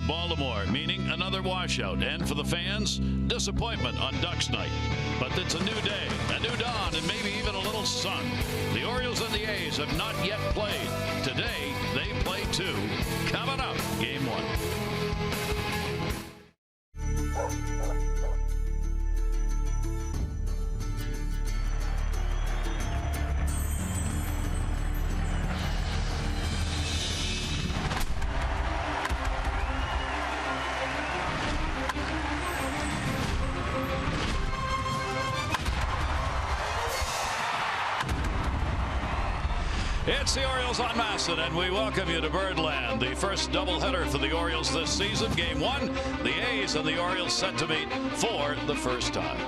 Baltimore, meaning another washout. And for the fans, disappointment on Ducks night. But it's a new day, a new dawn, and maybe even a little sun. The Orioles and the A's have not yet played. Today, they play two. Coming up, game one. It's the Orioles on Masson, and we welcome you to Birdland. The first doubleheader for the Orioles this season. Game one, the A's and the Orioles set to meet for the first time.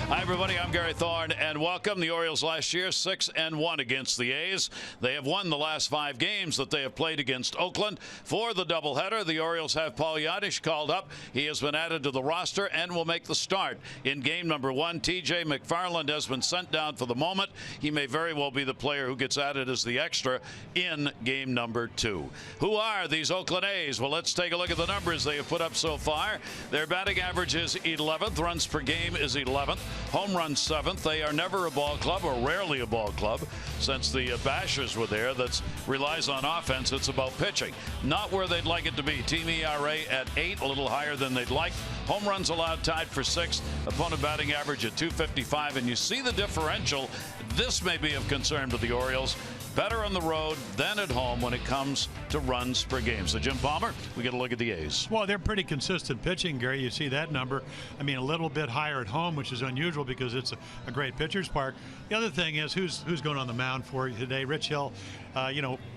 Hi, everybody. I'm Gary Thorne, and welcome. The Orioles last year 6-1 against the A's. They have won the last 5 games that they have played against Oakland. For the doubleheader, the Orioles have Paul YONDER called up. He has been added to the roster and will make the start in game number 1. TJ McFarland has been sent down for the moment. He may very well be the player who gets added as the extra in game number 2. Who are these Oakland A's? Well, let's take a look at the numbers they have put up so far. Their batting average is 11th. Runs per game is 11th. Home runs 7th. They are never a ball club, or rarely a ball club. Since the Bashers were there, that relies on offense. It's about pitching. Not where they'd like it to be. Team ERA at 8, a little higher than they'd like. Home runs allowed tied for 6th. Opponent batting average at 255. And you see the differential. This may be of concern to the Orioles. Better on the road than at home when it comes to runs per game. So, Jim Palmer, we get a look at the A's. Well, they're pretty consistent pitching, Gary. You see that number. I mean, a little bit higher at home, which is unusual because it's a great pitcher's park. The other thing is who's going on the mound for you today. Rich Hill,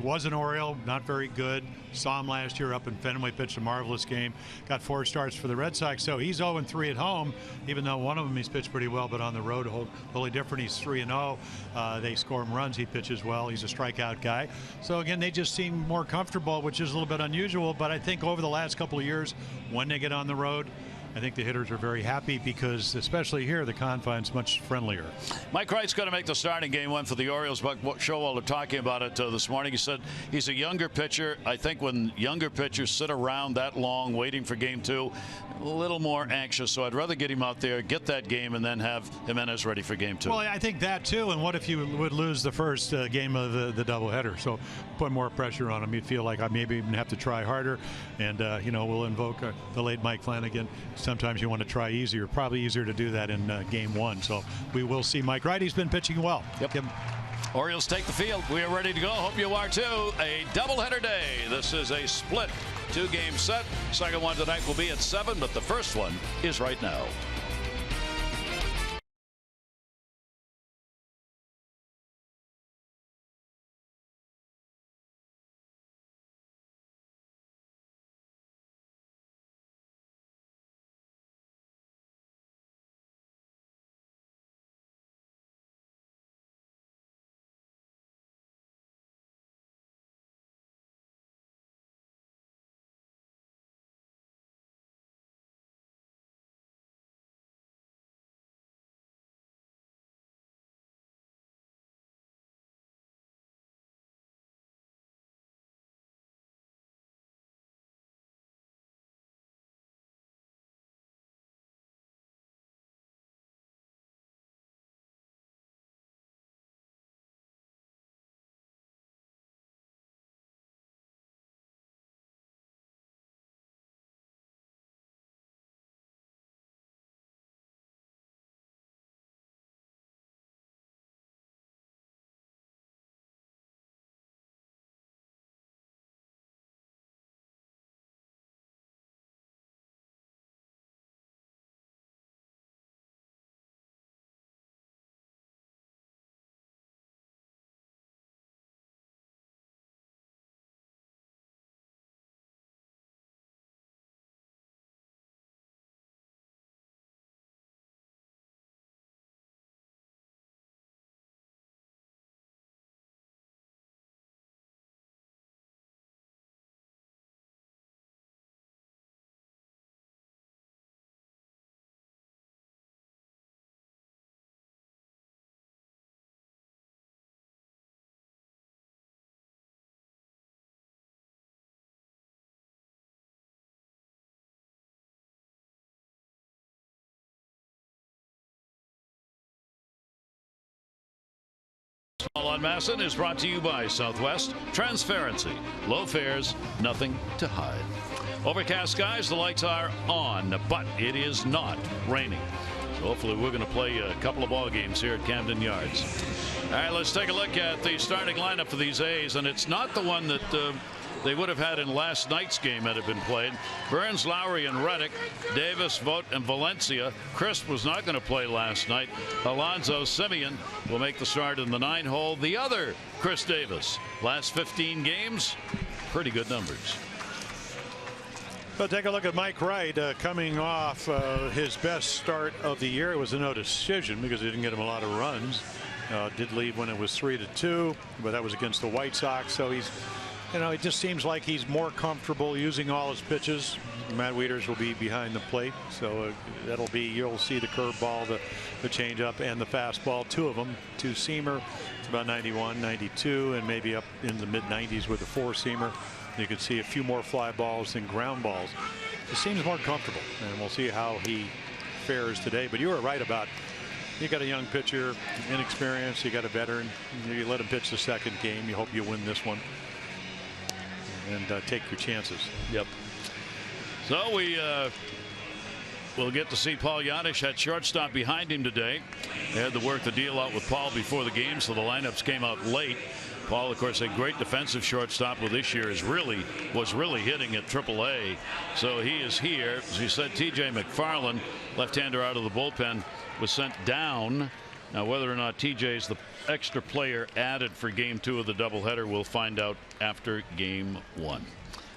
was an Oriole, not very good. Saw him last year up in Fenway, pitched a marvelous game. Got 4 starts for the Red Sox. So he's 0-3 at home, even though one of them he's pitched pretty well, but on the road, totally different. He's 3-0. They score him runs. He pitches well. He's a strikeout guy. So again, they just seem more comfortable, which is a little bit unusual. But I think over the last couple of years, when they get on the road, I think the hitters are very happy because, especially here, the confine's much friendlier. Mike Wright's going to make the starting game one for the Orioles. Buck Showalter talking about it this morning. He said he's a younger pitcher. I think when younger pitchers sit around that long waiting for game 2, a little more anxious. So I'd rather get him out there, get that game, and then have Jimenez ready for game 2. Well, I think that too. And what if you would lose the first game of the doubleheader? So put more pressure on him. You'd feel like I maybe even have to try harder. And we'll invoke the late Mike Flanagan. Sometimes you want to try easier. Probably easier to do that in game 1. So we will see Mike Wright. He's been pitching well. Yep. Orioles take the field. We are ready to go. Hope you are too. A doubleheader day. This is a split 2-game set. Second one tonight will be at 7, but the first one is right now. On Masson is brought to you by Southwest. Transparency, low fares, nothing to hide. Overcast skies, the lights are on, but it is not raining. So hopefully we're going to play a couple of ball games here at Camden Yards. All right, let's take a look at the starting lineup for these A's, and it's not the one that they would have had in last night's game that had been played. Burns, Lowry, and Reddick, Davis, Vogt, and Valencia. Chris was not going to play last night. Alonso, SEMIEN will make the start in the 9-hole. The other Chris Davis, last 15 games, pretty good numbers. Well, take a look at Mike Wright coming off his best start of the year. It was a no decision because he didn't get him a lot of runs. Did lead when it was 3-2, but that was against the White Sox. So he's, it just seems like he's more comfortable using all his pitches. Matt Wieters will be behind the plate, so that'll be, you'll see the curveball, the changeup, and the fastball. Two of them, two-seamer. It's about 91, 92, and maybe up in the mid-90s with the four-seamer. You could see a few more fly balls than ground balls. He seems more comfortable, and we'll see how he fares today. But you were right about, you got a young pitcher, inexperienced, you got a veteran. You let him pitch the second game. You hope you win this one and take your chances. Yep. So we'll get to see Paul Yanish at shortstop behind him today. They had to work the deal out with Paul before the game, so the lineups came out late. Paul, of course, a great defensive shortstop, with this year was really hitting at AAA. So he is here. As you said, TJ McFarland, left-hander out of the bullpen, was sent down. Now, whether or not TJ is the extra player added for Game 2 of the doubleheader, we'll find out after Game 1.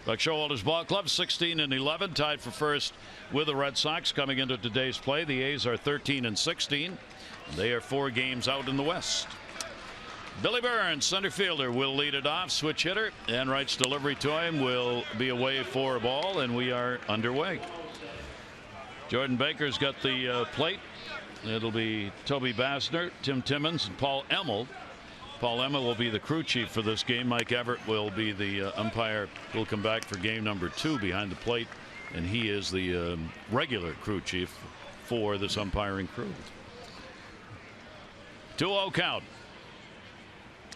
Buck Showalter's Ball Club 16-11, tied for first with the Red Sox coming into today's play. The A's are 13-16. They are 4 games out in the West. Billy Burns, center fielder, will lead it off. Switch hitter, and Wright's delivery to him will be away for a ball, and we are underway. Jordan Baker's got the plate. It'll be Toby Basner, Tim Timmons, and Paul Emmel. Paul Emmel will be the crew chief for this game. Mike Everett will be the umpire. Will come back for game number 2 behind the plate, and he is the regular crew chief for this umpiring crew. 2-0 count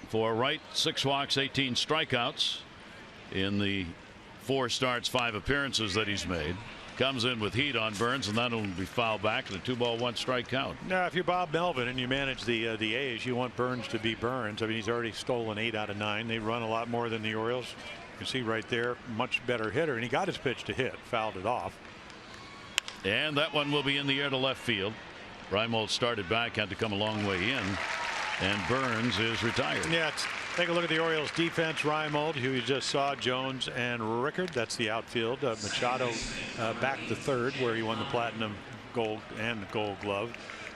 for Wright. 6 walks, 18 strikeouts in the 4 starts, 5 appearances that he's made. Comes in with heat on Burns, and that'll be fouled back and a 2-ball 1-strike count. Now, if you're Bob Melvin and you manage the A's, you want Burns to be Burns. I mean, he's already stolen 8 out of 9. They run a lot more than the Orioles. You can see right there, much better hitter, and he got his pitch to hit, fouled it off. And that one will be in the air to left field. REIMOLD started back, had to come a long way in, and Burns is retired. Yeah, take a look at the Orioles defense. REIMOLD, who you just saw, Jones and Rickard. That's the outfield. Machado back to third, where he won the platinum, gold, and the gold glove.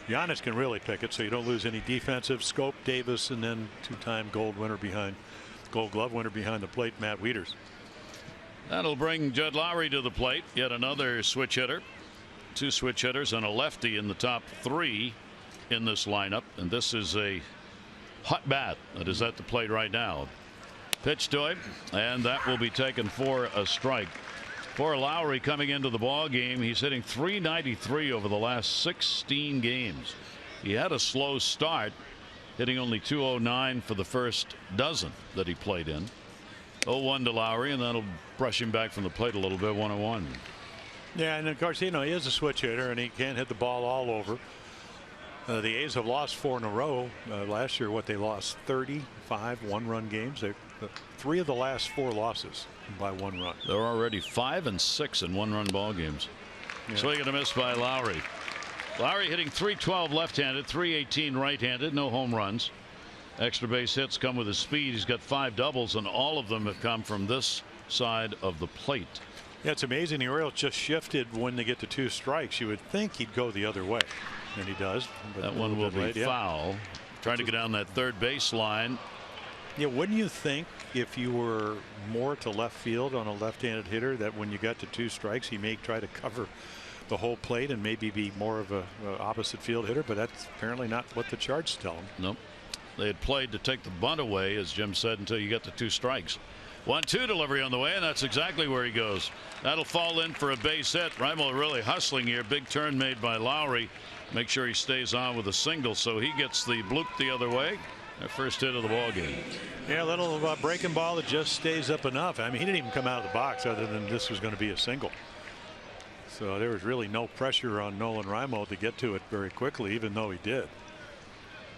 Giannis can really pick it, so you don't lose any defensive. Scope, Davis, and then 2-time gold glove winner behind the plate, Matt Wieters. That'll bring Judd Lowry to the plate. Yet another switch hitter. 2 switch hitters and a lefty in the top 3 in this lineup, and this is a hot bat that is at the plate right now. Pitch to him, and that will be taken for a strike. For Lowry coming into the ball game, he's hitting .393 over the last 16 games. He had a slow start, hitting only .209 for the first dozen that he played in. 0-1 to Lowry, and that'll brush him back from the plate a little bit. 1-1. Yeah, and of course, he is a switch hitter, and he can't hit the ball all over. The A's have lost 4 in a row. Last year, they lost 35 one-run games. 3 of the last 4 losses by 1 run. They're already 5 and 6 in 1-run ball games. Yeah. Swing and a miss by Lowry. Lowry hitting .312 left-handed, .318 right-handed, no home runs. Extra base hits come with his speed. He's got 5 doubles, and all of them have come from this side of the plate. Yeah, it's amazing. The Orioles just shifted when they get to 2 strikes. You would think he'd go the other way, and he does. That one will be foul. Trying to get down that third base line. Yeah, wouldn't you think if you were more to left field on a left-handed hitter that when you got to 2 strikes, he may try to cover the whole plate and maybe be more of a opposite field hitter? But that's apparently not what the charts tell him. Nope. They had played to take the bunt away, as Jim said, until you get to 2 strikes. 1-2 delivery on the way, and that's exactly where he goes. That'll fall in for a base hit. REIMOLD really hustling here. Big turn made by Lowry. Make sure he stays on with a single, so he gets the bloop the other way, Their first hit of the ball game. Yeah, a little breaking ball that just stays up enough. I mean, he didn't even come out of the box other than this was going to be a single. So there was really no pressure on Nolan REIMOLD to get to it very quickly, even though he did.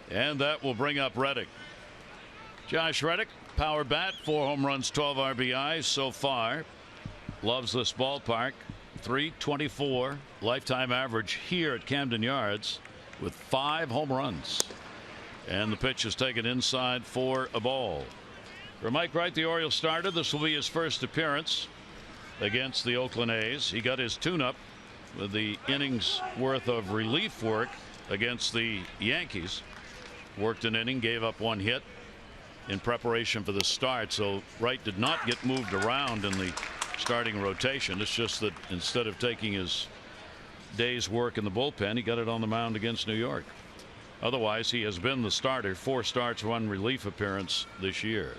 And that will bring up Reddick. Josh Reddick, power bat, 4 home runs, 12 RBIs so far. Loves this ballpark. .324 lifetime average here at Camden Yards with 5 home runs. And the pitch is taken inside for a ball. For Mike Wright, the Orioles starter, this will be his first appearance against the Oakland A's. He got his tune-up with the innings worth of relief work against the Yankees. Worked an inning, gave up 1 hit in preparation for the start. So Wright did not get moved around in the starting rotation. It's just that instead of taking his day's work in the bullpen, he got it on the mound against New York. Otherwise, he has been the starter. 4 starts, 1 relief appearance this year.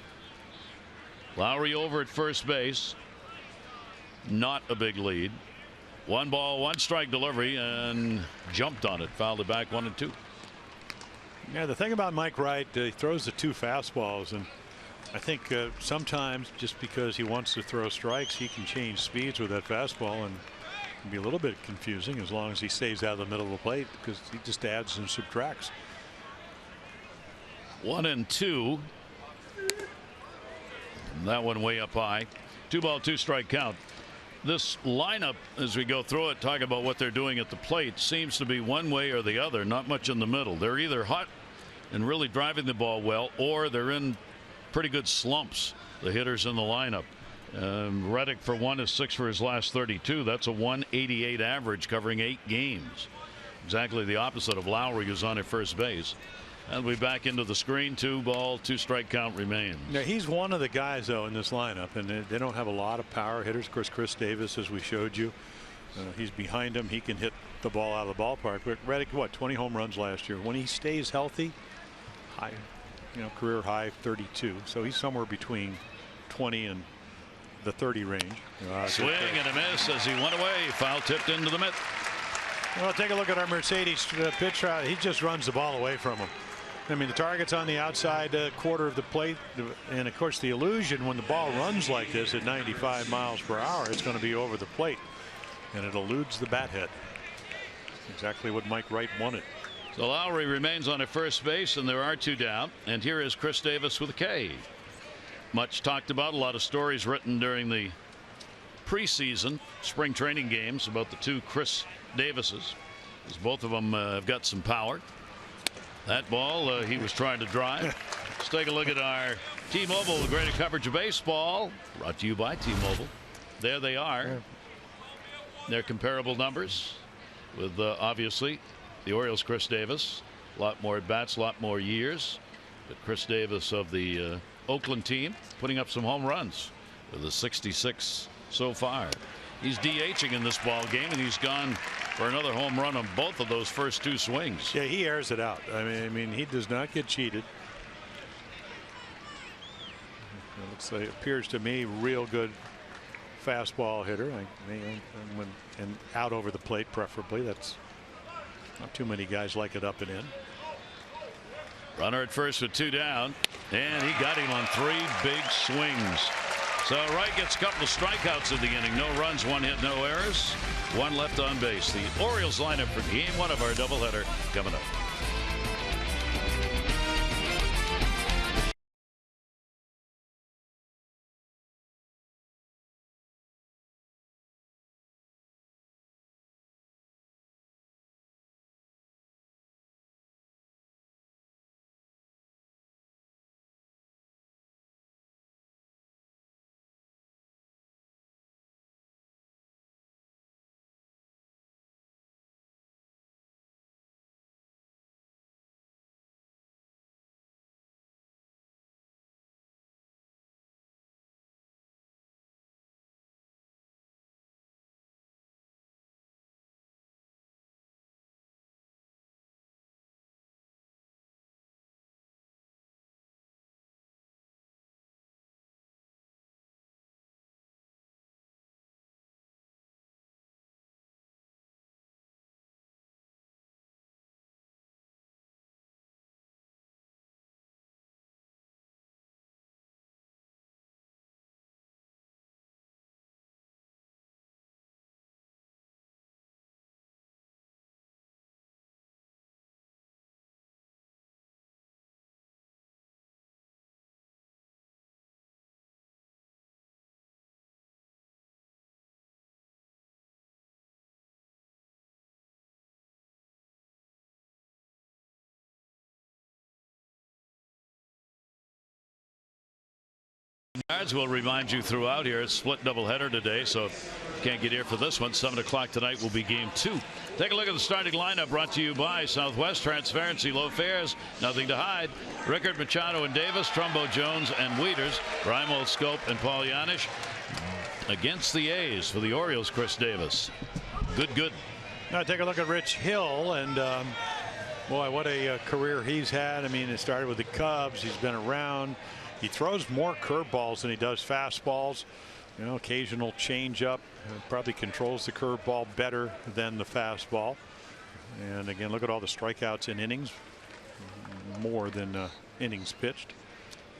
Lowry over at first base. Not a big lead. 1 ball, 1 strike delivery, and jumped on it. Fouled it back 1 and 2. Yeah, the thing about Mike Wright, he throws the 2 fastballs, and I think sometimes just because he wants to throw strikes, he can change speeds with that fastball, and it can be a little bit confusing as long as he stays out of the middle of the plate because he just adds and subtracts. 1 and 2. And that one way up high. 2 ball, 2 strike count. This lineup, as we go through it, talk about what they're doing at the plate, seems to be one way or the other, not much in the middle. They're either hot and really driving the ball well, or they're in pretty good slumps, the hitters in the lineup. Reddick, for one, is 6 for his last 32. That's a 188 average covering 8 games. Exactly the opposite of Lowry, who's on at first base. And we back into the screen. 2 ball, 2 strike count remains. Now, he's one of the guys, though, in this lineup, and they don't have a lot of power hitters. Of course, Chris Davis, as we showed you, he's behind him. He can hit the ball out of the ballpark. But Reddick, what, 20 home runs last year. When he stays healthy, high, career high 32. So he's somewhere between 20 and the 30 range. Swing and a miss as he went away. Foul tipped into the mitt. Well, take a look at our Mercedes pitch. He just runs the ball away from him. I mean, the target's on the outside quarter of the plate, and of course the illusion when the ball runs like this at 95 miles per hour, it's going to be over the plate, and it eludes the bat head. Exactly what Mike Wright wanted. So Lowry remains on at first base, and there are 2 down. And here is Chris Davis with a K. Much talked about, a lot of stories written during the preseason spring training games about the 2 Chris Davises, as both of them have got some power. That ball he was trying to drive. Let's take a look at our T-Mobile, the greater coverage of baseball, brought to you by T-Mobile. There they are. They're comparable numbers with obviously the Orioles' Chris Davis. A lot more at bats, a lot more years. But Chris Davis of the Oakland team putting up some home runs with a 66 so far. He's DHing in this ball game, and he's gone for another home run on both of those first 2 swings. Yeah, he airs it out. I mean, he does not get cheated. It looks like, appears to me, real good fastball hitter. And out over the plate, preferably. That's not too many guys like it up and in. Runner at first with 2 down, and he got him on 3 big swings. So Wright gets a couple of strikeouts in the inning. No runs, 1 hit, no errors, 1 left on base. The Orioles lineup for game 1 of our doubleheader coming up. We'll remind you throughout here, it's split doubleheader today, so can't get here for this one. 7 o'clock tonight will be game 2. Take a look at the starting lineup brought to you by Southwest. Transparency, low fares, nothing to hide. Rickard, Machado, and Davis, Trumbo, Jones, and Wieters, REIMOLD, Scope, and Paul Yanish. Against the A's for the Orioles, Chris Davis. Good. Now take a look at Rich Hill, and boy, what a career he's had. I mean, it started with the Cubs. He's been around. He throws more curveballs than he does fastballs. You know, occasional changeup. Probably controls the curveball better than the fastball. And again, look at all the strikeouts in innings, more than innings pitched.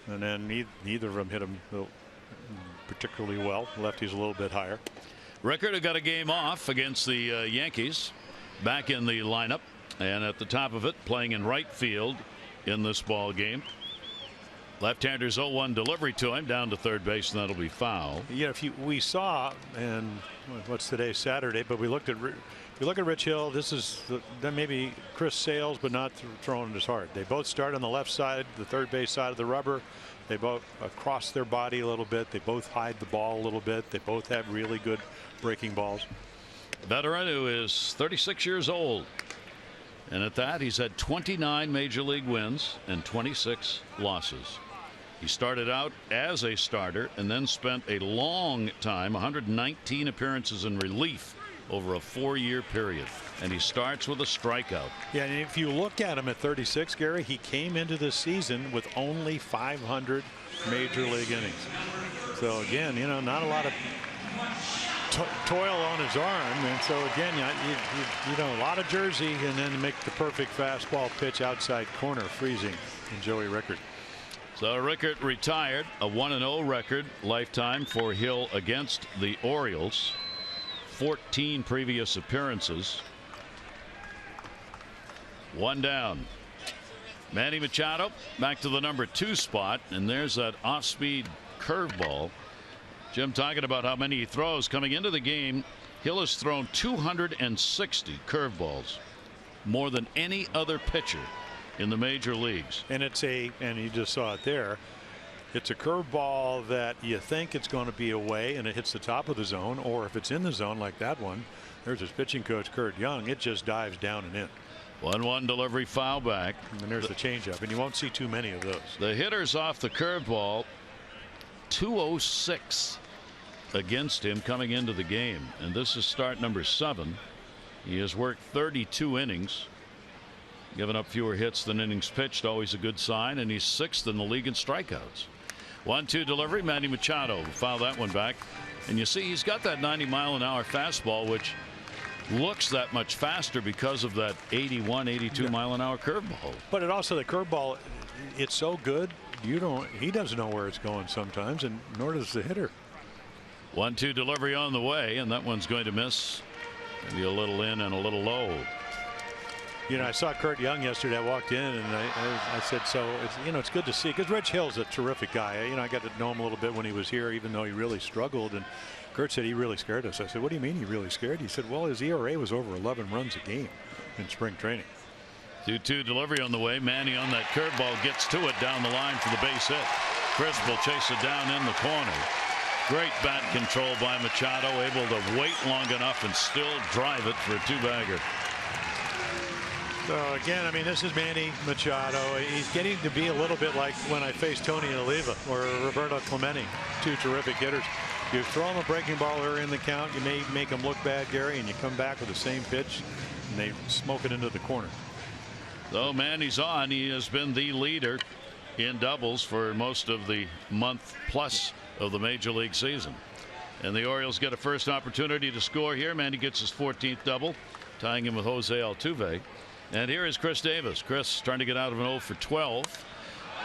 And then neither of them hit him particularly well. Lefty's a little bit higher. Rickard got a game off against the Yankees. Back in the lineup, and at the top of it, playing in right field in this ball game. Left-hander's 0-1 delivery to him down to third base, and that'll be foul. Yeah, we saw, and what's today, Saturday, but we looked at. If you look at Rich Hill, this is then maybe Chris Sales, but not throwing it as hard. They both start on the left side, the third base side of the rubber. They both cross their body a little bit. They both hide the ball a little bit. They both have really good breaking balls. Veteran who is 36 years old. And at that, he's had 29 major league wins and 26 losses. He started out as a starter and then spent a long time, 119 appearances in relief over a 4-year period. And he starts with a strikeout. Yeah, and if you look at him at 36, Gary, he came into this season with only 500 major league innings. So again, you know, not a lot of toil on his arm, and so again, you know, a lot of jersey, and then make the perfect fastball pitch outside corner, freezing in Joey Rickard. So Rickard retired, a 1-0 record lifetime for Hill against the Orioles. 14 previous appearances. 1 down. Manny Machado back to the number 2 spot, and there's that off-speed curveball. Jim talking about how many he throws coming into the game. Hill has thrown 260 curveballs, more than any other pitcher in the major leagues. And and you just saw it there. It's a curveball that you think it's going to be away and it hits the top of the zone, or if it's in the zone like that one, there's his pitching coach Curt Young, it just dives down and in. 1-1 delivery, foul back. And there's the changeup, and you won't see too many of those. The hitters off the curveball, 206 against him coming into the game, and this is start number 7. He has worked 32 innings, given up fewer hits than innings pitched, always a good sign, and he's 6th in the league in strikeouts. 1-2 delivery, Manny Machado foul that one back, and you see he's got that 90-mile-an-hour fastball, which looks that much faster because of that 81, 82 mile an hour curveball. But it also, the curveball, it's so good, he doesn't know where it's going sometimes, and nor does the hitter. 1-2 delivery on the way, and that one's going to miss. Maybe a little in and a little low. You know, I saw Curt Young yesterday. I walked in and I said, so it's, you know, it's good to see, because Rich Hill's a terrific guy. You know, I got to know him a little bit when he was here, even though he really struggled. And Curt said he really scared us. I said, what do you mean he really scared? He said, well, his ERA was over 11 runs a game in spring training. 2-2 delivery on the way. Manny on that curveball gets to it down the line for the base hit. Chris will chase it down in the corner. Great bat control by Machado, able to wait long enough and still drive it for a 2-bagger. So again, I mean, this is Manny Machado. He's getting to be a little bit like when I faced Tony Oliva or Roberto Clemente, 2 terrific hitters. You throw him a breaking ball early in the count, you may make him look bad, Gary, and you come back with the same pitch and they smoke it into the corner. Though Manny's on, he has been the leader in doubles for most of the month plus of the major league season. And the Orioles get a first opportunity to score here. Manny gets his 14th double, tying him with Jose Altuve. And here is Chris Davis. Chris trying to get out of an 0 for 12.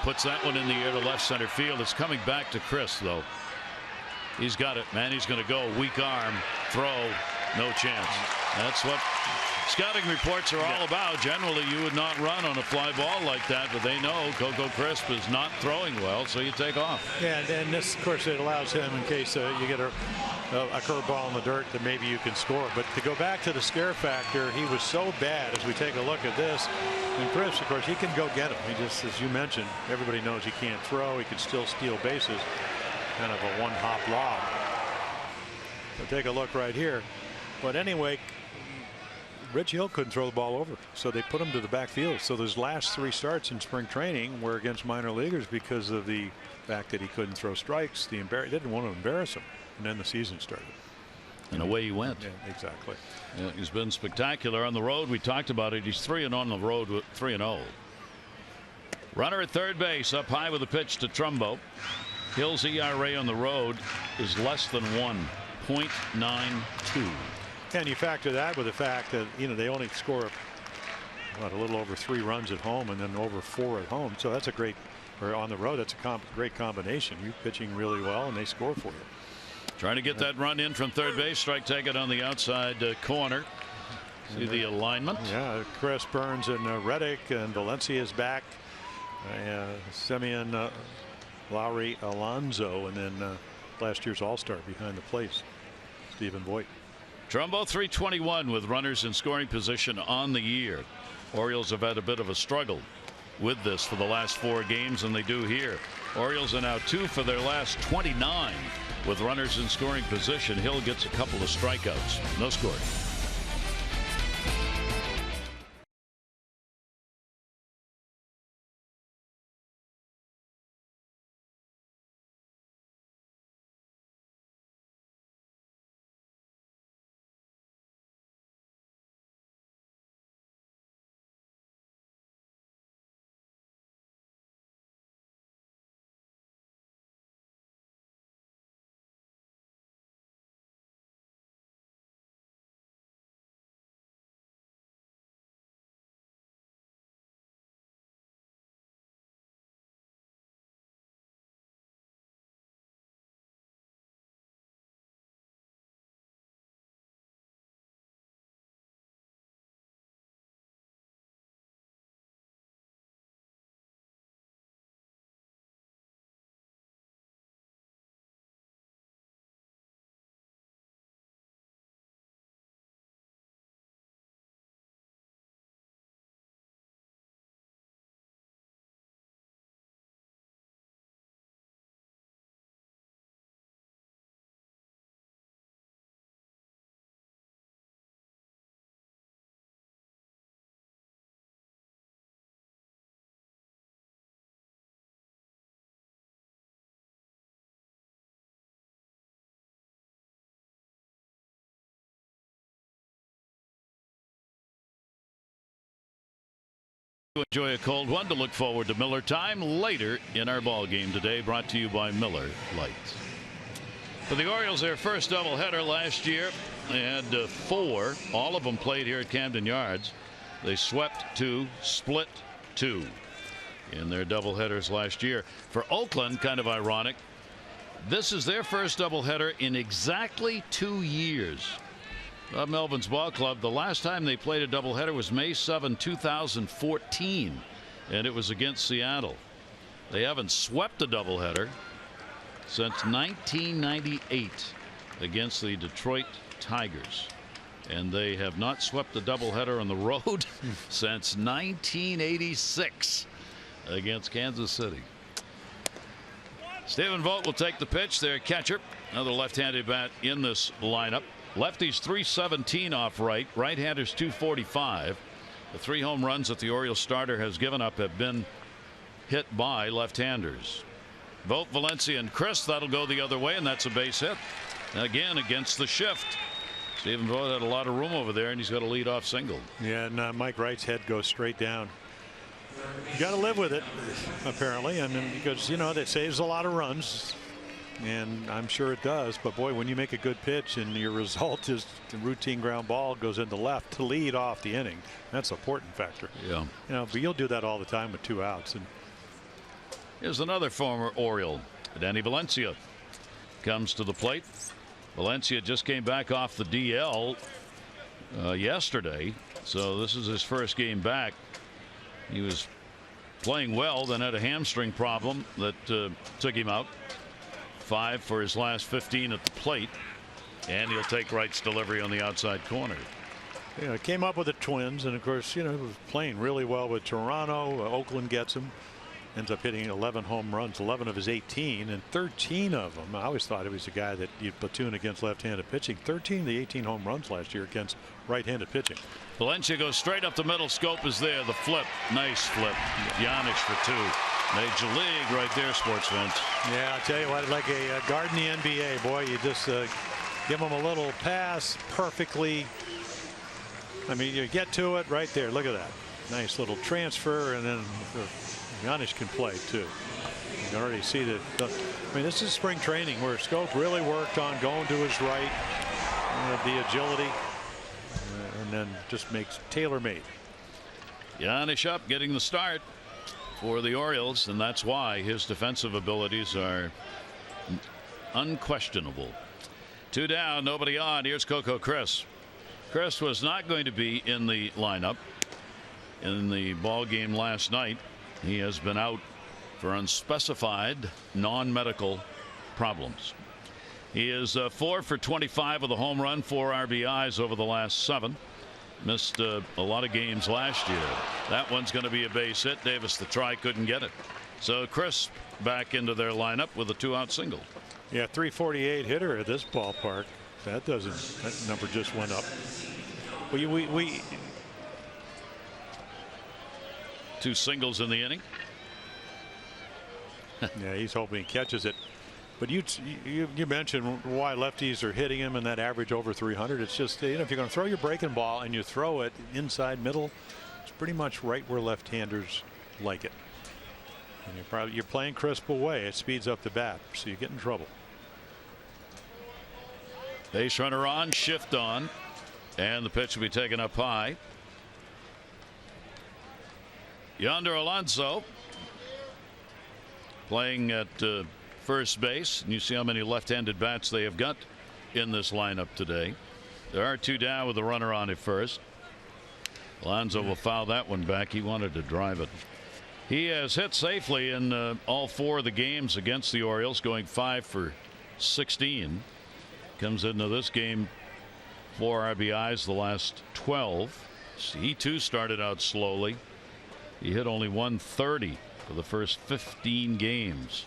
Puts that one in the air to left center field. It's coming back to Chris, though. He's got it. Manny's going to go. Weak arm. Throw. No chance. That's what scouting reports are all about. Generally, you would not run on a fly ball like that, but they know COCO Crisp is not throwing well, so you take off. Yeah, and this, of course, it allows him, in case you get a curveball in the dirt, that maybe you can score. But to go back to the scare factor, he was so bad as we take a look at this. And Chris, of course, he can go get him. He just, as you mentioned, everybody knows he can't throw. He can still steal bases. kind of a one-hop lob. So take a look right here. But anyway, Rich Hill couldn't throw the ball over, so they put him to the backfield. So those last 3 starts in spring training were against minor leaguers because of the fact that he couldn't throw strikes. They didn't want to embarrass him, and then the season started. And away he went. Yeah, exactly. Yeah, he's been spectacular on the road. We talked about it. He's 3-0 on the road with 3-0. Runner at third base, up high with a pitch to Trumbo. Hill's ERA on the road is less than 1.92. And you factor that with the fact that they only score a little over 3 runs at home and then over 4 at home. So that's a great, or on the road, that's a great combination. You're pitching really well and they score for you. Trying to get that run in from third base. Strike taken on the outside corner. See the alignment. Yeah, Chris Burns and Reddick, and Valencia is back. SEMIEN, Lowry, Alonso, and then last year's All-Star behind the plate, Stephen Voigt. Trumbo 321 with runners in scoring position on the year. Orioles have had a bit of a struggle with this for the last 4 games, and they do here. Orioles are now 2 for their last 29 with runners in scoring position. Hill gets a couple of strikeouts. No score. Enjoy a cold one to look forward to Miller time later in our ball game today, brought to you by Miller Lights. For the Orioles, their first doubleheader last year, they had 4. All of them played here at Camden Yards. They swept 2, split 2 in their doubleheaders last year. For Oakland, kind of ironic, this is their first doubleheader in exactly 2 years. Melvin's Ball Club, the last time they played a doubleheader was May 7, 2014, and it was against Seattle. They haven't swept a doubleheader since 1998 against the Detroit Tigers, and they have not swept a doubleheader on the road since 1986 against Kansas City. Stephen Vogt will take the pitch. Their catcher, another left-handed bat in this lineup. Lefties 317 off right. Right-handers 245. The 3 home runs that the Orioles starter has given up have been hit by left-handers. Vogt, Valencia, and KHRIS. That'll go the other way, and that's a base hit. Again against the shift. Stephen Vogt had a lot of room over there, and he's got a leadoff single. Yeah, and Mike Wright's head goes straight down. You got to live with it, apparently. I mean, because that saves a lot of runs. And I'm sure it does. But boy, when you make a good pitch and your result is the routine ground ball goes into left to lead off the inning, that's an important factor. Yeah. But you'll do that all the time with 2 outs. And here's another former Oriole. Danny Valencia comes to the plate. Valencia just came back off the DL yesterday, so this is his first game back. He was playing well, then had a hamstring problem that took him out. 5 for his last 15 at the plate, and he'll take Wright's delivery on the outside corner. Came up with the Twins, and of course, he was playing really well with Toronto. Oakland gets him. ends up hitting 11 home runs, 11 of his 18, and 13 of them. I always thought it was a guy that you'd platoon against left-handed pitching. 13 of the 18 home runs last year against right-handed pitching. Valencia goes straight up the middle. Scope is there. The flip. Nice flip. JANISH for 2. Major league right there, sports fans. Yeah, I'll tell you what, like a guard in the NBA, boy, you just give them a little pass perfectly. I mean, you get to it right there. Look at that. Nice little transfer, and then JANISH can play too. You can already see that. I mean, this is spring training where Scope really worked on going to his right, the agility, and then just makes tailor-made. JANISH up, getting the start for the Orioles, and that's why his defensive abilities are unquestionable. 2 down, nobody on. Here's COCO CHRIS. CHRIS was not going to be in the lineup in the ball game last night. He has been out for unspecified non-medical problems. He is 4 for 25 with a home run, 4 RBIs over the last 7. Missed a lot of games last year. That one's going to be a base hit. Davis the try, couldn't get it. So CHRIS back into their lineup with a 2-out single. Yeah, 348 hitter at this ballpark. That number just went up. We 2 singles in the inning. Yeah, he's hoping he catches it. But you mentioned why lefties are hitting him and that average over 300. It's just, if you're going to throw your breaking ball and you throw it inside middle, it's pretty much right where left-handers like it. And you're playing crisp away. It speeds up the bat, so you get in trouble. Base runner on, shift on, and the pitch will be taken up high. Yonder ALONSO playing at first base, and you see how many left-handed bats they have got in this lineup today. There are 2 down with the runner on at first. ALONSO will foul that one back. He wanted to drive it. He has hit safely in all 4 of the games against the Orioles, going 5 for 16. Comes into this game 4 RBIs the last 12. He too started out slowly. He hit only 130 for the first 15 games.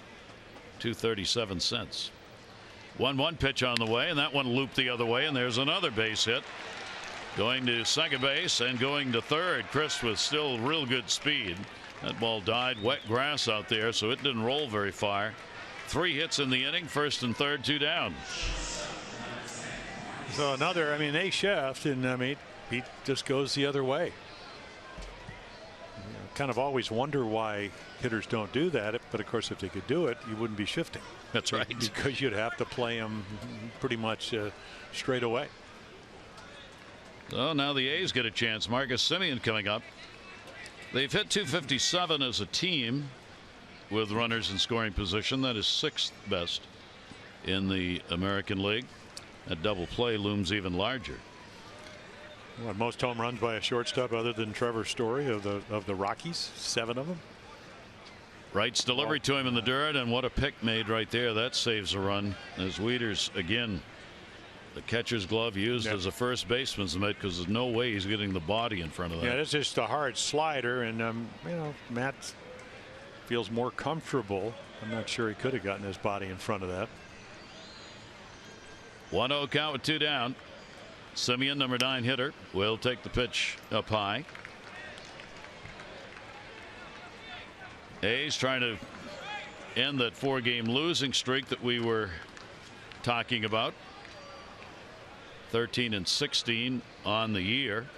237 cents. 1-1 pitch on the way, and that one looped the other way, and there's another base hit. Going to second base and going to third. CHRIS with still real good speed. That ball died. Wet grass out there, so it didn't roll very far. 3 hits in the inning. First and third, 2 down. So another, they shift, and he just goes the other way. Kind of always wonder why hitters don't do that, but of course if they could do it, you wouldn't be shifting. That's right. Because you'd have to play them pretty much straight away. So now the A's get a chance. Marcus Semien coming up. They've hit 257 as a team with runners in scoring position. That is 6th best in the American League. That double play looms even larger. Well, most home runs by a shortstop other than Trevor Story of the Rockies, 7 of them. Wright's delivery to him in the dirt, and what a pick made right there. That saves a run as Wieters again, the catcher's glove used as a first baseman's mitt, because there's no way he's getting the body in front of that. Yeah, it's just a hard slider, and Matt feels more comfortable. I'm not sure he could have gotten his body in front of that. 1-0 count with 2 down. Semien, number 9 hitter, will take the pitch up high. A's trying to end that 4-game losing streak that we were talking about. 13-16 on the year,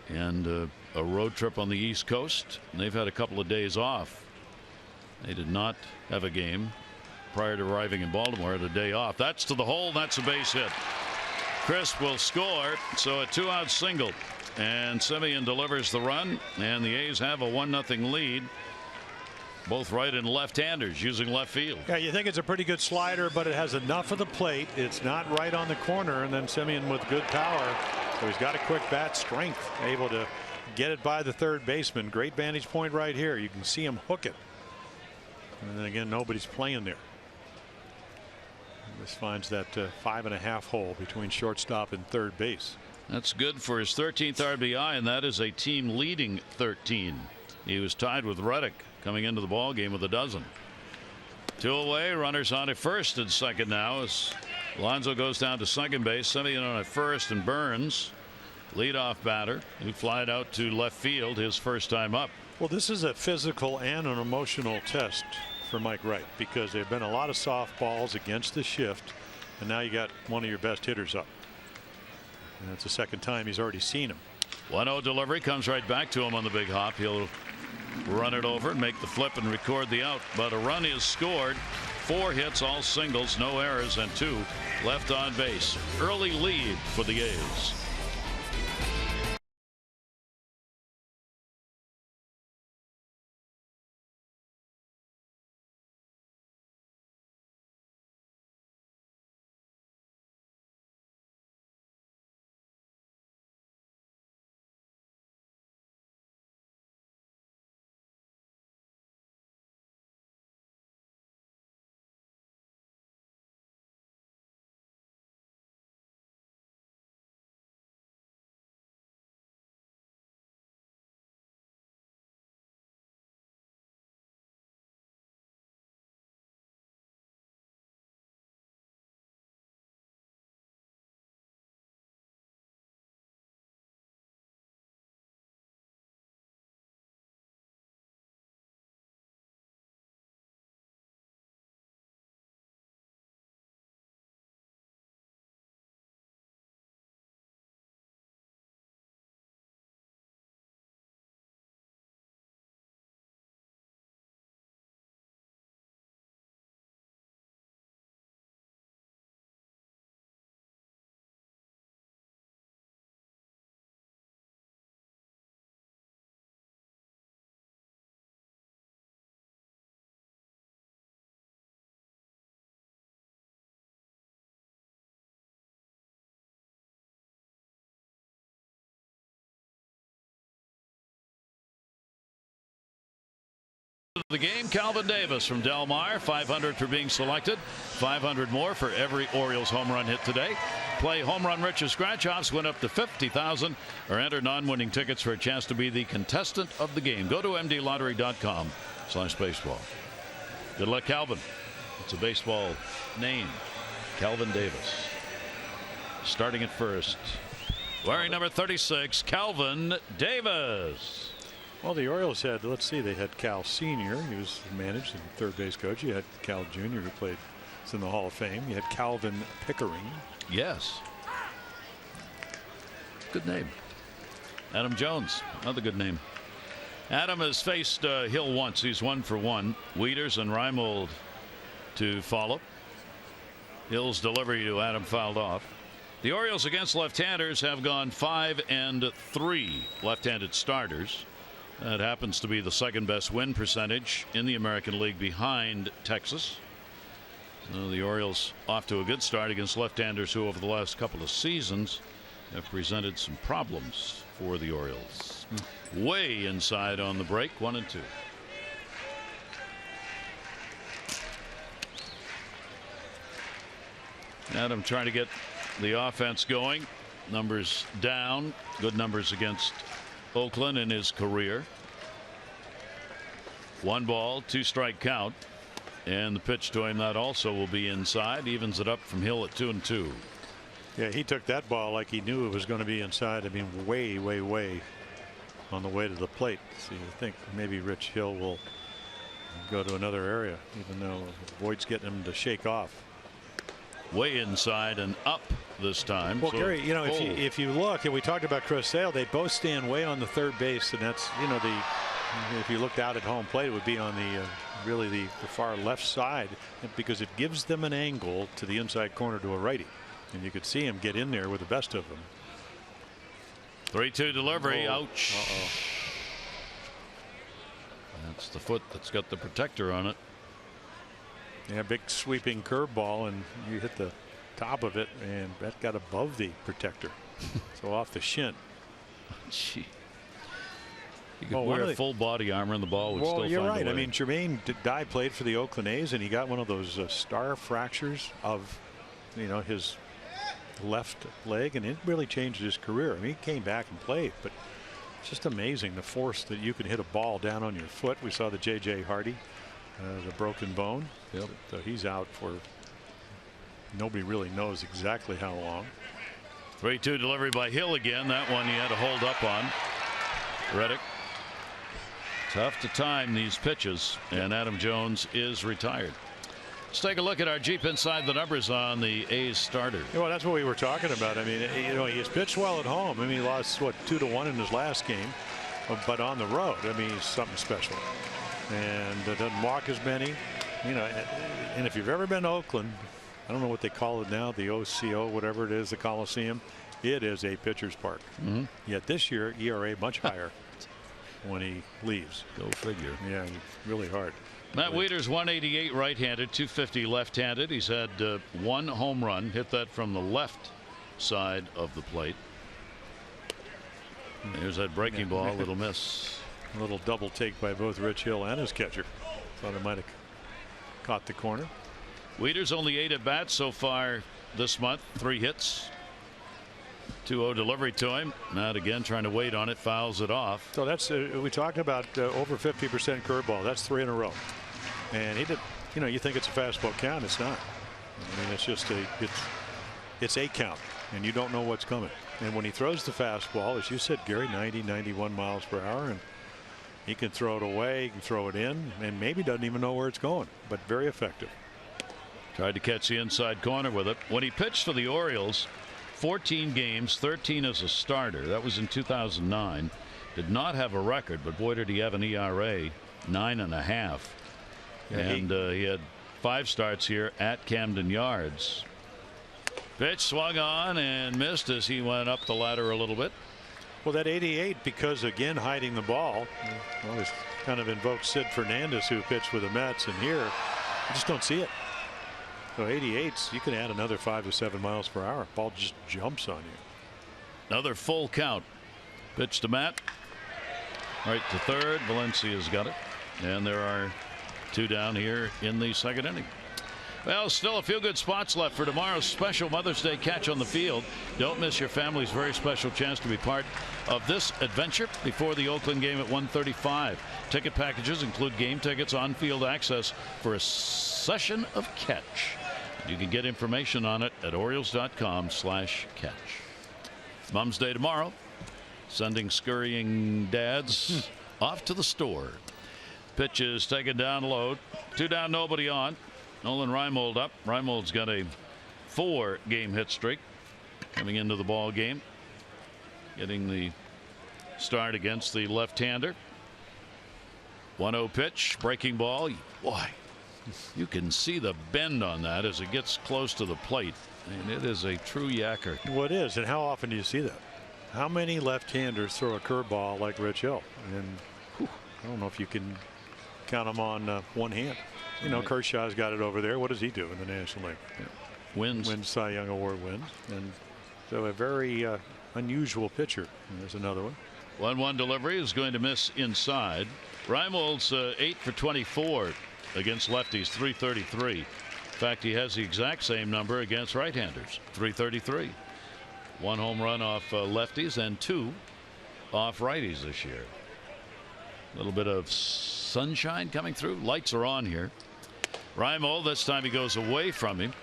and a road trip on the East Coast. And they've had a couple of days off. They did not have a game prior to arriving in Baltimore. Had a day off. That's to the hole. That's a base hit. CHRIS will score, so a 2-out single, and Semien delivers the run, and the A's have a 1-0 lead. Both right and left-handers using left field. Yeah, you think it's a pretty good slider, but it has enough of the plate. It's not right on the corner, and then Semien with good power. So he's got a quick bat strength, able to get it by the third baseman. Great vantage point right here. You can see him hook it. And then again, nobody's playing there. This finds that 5.5 hole between shortstop and third base. That's good for his 13th RBI, and that is a team leading 13. He was tied with Reddick coming into the ball game with a dozen. 2 away, runners on at first and second now as Alonso goes down to second base. Semien on at first, and Burns, leadoff batter, who flied out to left field his first time up. Well, this is a physical and an emotional test for Mike Wright because there have been a lot of softballs against the shift, and now you got one of your best hitters up. And that's the second time he's already seen him. 1-0 delivery comes right back to him on the big hop. He'll run it over and make the flip and record the out, but a run is scored. 4 hits, all singles, no errors, and 2 left on base. Early lead for the A's. The game, Calvin Davis from Del Mar, 500 for being selected, 500 more for every Orioles home run hit today. Play Home Run Rich's scratch-offs, win up to $50,000, or enter non-winning tickets for a chance to be the contestant of the game. Go to mdlottery.com/baseball. Good luck, Calvin. It's a baseball name, Calvin Davis. Starting at first, wearing number 36, Calvin Davis. Well, the Orioles had, let's see, they had Cal Sr., he was managed and third base coach. You had Cal Jr., who played in the Hall of Fame. You had Calvin Pickering. Yes. Good name. Adam Jones, another good name. Adam has faced Hill once. He's 1 for 1. Wieters and REIMOLD to follow. Hill's delivery to Adam fouled off. The Orioles against left-handers have gone 5 and 3 left-handed starters. That happens to be the second best win percentage in the American League behind Texas. So the Orioles off to a good start against left-handers who over the last couple of seasons have presented some problems for the Orioles. Way inside on the break, 1 and 2. Adam trying to get the offense going. Numbers down. Good numbers against Oakland in his career. 1 ball, 2 strike count, and the pitch to him that also will be inside. Evens it up from Hill at 2 and 2. Yeah, he took that ball like he knew it was going to be inside. I mean, way on the way to the plate. So you think maybe Rich Hill will go to another area, even though Voigt's getting him to shake off. Way inside and up this time. Well, so Gary, you know, if you look, and we talked about Chris Sale, they both stand way on the third base, and that's, you know, if you looked out at home plate, it would be on the really the far left side, because it gives them an angle to the inside corner to a righty, and you could see him get in there with the best of them. 3-2 delivery. Ouch. Uh-oh. That's the foot that's got the protector on it. Yeah, big sweeping curveball, and you hit the top of it, and that got above the protector. So off the shin. Gee. You could wear full body armor and the ball would still find a way. Well, you're right. I mean, Jermaine Dye played for the Oakland A's, and he got one of those star fractures of, you know, his left leg, and it really changed his career. I mean, he came back and played, but just amazing the force that you can hit a ball down on your foot. We saw the J.J. Hardy, the broken bone. Yep. So he's out for nobody really knows exactly how long. 3-2 delivery by Hill again. That one he had to hold up on. Reddick. Tough to time these pitches, and Adam Jones is retired. Let's take a look at our Jeep Inside the Numbers on the A's starter. Well, that's what we were talking about. I mean, you know, he's pitched well at home. I mean, he lost, what, 2-1 in his last game. But on the road, I mean, he's something special. And doesn't walk as many. You know, and if you've ever been to Oakland, I don't know what they call it now, the OCO, whatever it is, the Coliseum. It is a pitcher's park. Yet this year, ERA much higher when he leaves. Go figure. Yeah, really hard. Matt Wieters 188 right-handed, 250 left-handed. He's had one home run, hit that from the left side of the plate. There's that breaking ball, little miss. A little double take by both Rich Hill and his catcher. Thought it might have caught the corner. Wieters only 8 at bats so far this month, 3 hits. 2-0 delivery to him. Matt again trying to wait on it, fouls it off. So that's we talked about over 50% curveball. That's 3 in a row. And he did, you know, you think it's a fastball count. It's not. I mean, it's just it's a count, and you don't know what's coming. And when he throws the fastball, as you said, Gary, 90, 91 miles per hour, and he can throw it away, he can throw it in, and maybe doesn't even know where it's going, but very effective. Tried to catch the inside corner with it. When he pitched for the Orioles, 14 games, 13 as a starter. That was in 2009. Did not have a record, but boy, did he have an ERA 9.5. Yeah, and he had 5 starts here at Camden Yards. Pitch swung on and missed as he went up the ladder a little bit. Well, that 88, because again hiding the ball, always kind of invokes Sid Fernandez, who pitched with the Mets, and here you just don't see it. So 88s, you can add another 5 to 7 miles per hour. Ball just jumps on you. Another full count. Pitch to Matt. Right to third. Valencia's got it. And there are 2 down here in the second inning. Well, still a few good spots left for tomorrow's special Mother's Day catch on the field. Don't miss your family's very special chance to be part of this adventure before the Oakland game at 1:35. Ticket packages include game tickets, on-field access for a session of catch. You can get information on it at Orioles.com/catch. Mom's Day tomorrow. Sending scurrying dads off to the store. Pitch is taken down low. 2 down, nobody on. Nolan REIMOLD up. REIMOLD's got a 4-game hit streak coming into the ball game. Getting the start against the left-hander. 1-0 pitch, breaking ball. Boy, you can see the bend on that as it gets close to the plate. And it is a true yacker. Well, it is. And how often do you see that? How many left-handers throw a curveball like Rich Hill? And I don't know if you can count them on one hand. You know, Kershaw's got it over there. What does he do in the National League? Yeah. Wins Cy Young Award wins. And so a very unusual pitcher. And there's another one. 1-1 delivery is going to miss inside. REIMOLD's 8 for 24 against lefties, 333. In fact, he has the exact same number against right-handers, 333. 1 home run off lefties and 2 off righties this year. A little bit of sunshine coming through. Lights are on here. REIMOLD, this time he goes away from him,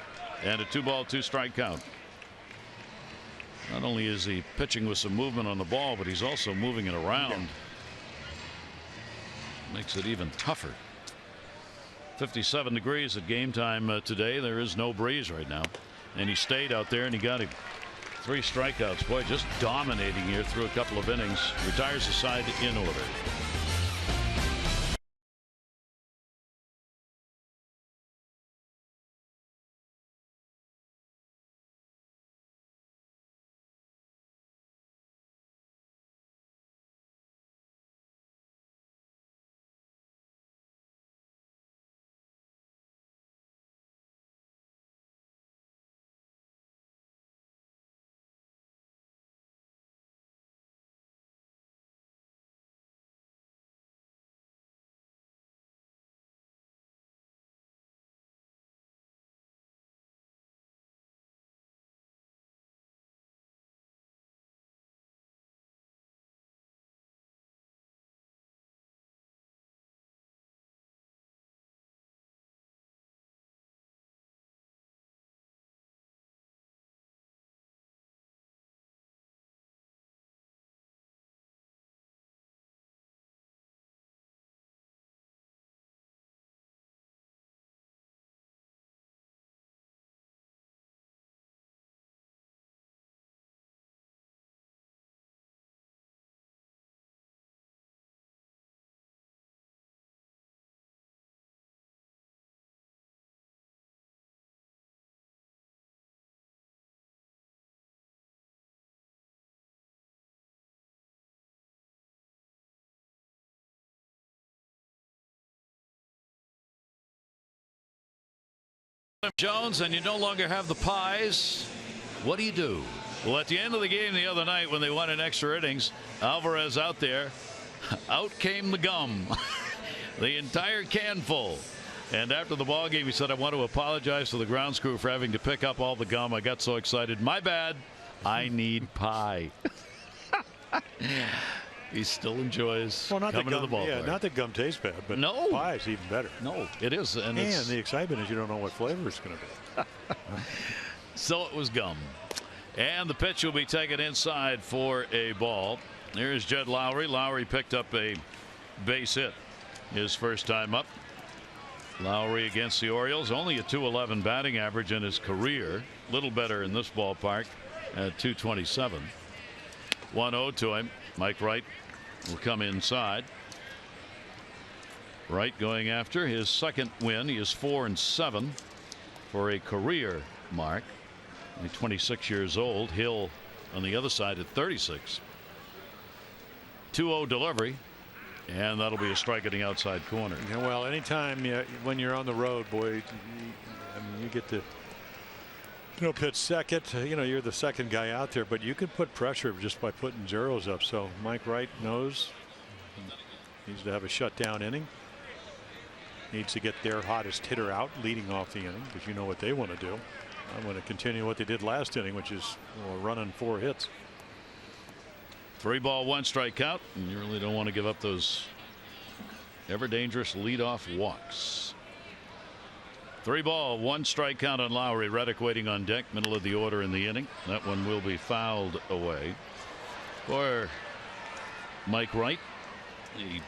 and a 2-ball 2-strike count. Not only is he pitching with some movement on the ball, but he's also moving it around. Makes it even tougher. 57 degrees at game time today. There is no breeze right now, and he stayed out there and he got 3 strikeouts. Boy, just dominating here through a couple of innings. Retires the side in order. Jones, and you no longer have the pies. What do you do? Well, at the end of the game the other night when they won in extra innings, Alvarez out there, out came the gum. The entire can full. And after the ball game, he said, I want to apologize to the grounds crew for having to pick up all the gum. I got so excited. My bad. I need pie. He still enjoys coming to the ballpark. Yeah, not that gum tastes bad, but pie is even better. No, it is. And the excitement is you don't know what flavor it's going to be. So it was gum. And the pitch will be taken inside for a ball. Here's Jed Lowry. Lowry picked up a base hit his first time up. Lowry against the Orioles, only a .211 batting average in his career. Little better in this ballpark at .227. 1-0 to him. Mike Wright will come inside. Wright going after his second win. He is 4-7 for a career mark. Only 26 years old. Hill on the other side at 36. 2-0 delivery. And that'll be a strike at the outside corner. Yeah, well, anytime when you're on the road, boy, I mean, you get to pitch second. You're the second guy out there, but you can put pressure just by putting zeros up. So Mike Wright knows he needs to have a shutdown inning. Needs to get their hottest hitter out leading off the inning, because you know what they want to do. I want to continue what they did last inning, which is running 4 hits. 3-1 strikeout, and you really don't want to give up those ever dangerous leadoff walks. 3-1 strikeout on Lowry. Reddick waiting on deck, middle of the order in the inning. That one will be fouled away for Mike Wright. The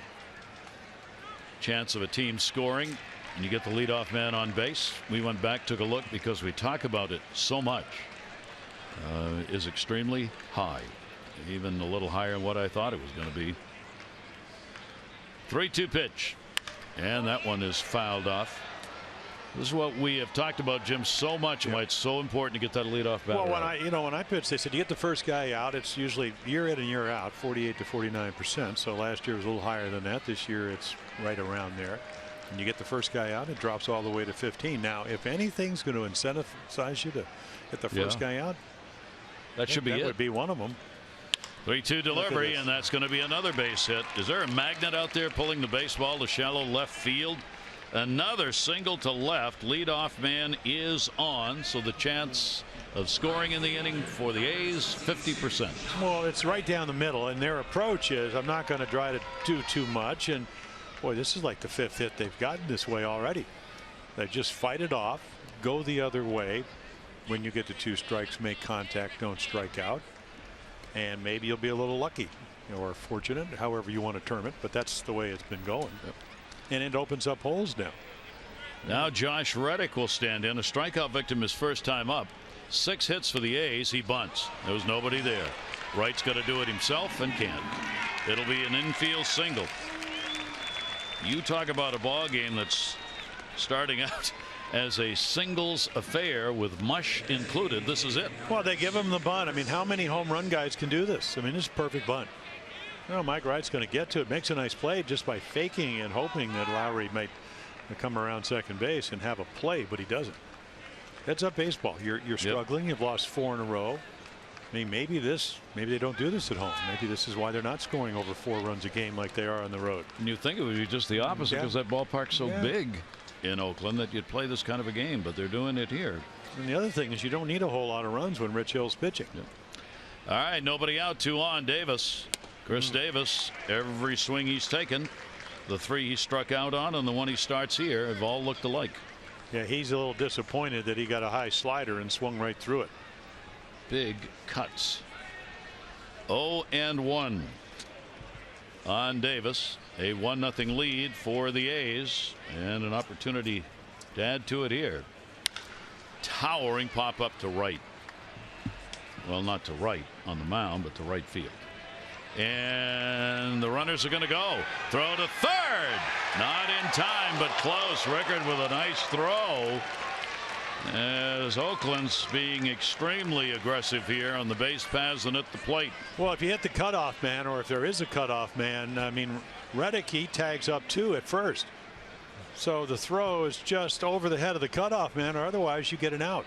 chance of a team scoring, and you get the leadoff man on base. We went back, took a look, because we talk about it so much. Is extremely high. Even a little higher than what I thought it was going to be. 3-2 pitch, and that one is fouled off. This is what we have talked about, Jim, so much, and why it's so important to get that leadoff batter. Well, when I pitch, they said you get the first guy out. It's usually year in and year out, 48 to 49%. So last year was a little higher than that. This year it's right around there. And you get the first guy out, it drops all the way to 15. Now, if anything's going to incentivize you to get the first guy out, that should be it. That would be one of them. 3-2 delivery, and that's going to be another base hit. Is there a magnet out there pulling the baseball to shallow left field? Another single to left. Leadoff man is on, so the chance of scoring in the inning for the A's, 50%. Well, it's right down the middle, and their approach is, I'm not going to try to do too much. And boy, this is like the 5th hit they've gotten this way already. They just fight it off, go the other way. When you get to 2 strikes, make contact, don't strike out. And maybe you'll be a little lucky or fortunate, however you want to term it, but that's the way it's been going. Yep. And it opens up holes now. Now Josh Reddick will stand in. A strikeout victim his first time up. 6 hits for the A's. He bunts. There was nobody there. Wright's got to do it himself and can't. It'll be an infield single. You talk about a ball game that's starting out as a singles affair with mush included. This is it. Well, they give him the bunt. I mean, how many home run guys can do this? I mean, this is a perfect bunt. Mike Wright's going to get to it. Makes a nice play just by faking and hoping that Lowry might come around second base and have a play, but he doesn't. Heads up baseball. You're struggling. You've lost 4 in a row. I mean, maybe they don't do this at home. Maybe this is why they're not scoring over 4 runs a game like they are on the road. And you think it would be just the opposite, because that ballpark's so big in Oakland that you'd play this kind of a game, but they're doing it here. And the other thing is you don't need a whole lot of runs when Rich Hill's pitching. All right, nobody out, 2 on. Davis, Chris Davis, every swing he's taken, the 3 he struck out on and the 1 he starts here, have all looked alike. Yeah, he's a little disappointed that he got a high slider and swung right through it. Big cuts. 0-1 on Davis. A 1-0 lead for the A's, and an opportunity to add to it here. Towering pop up to right. Well, not to right on the mound, but to right field. And the runners are going to go. Throw to third. Not in time, but close. Rickard with a nice throw. As Oakland's being extremely aggressive here on the base paths and at the plate. Well, if you hit the cutoff man, or if there is a cutoff man, I mean, Reddick, he tags up 2 at first. So the throw is just over the head of the cutoff man, or otherwise you get an out.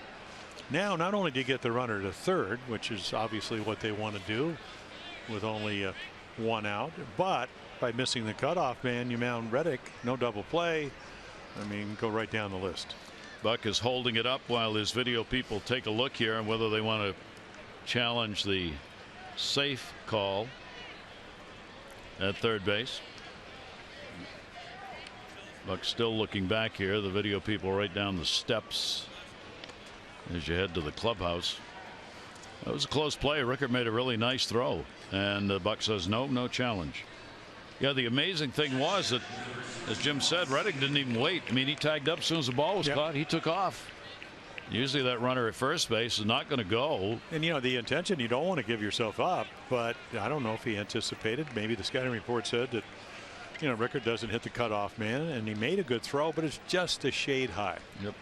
Now, not only do you get the runner to third, which is obviously what they want to do with only one out, but by missing the cutoff man, you mound Reddick, no double play. I mean, go right down the list. Buck is holding it up while his video people take a look here on whether they want to challenge the safe call at third base. Buck still looking back here. The video people right down the steps as you head to the clubhouse. That was a close play. Rickard made a really nice throw, and Buck says no challenge. Yeah, the amazing thing was that, as Jim said, Reddick didn't even wait. I mean, he tagged up as soon as the ball was caught. He took off. Usually that runner at first base is not going to go. And you know the intention, you don't want to give yourself up, but I don't know if he anticipated. Maybe the scouting report said that, you know, Rickard doesn't hit the cutoff man, and he made a good throw, but it's just a shade high. Yep.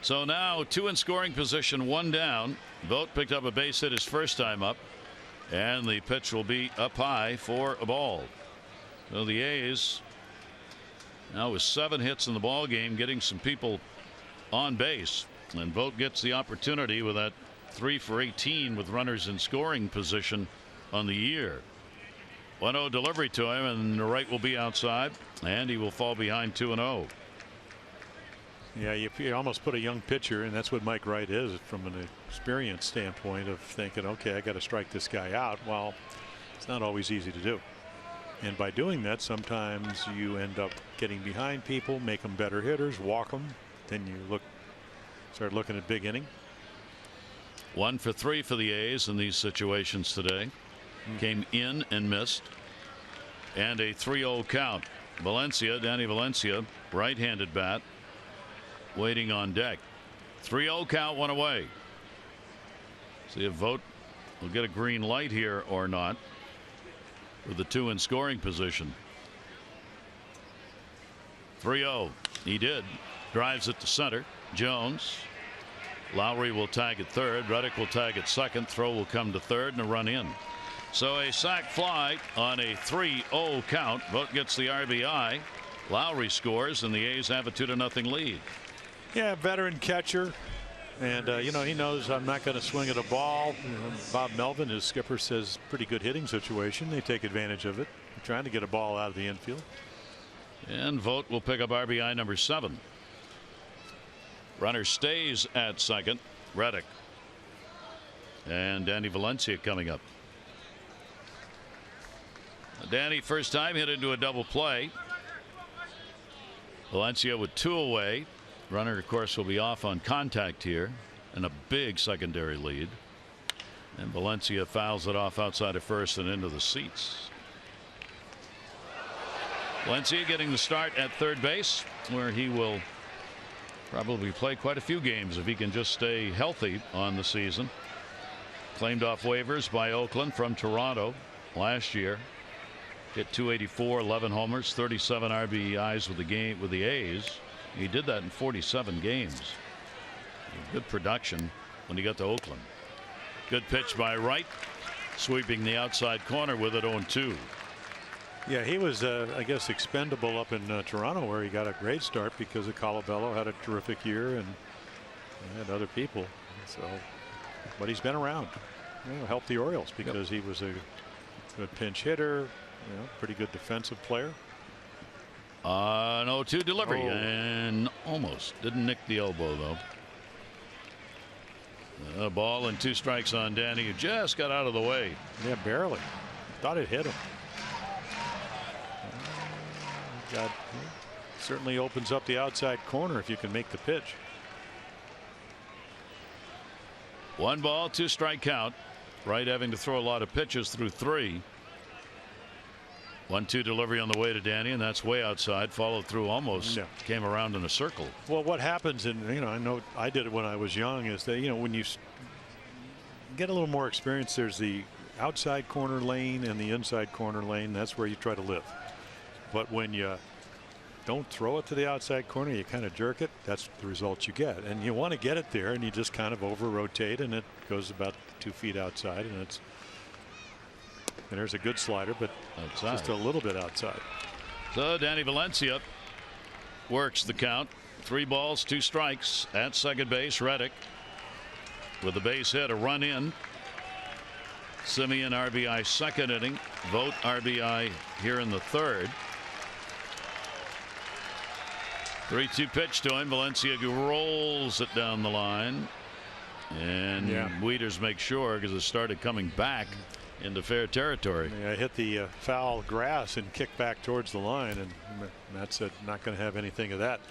So now 2 in scoring position, 1 down. Vogt picked up a base hit his first time up, and the pitch will be up high for a ball. So the A's now with 7 hits in the ball game, getting some people on base, and Vogt gets the opportunity with that 3 for 18 with runners in scoring position on the year. 1-0 delivery to him, and the right will be outside, and he will fall behind 2-0. Yeah, you almost put a young pitcher, and that's what Mike Wright is from an experience standpoint of thinking, okay, I got to strike this guy out. Well, it's not always easy to do. And by doing that, sometimes you end up getting behind people, make them better hitters, walk them. Then you start looking at big inning. 1 for 3 for the A's in these situations today. Came in and missed. And a 3-0 count. Valencia, Danny Valencia, right-handed bat, waiting on deck. 3-0 count, 1 away. See if Vogt will get a green light here or not with the 2 in scoring position. 3-0. He did. Drives it to center. Jones. Lowry will tag at third. Reddick will tag at second. Throw will come to third and a run in. So a sac fly on a 3-0 count. Vogt gets the RBI. Lowry scores, and the A's have a 2-0 lead. Yeah, veteran catcher. And, you know, he knows I'm not going to swing at a ball. Bob Melvin, his skipper, says pretty good hitting situation. They take advantage of it. They're trying to get a ball out of the infield. And Vogt will pick up RBI number 7. Runner stays at second. Reddick. And Danny Valencia coming up. Danny, first time, hit into a double play. Valencia with 2 away. Runner, of course, will be off on contact here, and a big secondary lead. And Valencia fouls it off outside of first and into the seats. Valencia getting the start at third base, where he will probably play quite a few games if he can just stay healthy on the season. Claimed off waivers by Oakland from Toronto last year. Hit .284, 11 homers, 37 RBIs with the A's. He did that in 47 games. Good production when he got to Oakland. Good pitch by Wright, sweeping the outside corner with it 0-2. Yeah, he was, I guess, expendable up in Toronto, where he got a great start because of Colabello had a terrific year and had other people. So, but he's been around. You know, helped the Orioles because he was a good pinch hitter, you know, pretty good defensive player. An 0-2 delivery and almost didn't nick the elbow though. A ball and 2 strikes on Danny, who just got out of the way. Yeah, barely. Thought it hit him. Certainly opens up the outside corner if you can make the pitch. 1 ball, 2 strike count. Wright having to throw a lot of pitches through 3. 1-2 delivery on the way to Danny, and that's way outside. Followed through almost. Came around in a circle. Well, what happens, and you know, I know I did it when I was young, is that, you know, when you get a little more experience, there's the outside corner lane and the inside corner lane. That's where you try to live. But when you don't throw it to the outside corner, you kind of jerk it. That's the result you get, and you want to get it there, and you just kind of over rotate, and it goes about 2 feet outside, and it's. And there's a good slider, but outside. Just a little bit outside. So Danny Valencia works the count. 3 balls, 2 strikes at second base. Reddick with a base hit, a run in. Semien RBI second inning. Vogt RBI here in the third. 3-2 pitch to him. Valencia rolls it down the line. And Wieters makes sure because it started coming back into fair territory. Yeah, hit the foul grass and kicked back towards the line, and Matt said not going to have anything of that.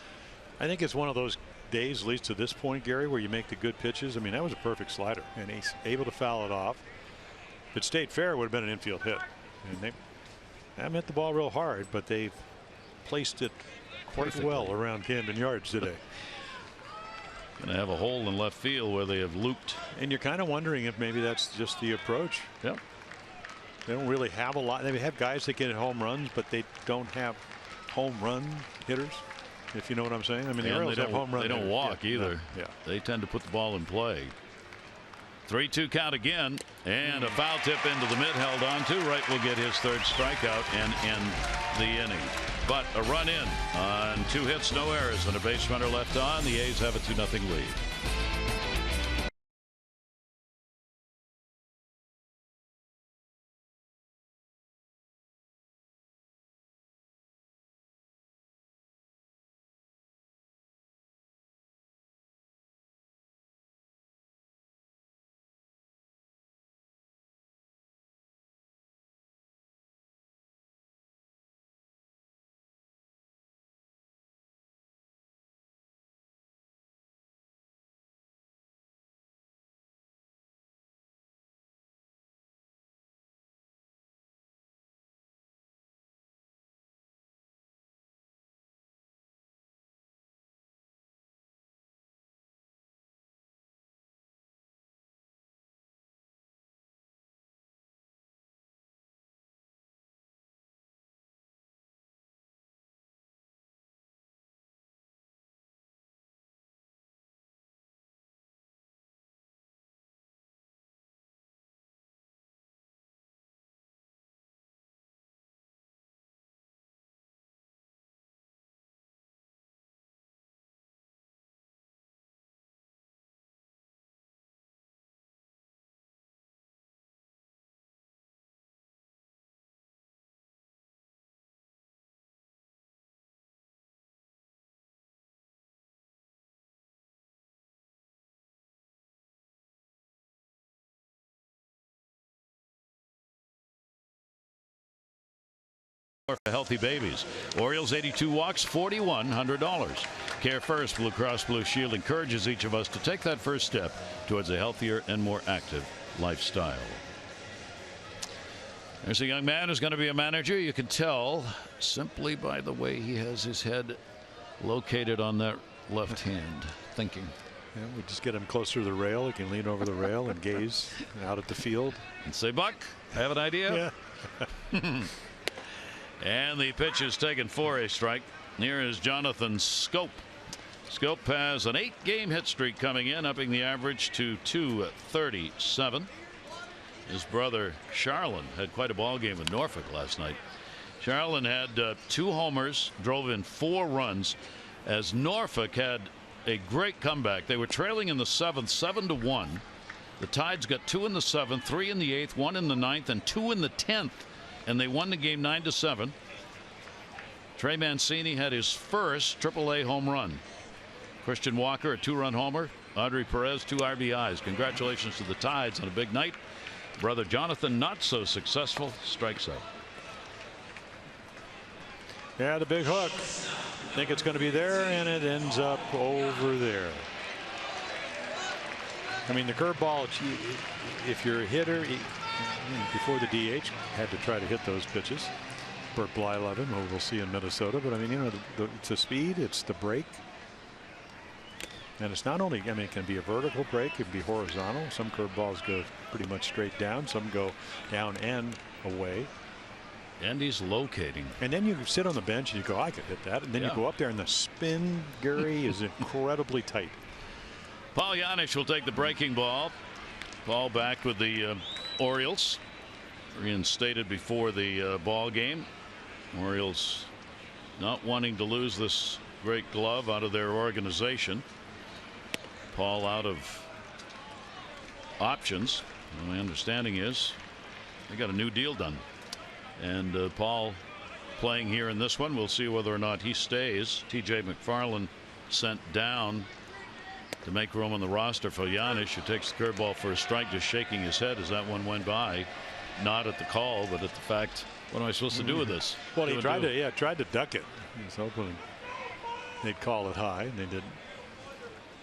I think it's one of those days, at least to this point, Gary, where you make the good pitches. I mean, that was a perfect slider, and he's able to foul it off. If it stayed fair, it would have been an infield hit. And they haven't hit the ball real hard, but they've placed it quite well around Camden Yards today. Going to have a hole in left field where they have looped. And you're kind of wondering if maybe that's just the approach. Yep. They don't really have a lot. They have guys that get home runs, but they don't have home run hitters, if you know what I'm saying. I mean, the Orioles have home run hitters. They don't walk either. Yeah. They tend to put the ball in play. 3-2 count again, and a foul tip into the mid, held on to. Wright will get his third strikeout and end the inning. But a run in on 2 hits, no errors, and a base runner left on. The A's have a 2-0 lead. For healthy babies. Orioles 82 walks, $4,100. CareFirst Blue Cross Blue Shield encourages each of us to take that first step towards a healthier and more active lifestyle. There's a young man who's going to be a manager. You can tell simply by the way he has his head located on that left hand, thinking. Yeah, we just get him closer to the rail. He can lean over the rail and gaze out at the field. And say, Buck, I have an idea. Yeah. And the pitch is taken for a strike. Here is Jonathan Schoop. Schoop has an 8-game hit streak coming in, upping the average to 237. His brother Charlin had quite a ball game with Norfolk last night. Charlin had 2 homers, drove in 4 runs, as Norfolk had a great comeback. They were trailing in the 7th, 7-1. The Tides got 2 in the 7th, 3 in the 8th, 1 in the 9th, and 2 in the 10th. And they won the game 9-7. Trey Mancini had his first AAA home run. Christian Walker, a 2-run homer. Audrey Perez, 2 RBIs. Congratulations to the Tides on a big night. Brother Jonathan, not so successful, strikes out. Yeah, the big hook. Think it's going to be there, and it ends up over there. I mean, the curveball, if you're a hitter, before the DH, had to try to hit those pitches. Burt Blyleven, who we'll see in Minnesota. But I mean, you know, it's the speed, it's the break. And it's not only, I mean, it can be a vertical break, it can be horizontal. Some curveballs go pretty much straight down, some go down and away. And he's locating. And then you sit on the bench and you go, I could hit that. And then you go up there and the spin, Gary, is incredibly tight. Paul Janish will take the breaking ball. Ball back with the Orioles. Reinstated before the ball game. Orioles not wanting to lose this great glove out of their organization. Paul out of options. My understanding is they got a new deal done, and Paul playing here in this one. We'll see whether or not he stays. TJ McFarland sent down to make room on the roster for JANISH, who takes the curveball for a strike, just shaking his head as that one went by. Not at the call, but at the fact, what am I supposed to do with this? Well, he tried to duck it. He was hoping they'd call it high, and they didn't.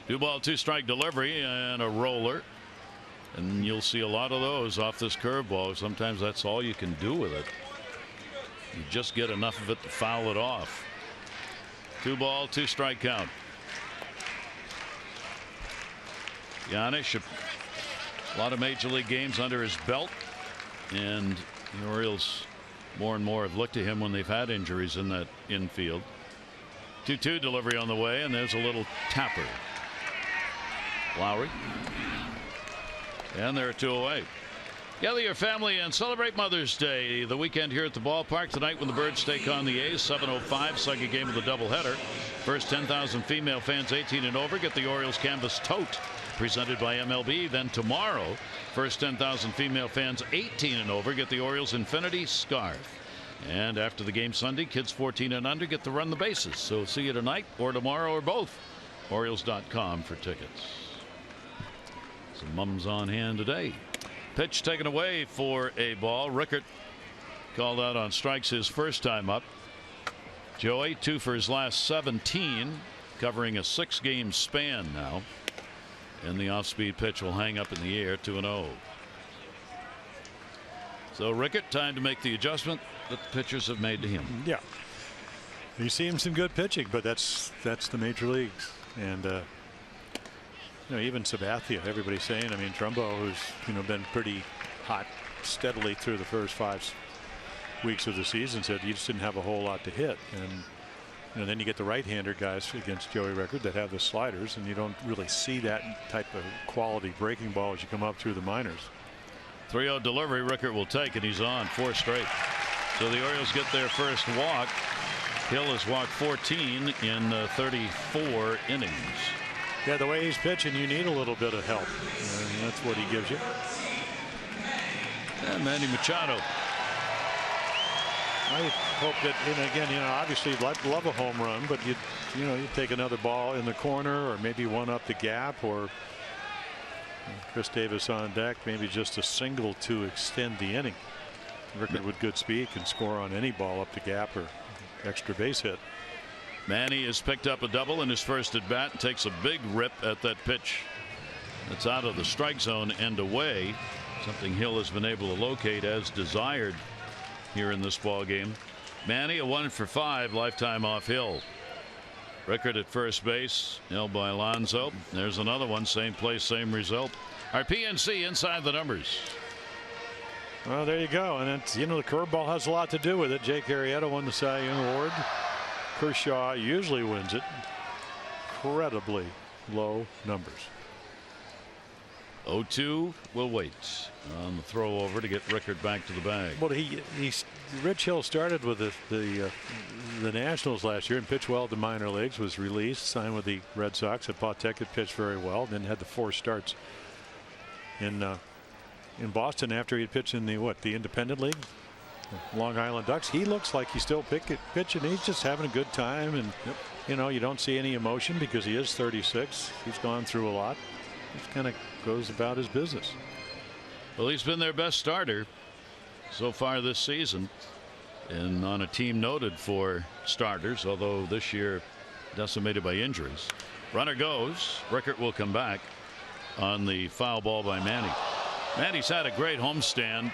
2-ball, 2-strike delivery and a roller. And you'll see a lot of those off this curveball. Sometimes that's all you can do with it. You just get enough of it to foul it off. 2-ball, 2-strike count. JANISH, a lot of major league games under his belt, and the Orioles more and more have looked to him when they've had injuries in that infield. 2-2 delivery on the way, and there's a little tapper. Lowry. And they're 2 away. Gather your family and celebrate Mother's Day the weekend here at the ballpark tonight when the Birds take on the A's. 7:05, second game of the doubleheader. First 10,000 female fans 18 and over get the Orioles canvas tote presented by MLB. Then tomorrow, first 10,000 female fans 18 and over get the Orioles Infinity scarf. And after the game Sunday, kids 14 and under get to run the bases. So see you tonight or tomorrow or both. Orioles.com for tickets. Some mums on hand today. Pitch taken away for a ball. Rickard called out on strikes his first time up. Joey 2 for his last 17, covering a 6-game span now. And the off-speed pitch will hang up in the air, 2-0. So Rickard, time to make the adjustment that the pitchers have made to him. Yeah, you see him some good pitching, but that's the major leagues. And even Sabathia, everybody's saying, I mean, TRUMBO, who's been pretty hot steadily through the first 5 weeks of the season, said you just didn't have a whole lot to hit. And then you get the right-hander guys against Joey Rickard that have the sliders, and you don't really see that type of quality breaking ball as you come up through the minors. 3-0 delivery Rickard will take, and he's on 4 straight. So the Orioles get their first walk. Hill has walked 14 in 34 innings. Yeah, the way he's pitching, you need a little bit of help, and that's what he gives you. And Manny Machado. I hope that, and again, obviously you'd love a home run, but you take another ball in the corner, or maybe one up the gap, or Chris Davis on deck, maybe just a single to extend the inning. Rickard with good speed can score on any ball up the gap or extra base hit. Manny has picked up a double in his first at bat and takes a big rip at that pitch that's out of the strike zone and away, something Hill has been able to locate as desired here in this ball game. Manny a 1 for 5 lifetime off Hill. Rickard at first base, held by Alonso. There's another one, same place, same result. Our PNC inside the numbers. Well, there you go, and it's, the curveball has a lot to do with it. Jake Arrieta won the Cy Young Award. Kershaw usually wins it. Incredibly low numbers. 0-2 will wait on the throw over to get Rickard back to the bag. Well, Rich Hill started with the Nationals last year and pitched well at the minor leagues. Was released, signed with the Red Sox. At Pawtucket had pitched very well. Then had the 4 starts in Boston after he had pitched in the Independent League. Long Island Ducks. He looks like he's still pitching. He's just having a good time, and you don't see any emotion because he is 36. He's gone through a lot. He kind of goes about his business. Well, he's been their best starter so far this season, and on a team noted for starters, although this year decimated by injuries. Runner goes. Rickard will come back on the foul ball by Manny. Manny's had a great homestand,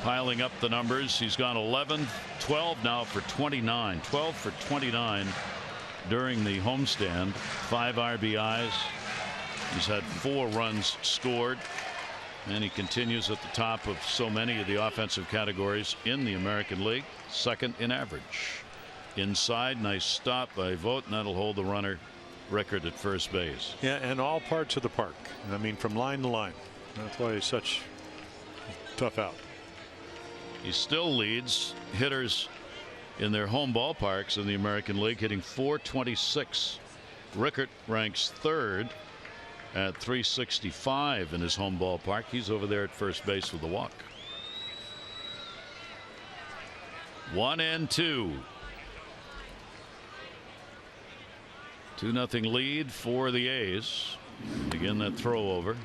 piling up the numbers. He's gone 11-12 now for 29. 12 for 29 during the homestand. 5 RBIs. He's had 4 runs scored, and he continues at the top of so many of the offensive categories in the American League. Second in average. Inside, nice stop by Vogt, and that'll hold the runner Rickard at first base. Yeah, and all parts of the park. I mean, from line to line. That's why he's such a tough out. He still leads hitters in their home ballparks in the American League, hitting .426. Rickard ranks third at .365 in his home ballpark. He's over there at first base with the walk. 1-2. 2-0 lead for the A's. Again, that throw over.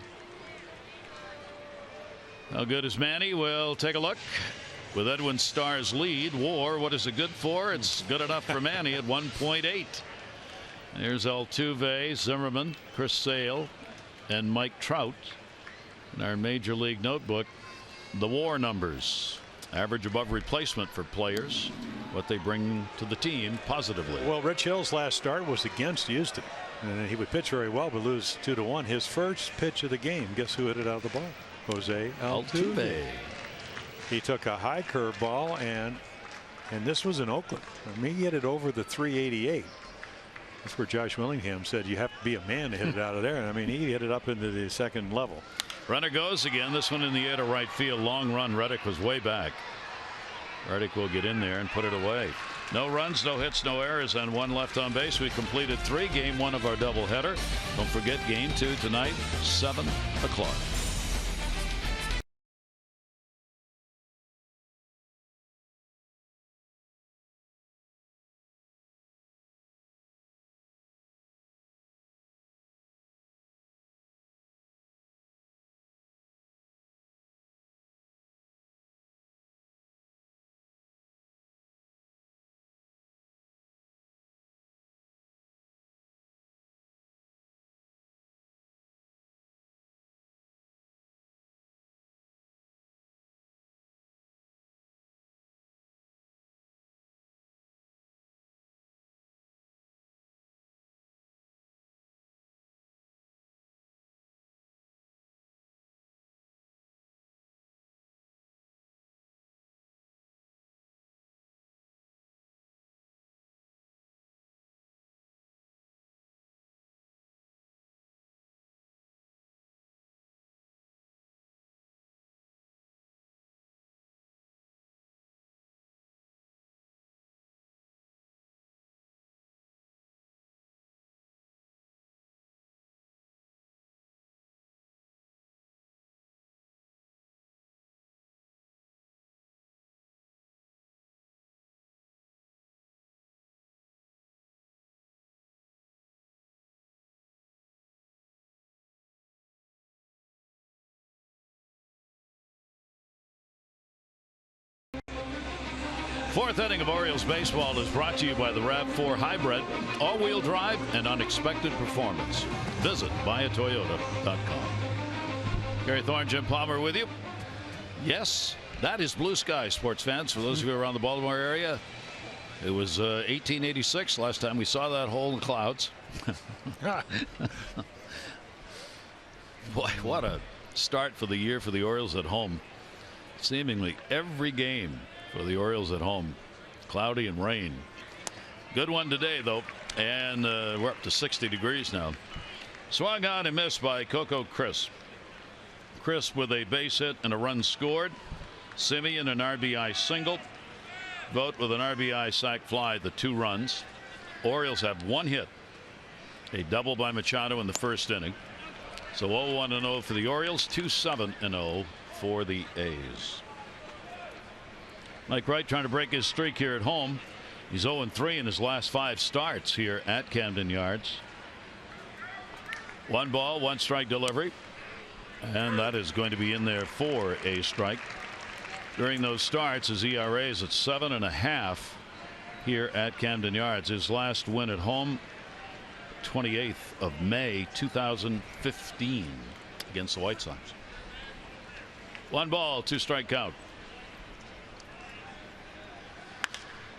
How good is Manny? We'll take a look. With Edwin Starr's lead, WAR, what is it good for? It's good enough for Manny at 1.8. There's Altuve, Zimmerman, Chris Sale, and Mike Trout. In our Major League notebook, the WAR numbers. Average above replacement for players, what they bring to the team positively. Well, Rich Hill's last start was against Houston, and he would pitch very well but lose 2-1. His first pitch of the game, guess who hit it out of the ball? Jose Altuve. He took a high curve ball, and this was in Oakland. I mean, he hit it over the 388. That's where Josh Willingham said you have to be a man to hit it out of there. And I mean, he hit it up into the second level. Runner goes again. This one in the air to right field. Long run. Reddick was way back. Reddick will get in there and put it away. No runs, no hits, no errors, and one left on base. We completed 3. Game 1 of our doubleheader. Don't forget Game 2 tonight, 7 o'clock. Fourth inning of Orioles baseball is brought to you by the RAV4 Hybrid, all-wheel drive and unexpected performance. Visit buyatoyota.com. Gary Thorne, Jim Palmer with you. Yes, that is blue sky, sports fans. For those of you around the Baltimore area, it was 1886 last time we saw that hole in the clouds. Boy, what a start for the year for the Orioles at home. Seemingly every game for the Orioles at home, cloudy and rain. Good one today, though, and we're up to 60 degrees now. Swung on and missed by COCO CHRIS. CHRIS with a base hit and a run scored. SEMIEN an RBI single. Vogt with an RBI sac fly, the 2 runs. Orioles have 1 hit, a double by Machado in the first inning. So 0-1-0 for the Orioles, 2-7-0 for the A's. Mike Wright trying to break his streak here at home. He's 0-3 in his last 5 starts here at Camden Yards. 1 ball, 1 strike delivery, and that is going to be in there for a strike. During those starts, his ERA is at 7.5 here at Camden Yards. His last win at home, 28th of May 2015 against the White Sox. 1 ball, 2 strike count.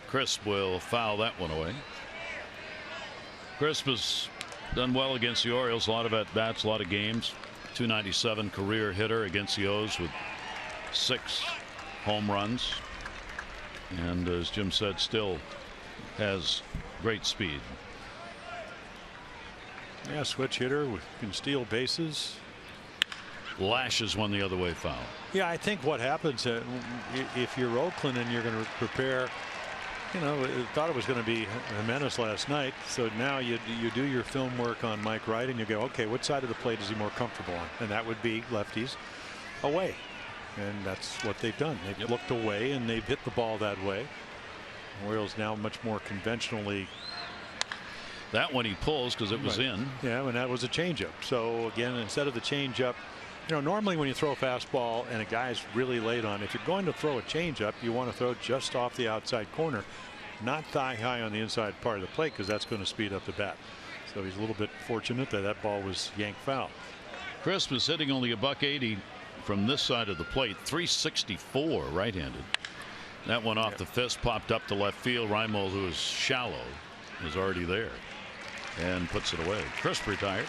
Crisp will foul that one away. Crisp has done well against the Orioles. A lot of at bats, a lot of games. .297 career hitter against the O's with 6 home runs. And as Jim said, still has great speed. Yeah, switch hitter, can steal bases. Lashes one the other way foul. Yeah, I think what happens if you're Oakland and you're going to prepare you know, thought it was going to be Jimenez last night. So now you do your film work on Mike Wright and you go, okay, what side of the plate is he more comfortable on? And that would be lefties away. And that's what they've done. They've looked away and they've hit the ball that way. Orioles now much more conventionally. That one he pulls because it was in. Yeah, and that was a changeup. So again, instead of the changeup, you know, normally when you throw a fastball and a guy's really late on, if you're going to throw a changeup, you want to throw just off the outside corner, not thigh high on the inside part of the plate, because that's going to speed up the bat. So he's a little bit fortunate that that ball was yanked foul. Chris was hitting only $180 from this side of the plate. 364 right-handed. That one off the fist, popped up to left field. REIMOLD, who is shallow, is already there and puts it away. Chris retired.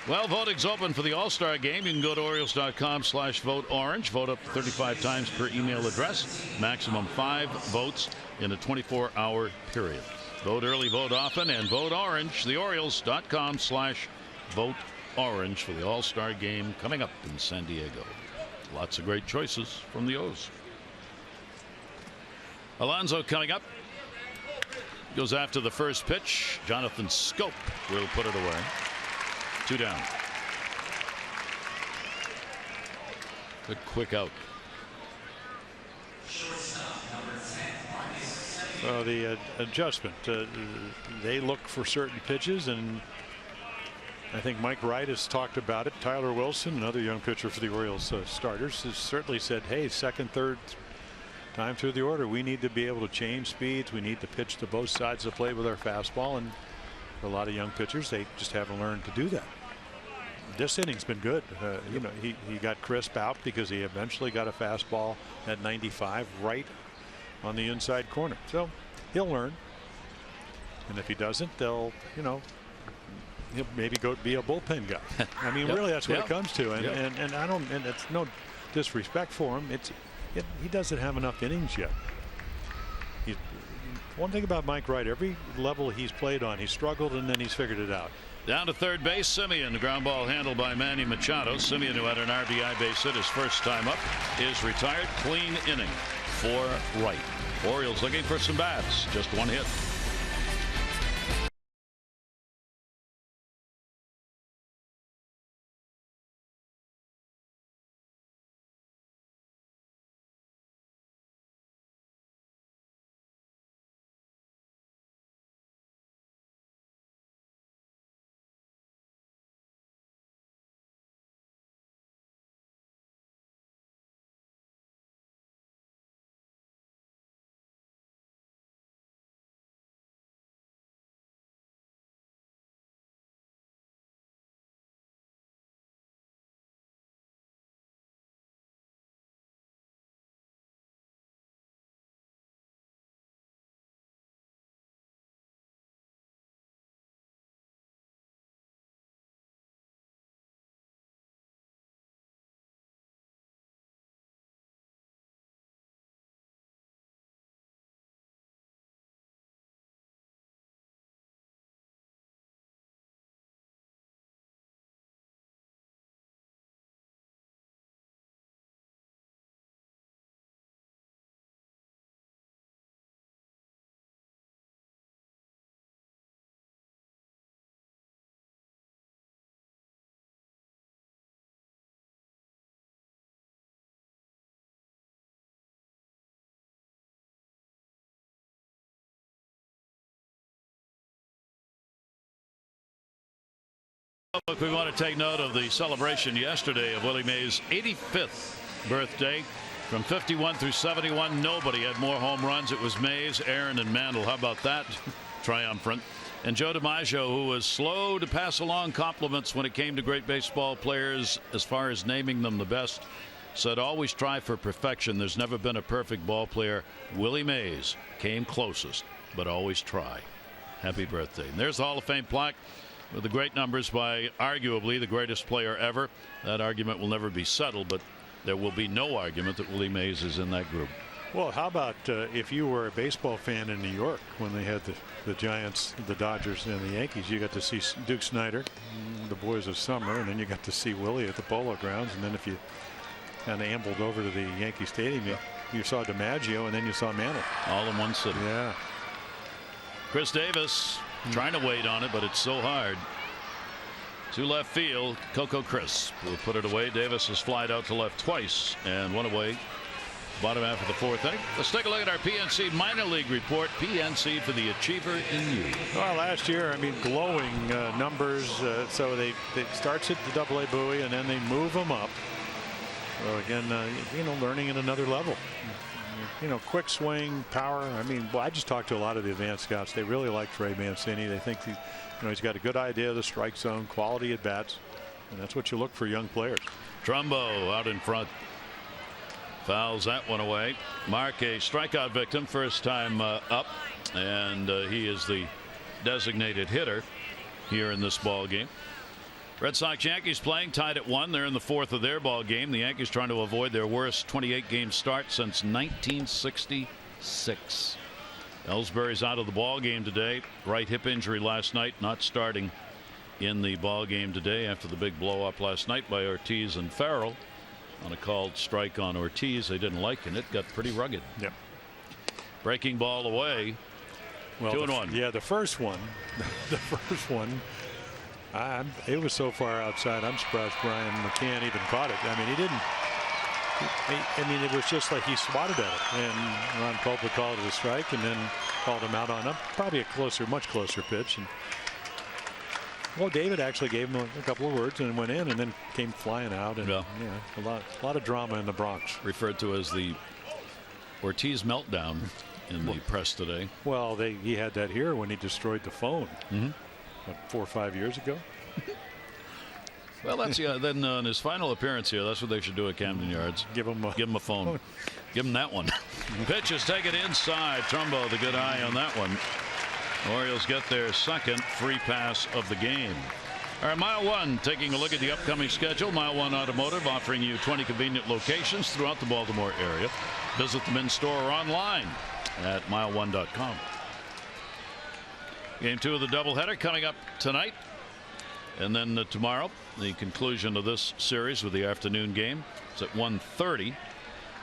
Well, voting's open for the All-Star game. You can go to Orioles.com/vote-orange. Vote up 35 times per email address. Maximum 5 votes in a 24-hour period. Vote early, vote often, and vote orange. The Orioles.com/vote-orange for the All-Star game coming up in San Diego. Lots of great choices from the O's. Alonso coming up. Goes after the first pitch. Jonathan Scope will put it away. 2 down. A quick out. Well, the adjustment. They look for certain pitches, and I think Mike Wright has talked about it. Tyler Wilson, another young pitcher for the Orioles starters, has certainly said, hey, second, third time through the order, we need to be able to change speeds. We need to pitch to both sides of the plate with our fastball. And for a lot of young pitchers, they just haven't learned to do that. This inning's been good. You know, he got crisp out because he eventually got a fastball at 95 right on the inside corner. So he'll learn. And if he doesn't, they'll, you know, he'll maybe go be a bullpen guy. I mean, really, that's what it comes to. And I don't, and it's no disrespect for him. He doesn't have enough innings yet. One thing about Mike Wright, every level he's played on, he's struggled and then he's figured it out. Down to third base, Semien. The ground ball handled by Manny Machado. Semien, who had an RBI base hit his first time up, is retired. Clean inning for Wright. Orioles looking for some bats. Just one hit. Look, we want to take note of the celebration yesterday of Willie Mays' 85th birthday. From 51 through 71, nobody had more home runs. It was Mays, Aaron, and Mantle. How about that? Triumphant. And Joe DiMaggio, who was slow to pass along compliments when it came to great baseball players as far as naming them the best, said always try for perfection. There's never been a perfect ball player. Willie Mays came closest, but always try. Happy birthday. And there's the Hall of Fame plaque with the great numbers by arguably the greatest player ever. That argument will never be settled, but there will be no argument that Willie Mays is in that group. Well, how about if you were a baseball fan in New York when they had the Giants, the Dodgers, and the Yankees? You got to see Duke Snider, the boys of summer, and then you got to see Willie at the Polo Grounds. And then if you kind of ambled over to the Yankee Stadium, you saw DiMaggio, and then you saw Mantle. All in one sitting. Yeah. Chris Davis trying to wait on it, but it's so hard. To left field, COCO will put it away. Davis has flied out to left twice and one away. Bottom half of the fourth inning. Let's take a look at our PNC minor league report. PNC for the achiever in you. Well, last year, I mean, glowing numbers. So they starts at the AA buoy and then they move them up. So again, you know, learning at another level. You know, quick swing, power. I mean, well, I just talked to a lot of the advanced scouts. They really liked Ray Mancini. They think he's got a good idea of the strike zone, quality at bats, and that's what you look for young players. Trumbo out in front. Fouls that one away. Mark, a strikeout victim, first time up, and he is the designated hitter here in this ball game. Red Sox Yankees playing tied at 1. They're in the fourth of their ball game. The Yankees trying to avoid their worst 28-game start since 1966. Ellsbury's out of the ball game today. Right hip injury last night, not starting in the ball game today after the big blow up last night by Ortiz and Farrell. On a called strike on Ortiz, they didn't like it. It got pretty rugged. Yep. Breaking ball away. Well, 2-1. Yeah, the first one. It was so far outside. I'm surprised Brian McCann even caught it. I mean, he didn't. I mean, it was just like he swatted at it, and Ron Pope called it a strike, and then called him out on probably a much closer pitch. And well, David actually gave him a couple of words and went in, and then came flying out. And yeah, a lot of drama in the Bronx. Referred to as the Ortiz meltdown in the press today. Well, he had that here when he destroyed the phone. What, 4 or 5 years ago? Well, that's then on his final appearance here, that's what they should do at Camden Yards. Give him a phone. Give him that one. Pitch is taken inside. Trumbo, the good eye on that one. Orioles get their second free pass of the game. All right, Mile One, taking a look at the upcoming schedule. Mile One Automotive offering you 20 convenient locations throughout the Baltimore area. Visit them in store or online at mile1.com. Game 2 of the doubleheader coming up tonight. And then tomorrow, the conclusion of this series with the afternoon game. It's at 1:30.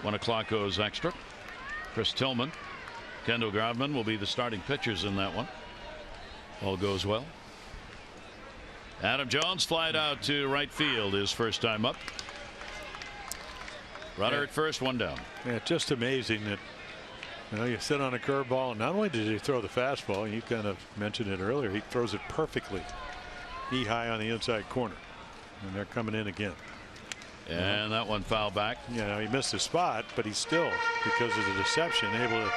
1 o'clock goes extra. Chris Tillman, Kendall Graveman will be the starting pitchers in that one. All goes well. Adam Jones flied out to right field his first time up. Runner at first, one down. Yeah, just amazing that you sit on a curveball, and not only did he throw the fastball, you kind of mentioned it earlier, he throws it perfectly. High on the inside corner, and they're coming in again. And that one foul back. He missed his spot, but he's still, because of the deception, able to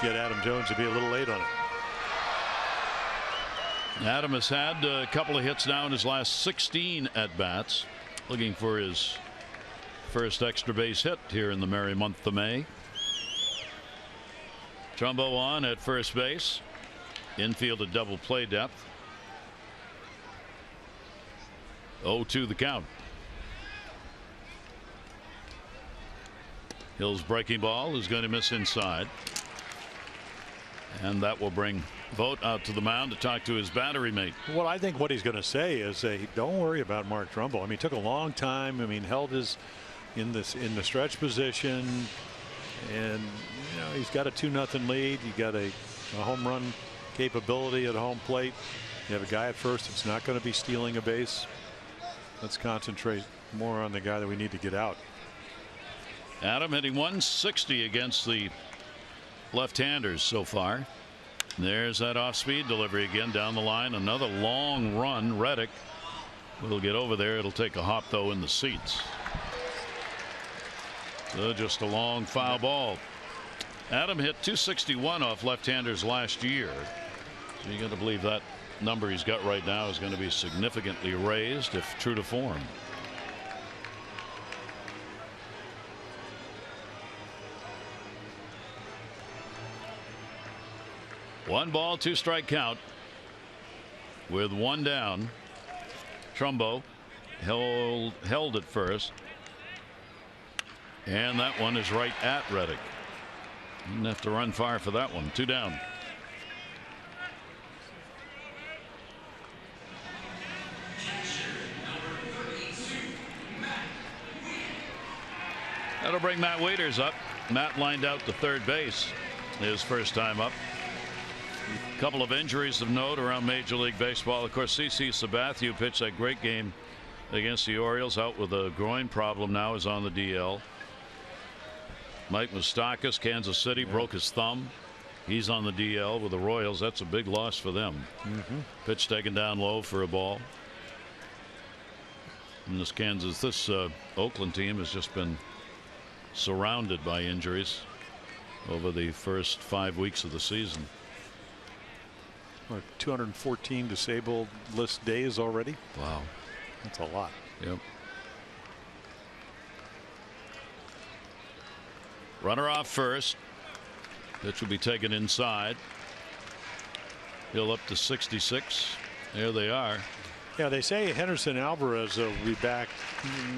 get Adam Jones to be a little late on it. Adam has had a couple of hits now in his last 16 at bats, looking for his first extra base hit here in the merry month of May. Trumbo on at first base. Infield at double play depth. 0-2 the count. Hill's breaking ball is going to miss inside. And that will bring Vogt out to the mound to talk to his battery mate. Well, I think what he's going to say is, don't worry about Mark Trumbo. I mean, it took a long time. I mean, held his in the stretch position, and he's got a 2-0 lead. You got a home run capability at home plate. You have a guy at first that's not going to be stealing a base. Let's concentrate more on the guy that we need to get out. Adam hitting 160 against the left-handers so far. There's that off-speed delivery again down the line. Another long run. Reddick will get over there. It'll take a hop though in the seats. So just a long foul ball. Adam hit 261 off left-handers last year. So you got to believe that number he's got right now is going to be significantly raised if true to form. One ball, 2 strike count with one down. Trumbo held at first, and that one is right at Reddick. Didn't have to run far for that one. 2 down. That'll bring Matt Wieters up. Matt lined out to third base his first time up. A couple of injuries of note around Major League Baseball. Of course, CC Sabathia pitched that great game against the Orioles, out with a groin problem, now is on the DL. Mike Moustakas, Kansas City, broke his thumb. He's on the DL with the Royals. That's a big loss for them. Pitch taken down low for a ball. And this Oakland team has just been surrounded by injuries over the first 5 weeks of the season. 214 disabled list days already. Wow, that's a lot. Yep. Runner off first. Pitch will be taken inside. Hill up to 66. There they are. Yeah, they say Henderson Alvarez will be back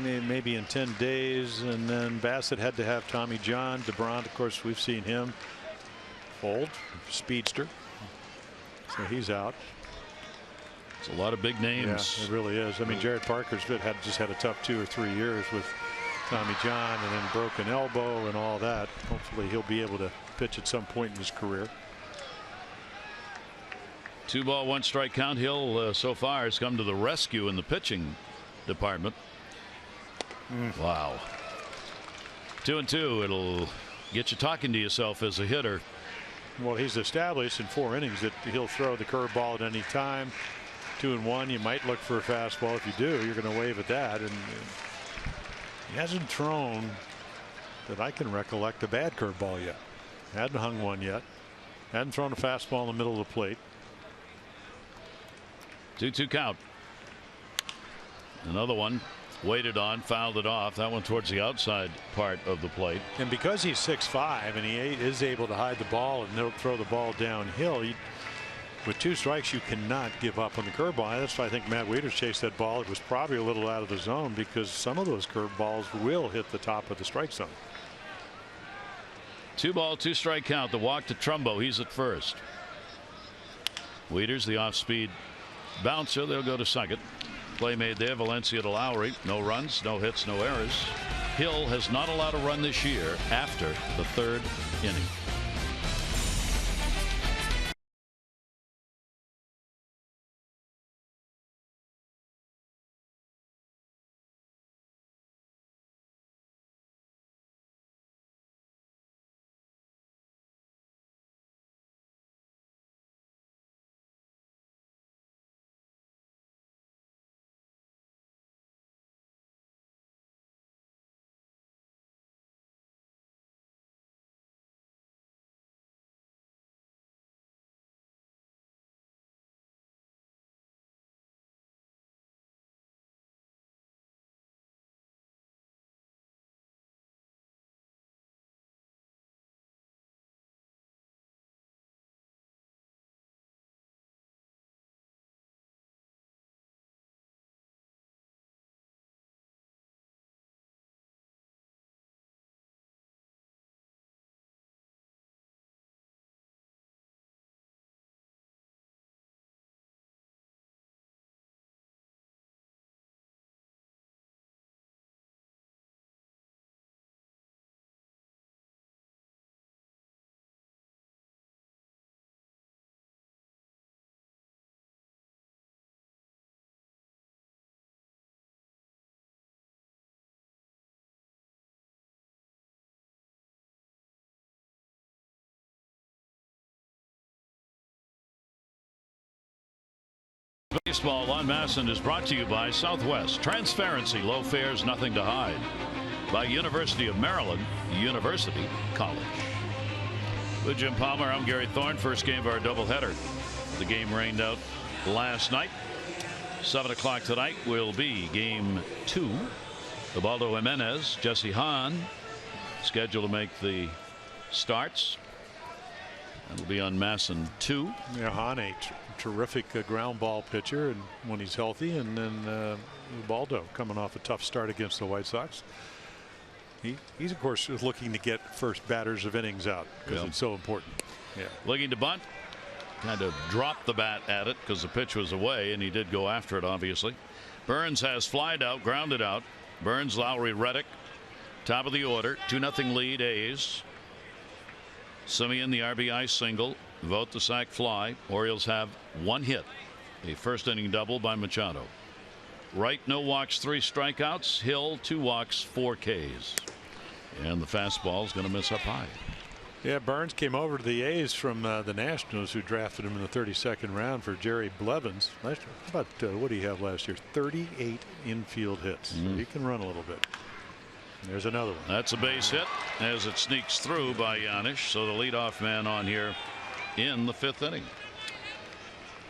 maybe in 10 days, and then Bassett had to have Tommy John. DeBrant, of course, we've seen him. Old speedster, so he's out. It's a lot of big names. Yeah, it really is. I mean, Jared Parker's just had a tough 2 or 3 years with Tommy John, and then broken elbow and all that. Hopefully he'll be able to pitch at some point in his career. 2 ball 1 strike count. Hill so far has come to the rescue in the pitching department. Wow. 2-2. It'll get you talking to yourself as a hitter. Well, he's established in 4 innings that he'll throw the curveball at any time. 2-1. You might look for a fastball. If you do, you're going to wave at that. And he hasn't thrown, that I can recollect, a bad curveball yet. Hadn't hung one yet. Hadn't thrown a fastball in the middle of the plate. 2-2 count. Another one waited on, fouled it off. That one towards the outside part of the plate. And because he's 6'5" and he is able to hide the ball and they'll throw the ball downhill, with 2 strikes, you cannot give up on the curveball. That's why I think Matt Wieters chased that ball. It was probably a little out of the zone because some of those curveballs will hit the top of the strike zone. 2 ball 2 strike count. The walk to Trumbo. He's at first. Wieters, the off speed bouncer. They'll go to second. Play made there. Valencia to Lowry. No runs, no hits, no errors. Hill has not allowed a run this year after the 3rd inning. Baseball on Masson is brought to you by Southwest. Transparency, low fares, nothing to hide. By University of Maryland, University College. With Jim Palmer, I'm Gary Thorne. First game of our doubleheader. The game rained out last night. 7 o'clock tonight will be game 2. Ubaldo Jimenez, Jesse Hahn scheduled to make the starts. That'll be on Masson 2. Yeah, Hahn, a terrific ground ball pitcher, and when he's healthy, and then Ubaldo coming off a tough start against the White Sox. He's of course looking to get first batters of innings out because it's so important. Yeah. Looking to bunt. Kind of dropped the bat at it because the pitch was away, and he did go after it, obviously. Burns has flied out, grounded out. Burns, Lowry, Reddick, Top of the order, 2-0 lead A's. SEMIEN the RBI single, Vogt the sac fly. Orioles have 1 hit, a first inning double by Machado. Wright no walks, 3 strikeouts. Hill 2 walks, 4 Ks. And the fastball is going to miss up high. Yeah, Burns came over to the A's from the Nationals, who drafted him in the 32nd round for Jerry Blevins last year. How about what did he have last year? 38 infield hits. So he can run a little bit. There's another one. That's a base hit as it sneaks through by JANISH. So the leadoff man on here in the 5th inning.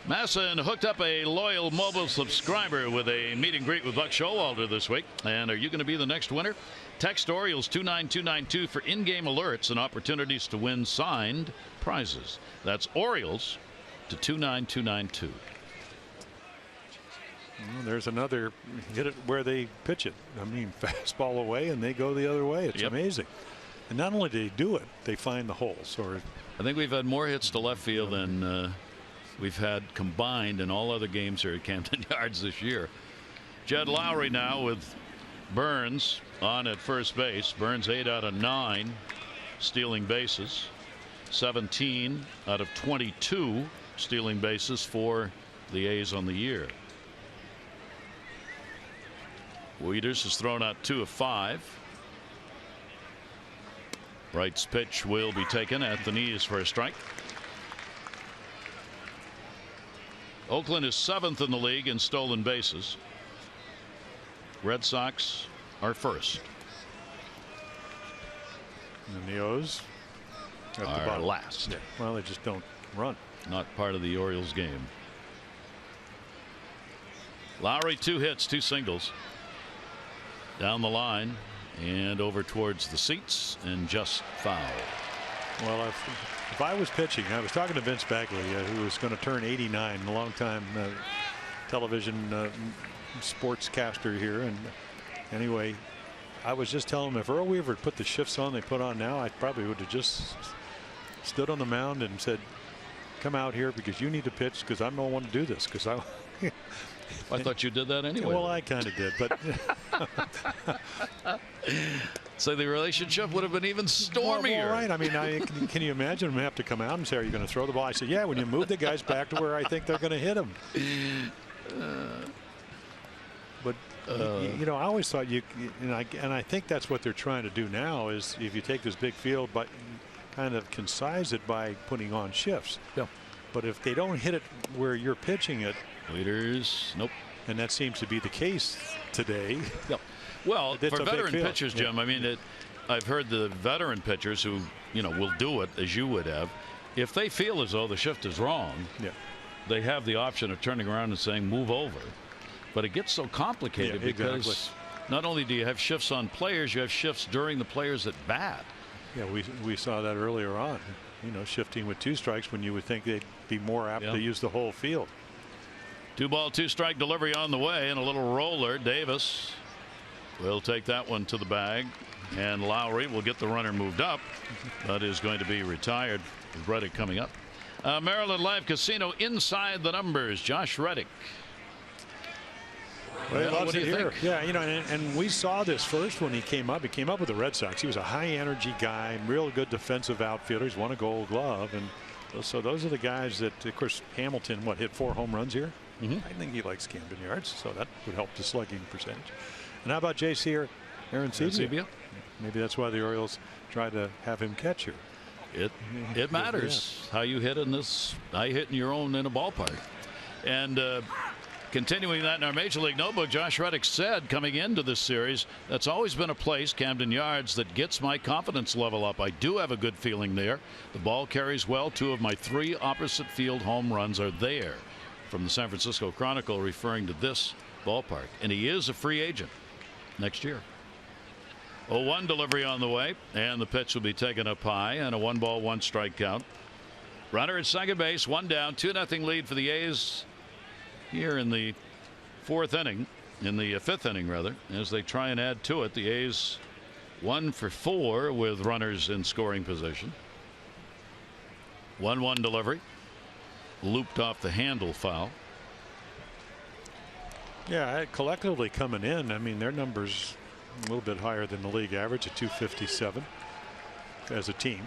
Masson hooked up a loyal mobile subscriber with a meet and greet with Buck Showalter this week. And are you going to be the next winner? Text Orioles 29292 for in-game alerts and opportunities to win signed prizes. That's Orioles to 29292. Well, there's another hit it where they pitch it. I mean, fastball away and they go the other way. It's amazing. And not only do they do it, they find the holes. Or I think we've had more hits to left field than we've had combined in all other games here at Camden Yards this year. Jed Lowry now with Burns on at first base. Burns 8 out of 9 stealing bases. 17 out of 22 stealing bases for the A's on the year. Wieters has thrown out 2 of 5. Wright's pitch will be taken at the knees for a strike. Oakland is 7th in the league in stolen bases. Red Sox are 1st. And the O's at the bottom. Last. Yeah. Well, they just don't run. Not part of the Orioles game. Lowry 2 hits, 2 singles. Down the line and over towards the seats and just foul. Well, if I was pitching, I was talking to Vince Bagley, who was going to turn 89, a long-time television sportscaster here. And anyway, I was just telling him if Earl Weaver had put the shifts on they put on now, I probably would have just stood on the mound and said, come out here because you need to pitch because I don't want to do this because I thought you did that anyway. Well, I kind of did, but so the relationship would have been even stormier. Well, right. I mean, can you imagine him have to come out and say, are you going to throw the ball? I said, yeah, when you move the guys back to where I think they're going to hit them. But you know, I always thought and I think that's what they're trying to do now is if you take this big field but kind of concise it by putting on shifts. Yeah. But if they don't hit it where you're pitching it, leaders, nope. And that seems to be the case today. Yep. Well, for veteran pitchers, Jim, I mean, I've heard the veteran pitchers who, will do it as you would have. If they feel as though the shift is wrong, they have the option of turning around and saying, move over. But it gets so complicated because not only do you have shifts on players, you have shifts during the players at bat. Yeah, we saw that earlier on. Shifting with 2 strikes when you would think they'd be more apt to use the whole field. 2-ball, 2-strike delivery on the way and a little roller. Davis will take that one to the bag, and Lowry will get the runner moved up. That is going to be retired with Reddick coming up. Maryland Live Casino inside the numbers. Josh Reddick. Well, he loves it here. Yeah, and we saw this first when he came up. He came up with the Red Sox. He was a high energy guy, real good defensive outfielder. He's won a Gold Glove, and so those are the guys that, of course, Hamilton hit 4 home runs here. I think he likes Camden Yards, so that would help the slugging percentage. And how about JC or Aaron Sebia? Maybe that's why the Orioles try to have him catch here. It matters how you hit in this. I hit in your own in a ballpark. And continuing that in our Major League Notebook, Josh Reddick said coming into this series, that's always been a place, Camden Yards, that gets my confidence level up. I do have a good feeling there. The ball carries well. 2 of my 3 opposite field home runs are there. From the San Francisco Chronicle referring to this ballpark. And he is a free agent next year. 0-1 delivery on the way, and the pitch will be taken up high, and a 1-ball 1-strike count. Runner at second base, 1 down, 2-0 lead for the A's here in the 4th inning, in the 5th inning rather, as they try and add to it. The A's 1 for 4 with runners in scoring position. 1-1 delivery. Looped off the handle foul. Yeah, collectively coming in, I mean, their numbers a little bit higher than the league average at 257 as a team.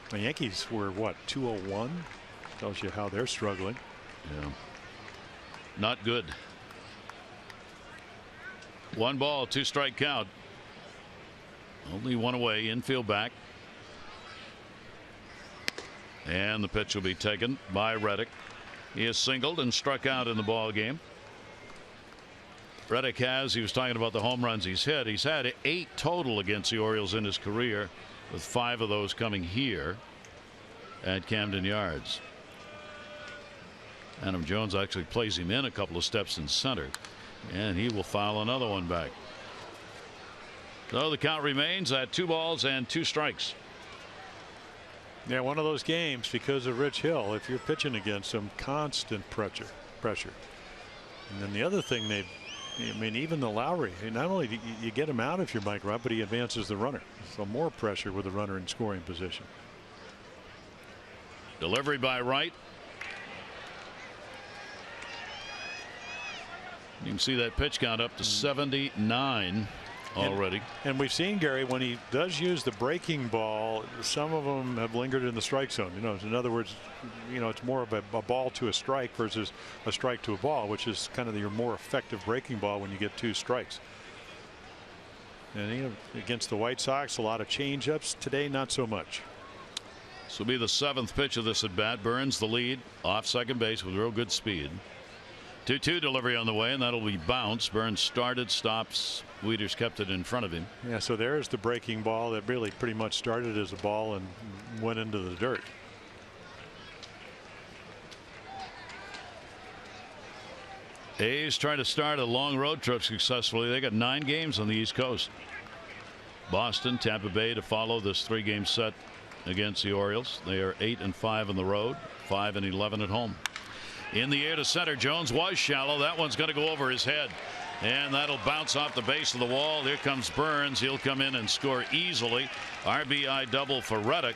The Yankees were what, 201? Tells you how they're struggling. Yeah. Not good. 1 ball, 2 strike count. Only 1 away, infield back. And the pitch will be taken by Reddick. He has singled and struck out in the ball game. Reddick has, he was talking about the home runs he's hit. He's had 8 total against the Orioles in his career, with 5 of those coming here at Camden Yards. Adam Jones actually plays him in a couple of steps in center, and he will foul another one back. So the count remains at 2 balls and 2 strikes. Yeah, one of those games because of Rich Hill. If you're pitching against him, constant pressure. And then the other thing I mean, even the Lowry, not only do you get him out if you're Mike Robb, but he advances the runner. So more pressure with the runner in scoring position. Delivery by Wright. You can see that pitch count up to 79 already. And we've seen, Gary, when he does use the breaking ball, some of them have lingered in the strike zone. You know, in other words, you know, it's more of a ball to a strike versus a strike to a ball, which is kind of your more effective breaking ball when you get 2 strikes. And you know, against the White Sox, a lot of changeups. Today, not so much. This will be the 7th pitch of this at bat. Burns the lead off second base with real good speed. 2-2 delivery on the way, and that'll be bounced. Burns started, stops. Wieters kept it in front of him. Yeah, so there's the breaking ball that really pretty much started as a ball and went into the dirt. A's trying to start a long road trip successfully. They got 9 games on the East Coast. Boston, Tampa Bay to follow this 3-game set against the Orioles. They are 8-5 on the road, 5-11 at home. In the air to center. Jones was shallow. That one's going to go over his head, and that'll bounce off the base of the wall. Here comes Burns. He'll come in and score easily. RBI double for Reddick,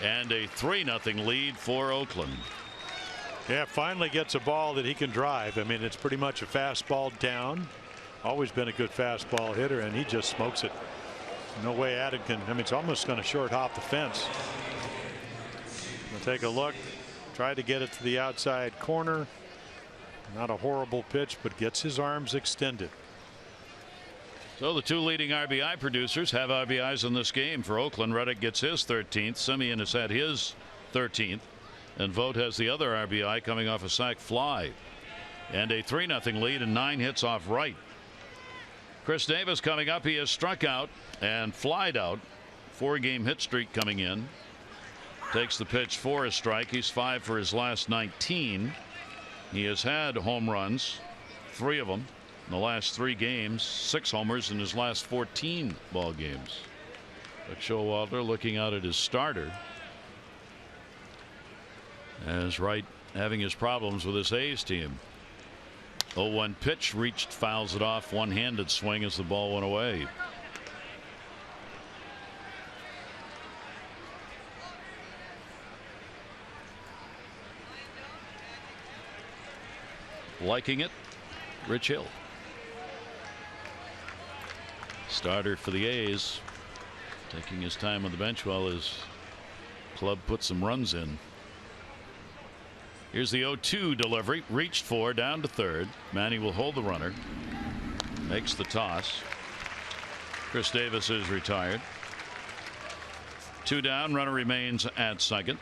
and a 3-0 lead for Oakland. Yeah, finally gets a ball that he can drive. I mean, it's pretty much a fastball down. Always been a good fastball hitter, and he just smokes it. No way Adam can. I mean, it's almost going to short hop the fence. We'll take a look. Tried to get it to the outside corner. Not a horrible pitch, but gets his arms extended. So the 2 leading RBI producers have RBIs in this game. For Oakland, Reddick gets his 13th. Semien has had his 13th. And Vogt has the other RBI coming off a sac fly. And a 3-0 lead and 9 hits off Wright. Chris Davis coming up. He has struck out and flied out. 4-game hit streak coming in. Takes the pitch for a strike. He's 5 for his last 19. He has had home runs, 3 of them in the last 3 games, 6 homers in his last 14 ball games. But Showalter looking out at his starter, as Wright having his problems with his A's team. 0-1 pitch reached, fouls it off, one-handed swing as the ball went away. Liking it, Rich Hill. Starter for the A's, taking his time on the bench while his club put some runs in. Here's the 0-2 delivery, reached for, down to third. Manny will hold the runner, makes the toss. Chris Davis is retired. 2 down, runner remains at second.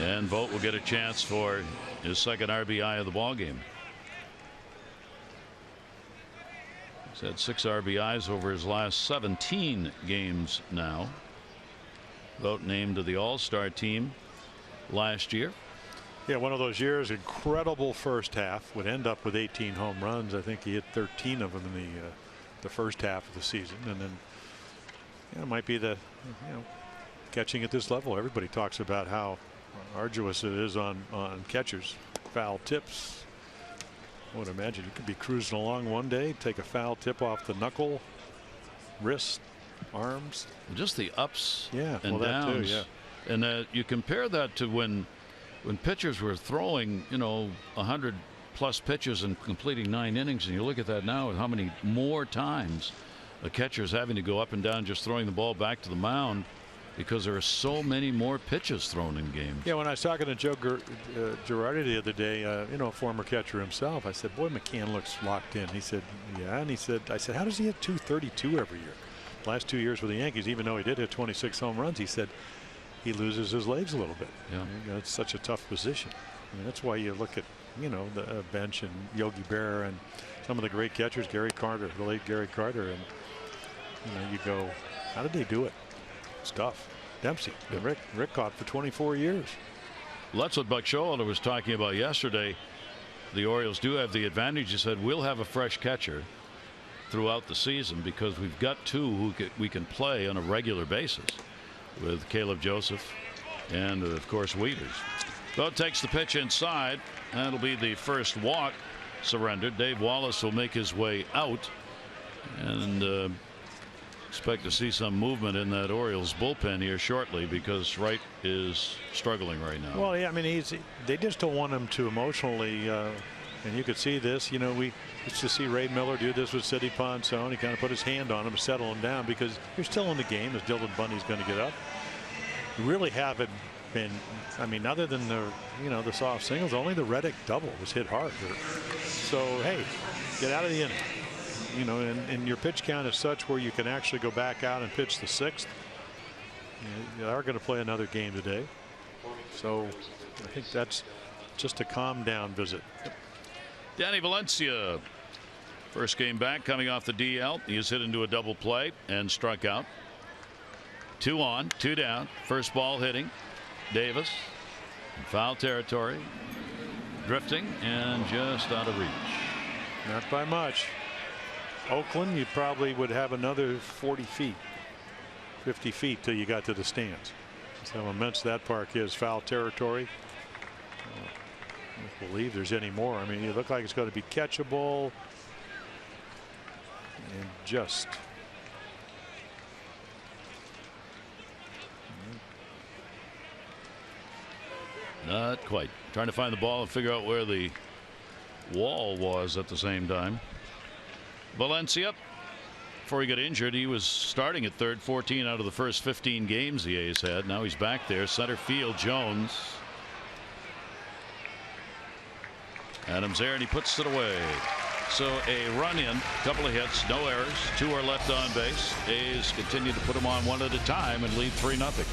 And Vogt will get a chance for his second RBI of the ball game. He's had 6 RBIs over his last 17 games now. Vogt named to the All-Star team last year. Yeah, one of those years, incredible first half, would end up with 18 home runs. I think he hit 13 of them in the first half of the season, and then it might be the catching at this level. Everybody talks about how arduous it is on catchers. Foul tips. I would imagine you could be cruising along one day, take a foul tip off the knuckle, wrist, arms. Just the ups and downs. That too, yeah. And you compare that to when pitchers were throwing 100 plus pitches and completing 9 innings, and you look at that now and how many more times a catcher is having to go up and down just throwing the ball back to the mound because there are so many more pitches thrown in games. Yeah, when I was talking to Joe Girardi the other day, you know, a former catcher himself, I said, boy, McCann looks locked in. He said, yeah. And he said, I said, how does he hit 232 every year? Last 2 years with the Yankees, even though he did hit 26 home runs, he said he loses his legs a little bit. Yeah. You know, it's such a tough position. I mean, that's why you look at, you know, the bench and Yogi Berra and some of the great catchers, Gary Carter, the late Gary Carter, and you know, you go, how did they do it? It's tough. Dempsey, yeah. Rick caught for 24 years. Well, that's what Buck Showalter was talking about yesterday. The Orioles do have the advantage. He said we'll have a fresh catcher throughout the season because we've got 2 who we can play on a regular basis with Caleb Joseph and of course Wieters. Boat takes the pitch inside. That'll be the first walk surrendered. Dave Wallace will make his way out, and expect to see some movement in that Orioles bullpen here shortly because Wright is struggling right now. Well, yeah, I mean, they just don't want him to emotionally, and you could see this. You know, we used to see Ray Miller do this with Sidney Ponson. He kind of put his hand on him, settle him down because you're still in the game as Dylan Bundy's going to get up. You really haven't been. I mean, other than the the soft singles, only the Reddick double was hit hard. So hey, get out of the inning. You know, and your pitch count is such where you can actually go back out and pitch the 6th. You are going to play another game today, so I think that's just a calm down visit. Danny Valencia, first game back, coming off the DL. He is hit into a double play and struck out. 2 on, 2 down. First ball hitting Davis in foul territory, drifting and just out of reach. Not by much. Oakland, you probably would have another 40 feet, 50 feet till you got to the stands. That's how immense that park is. Foul territory. I don't believe there's any more. I mean, you look like it's going to be catchable, and just not quite. Trying to find the ball and figure out where the wall was at the same time. Valencia, before he got injured, he was starting at third 14 out of the first 15 games the A's had. Now he's back there. Center field, Jones. Adams there, and he puts it away. So a run in, couple of hits, no errors, 2 are left on base. A's continue to put them on one at a time and lead 3-0.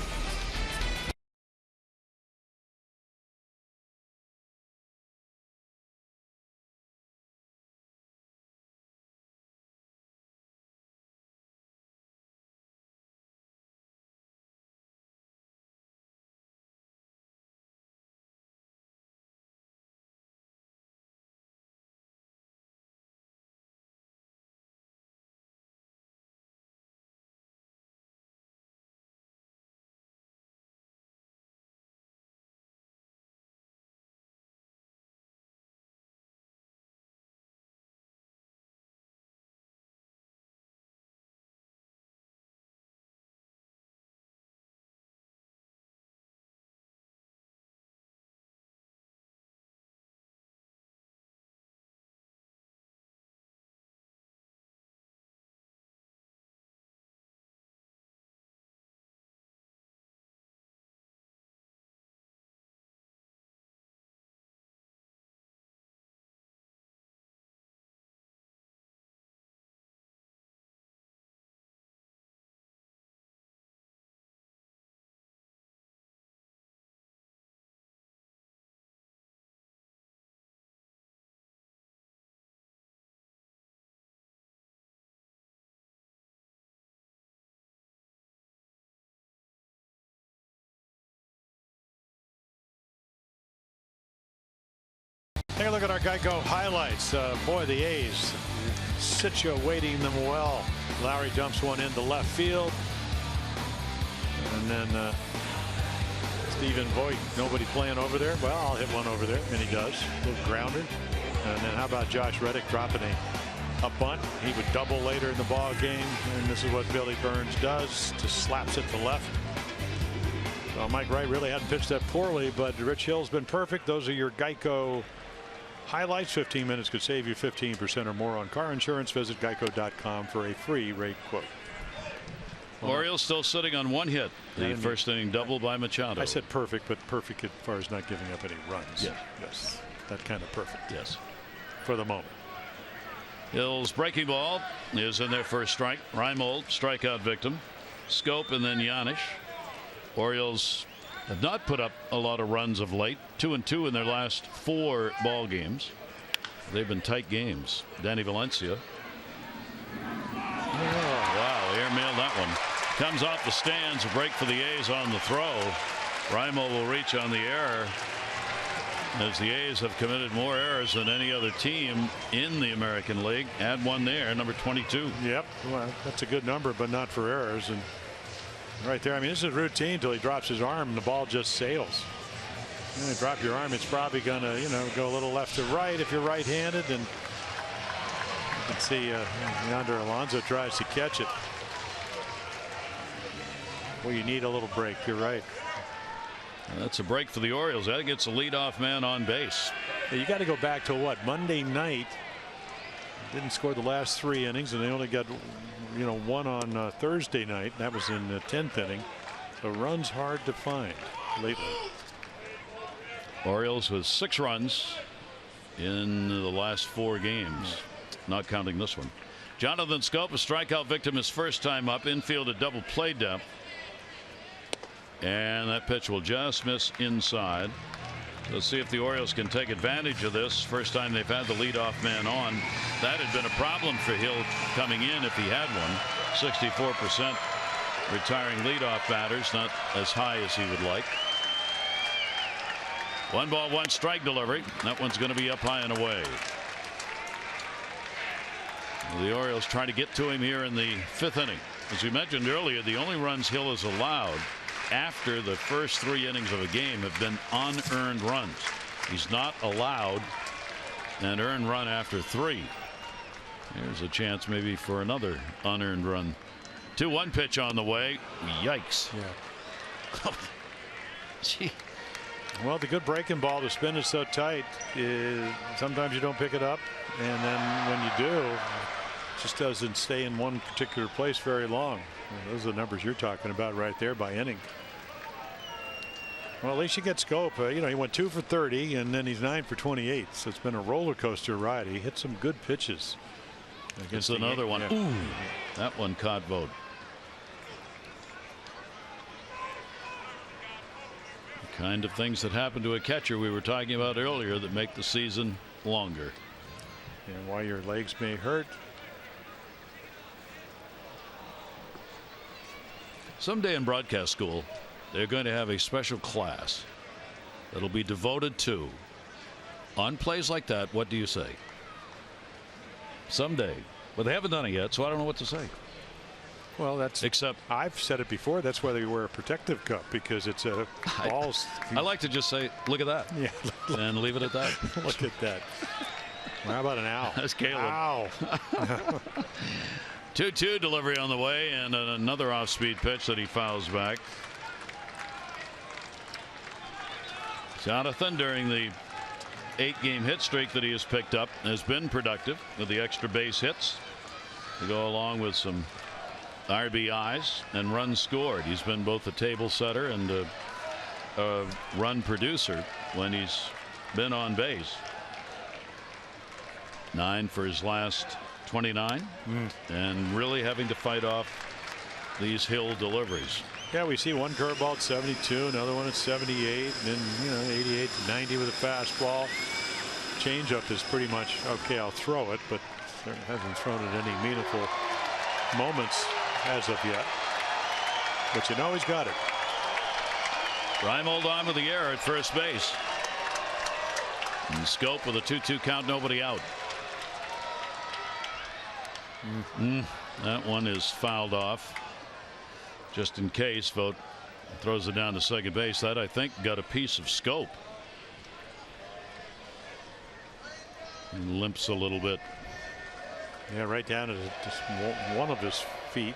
Take a look at our Geico highlights. Boy, the A's situating them well. Lowry dumps one into left field. And then Stephen Voigt, nobody playing over there. Well, I'll hit one over there, and he does. A little grounder. And then how about Josh Reddick dropping a bunt? He would double later in the ball game, and this is what Billy Burns does. Just slaps it to left. Well, Mike Wright really hadn't pitched that poorly, but Rich Hill's been perfect. Those are your Geico highlights. 15 minutes could save you 15% or more on car insurance. Visit geico.com for a free rate quote. Orioles still sitting on 1 hit. The first inning double by Machado. I said perfect, but perfect as far as not giving up any runs. Yeah. Yes. That kind of perfect. Yes. For the moment. Hill's breaking ball is in their first strike. REIMOLD, strikeout victim. Scope and then JANISH. Orioles have not put up a lot of runs of late. 2-2 in their last 4 ball games. They've been tight games. Danny Valencia. Wow, airmailed that one. Comes off the stands. A break for the A's on the throw. REIMOLD will reach on the error, as the A's have committed more errors than any other team in the American League. Add one there, number 22. Yep. Well, that's a good number, but not for errors. And right there, I mean, this is routine until he drops his arm and the ball just sails. When you drop your arm, it's probably going to, go a little left to right if you're right-handed. And you can see yonder Alonso tries to catch it. Well, you need a little break. You're right. That's a break for the Orioles. That gets a leadoff man on base. Yeah, you got to go back to what, Monday night. Didn't score the last 3 innings, and they only got one on Thursday night. That was in the 10th inning. So runs hard to find lately. Orioles with 6 runs in the last 4 games, not counting this one. Jonathan Scope, a strikeout victim, his first time up. Infield a double play depth. And that pitch will just miss inside. Let's see if the Orioles can take advantage of this. First time they've had the leadoff man on. That had been a problem for Hill coming in if he had one. 64% retiring leadoff batters, not as high as he would like. 1 ball, 1 strike delivery. That one's going to be up high and away. The Orioles trying to get to him here in the 5th inning. As we mentioned earlier, the only runs Hill has allowed after the first 3 innings of a game have been unearned runs. He's not allowed an earned run after 3. There's a chance maybe for another unearned run. 2-1 pitch on the way. Yikes. Yeah. Gee. Well, the good breaking ball, the spin is so tight, sometimes you don't pick it up, and then when you do, it just doesn't stay in one particular place very long. Well, those are the numbers you're talking about right there by inning. Well, at least you get Scope. He went 2 for 30, and then he's 9 for 28. So it's been a roller coaster ride. He hit some good pitches. It's another one. Yeah. Ooh, that one caught Vogt. The kind of things that happen to a catcher we were talking about earlier that make the season longer. And why your legs may hurt. Someday in broadcast school, they're going to have a special class that'll be devoted to, on plays like that, what do you say? Someday. But they haven't done it yet, so I don't know what to say. Well, that's, except I've said it before, that's why they wear a protective cup, because it's a balls. I like to just say, look at that. Yeah. And leave it at that. Look at that. Well, how about an owl? That's Caleb. Ow. 2-2 delivery on the way, and another off-speed pitch that he fouls back. Jonathan, during the 8-game hit streak that he has picked up, has been productive with the extra base hits to go along with some RBIs and runs scored. He's been both a table setter and a run producer when he's been on base. 9 for his last 29, and really having to fight off these Hill deliveries. Yeah, we see one curveball at 72, another one at 78, and then 88 to 90 with a fastball. Changeup is pretty much okay. I'll throw it, but hasn't thrown it any meaningful moments as of yet. But he's got it. REIMOLD on with the error at first base. And Scope with a 2-2 count, nobody out. That one is fouled off. Just in case, Vogt throws it down to second base. That, I think, got a piece of Scope. And limps a little bit. Yeah, right down to just one of his feet.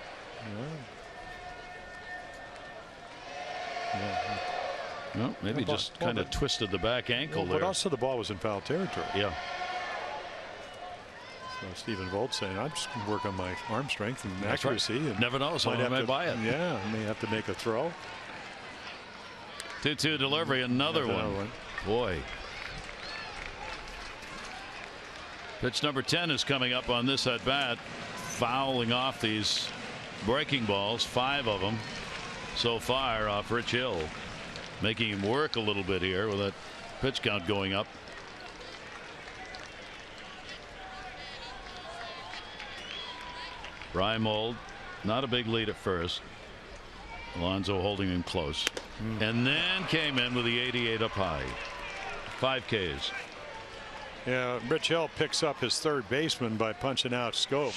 Yeah. Well, maybe just kind of twisted the back ankle there. But also the ball was in foul territory. Yeah. So Stephen Vogt saying, I'm just going to work on my arm strength and accuracy. Right. And never know. Someone might buy it. Yeah, I may have to make a throw. 2-2 delivery, another one. Boy. Pitch number 10 is coming up on this at bat. Fouling off these breaking balls, 5 of them so far off Rich Hill. Making him work a little bit here with that pitch count going up. REIMOLD, not a big lead at first. Alonso holding him close. And then came in with the 88 up high. 5 Ks. Yeah, Rich Hill picks up his third baseman by punching out Scope.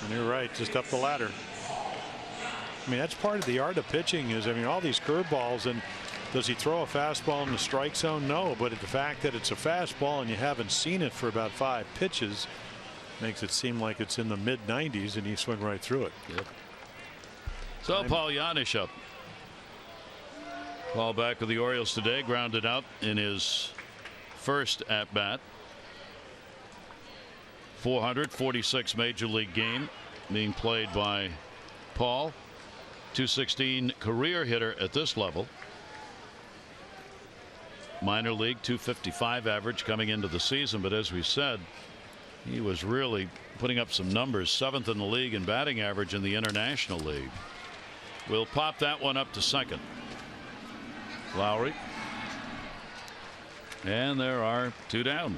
And you're right, just up the ladder. I mean, that's part of the art of pitching is, I mean, all these curveballs, and does he throw a fastball in the strike zone? No, but the fact that it's a fastball and you haven't seen it for about 5 pitches makes it seem like it's in the mid 90s and he swung right through it. Yep. So Paul Janish up. Paul back with the Orioles today, grounded out in his first at bat. 446 major league game being played by Paul. 216 career hitter at this level. Minor league 255 average coming into the season, but as we said, he was really putting up some numbers. 7th in the league in batting average in the International League. We'll pop that one up to second. Lowry. And there are 2 down.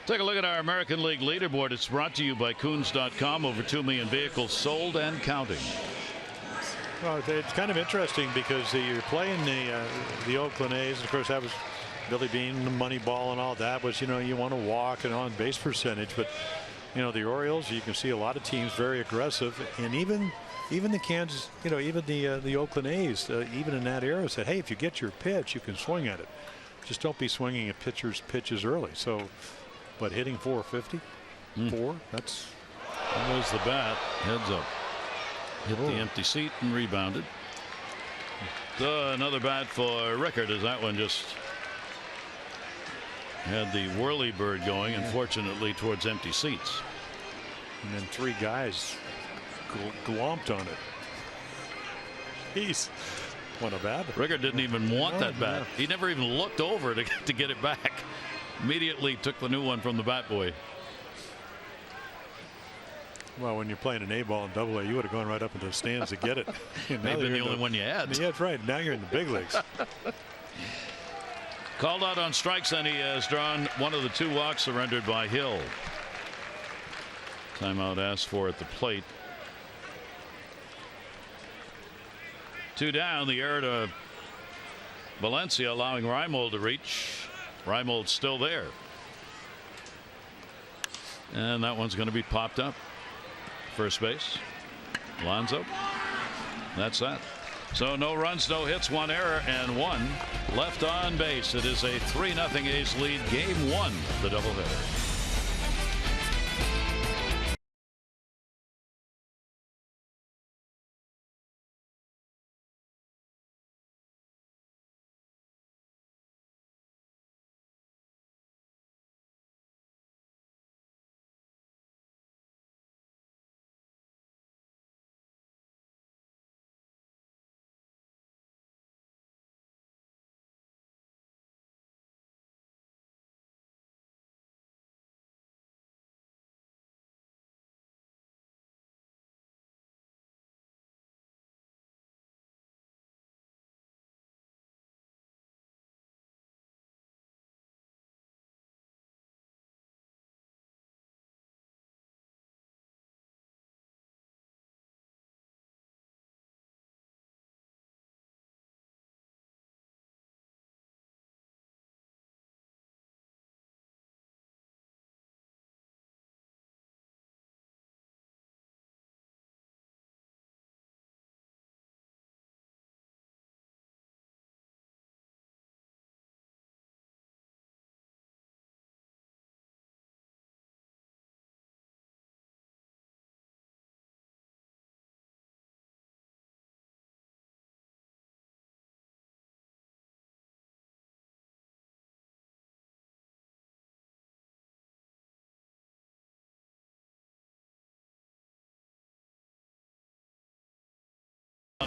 Take a look at our American League leaderboard. It's brought to you by Coons.com. Over 2 million vehicles sold and counting. Well, it's kind of interesting because you're playing the Oakland A's. Of course, that was Billy Beane, the money ball and all that was, you know, you want to walk and on base percentage. But, you know, the Orioles, you can see a lot of teams very aggressive. And even the Kansas, you know, even the Oakland A's, even in that era said, hey, if you get your pitch, you can swing at it. Just don't be swinging at pitches early. So, but hitting 450, 4, that's. That was the bat. Heads up. Hit the empty seat and rebounded. So another bat for Rickard as that one just had the whirly bird going, unfortunately, towards empty seats. And then 3 guys glomped on it. Jeez. What a bat. Rickard didn't even want that bat. He never even looked over to get it back. Immediately took the new one from the bat boy. Well, when you're playing an A ball and AA, you would have gone right up into the stands to get it. Maybe the only one you had. Yeah, that's right. Now you're in the big leagues. Called out on strikes, and he has drawn one of the 2 walks surrendered by Hill. Timeout asked for at the plate. 2 down. The error to Valencia, allowing REIMOLD to reach. REIMOLD's still there. And that one's going to be popped up. First base. Alonso. That's that. So no runs, no hits, 1 error, and 1 left on base. It is a 3-0 A's lead. Game 1, the doubleheader.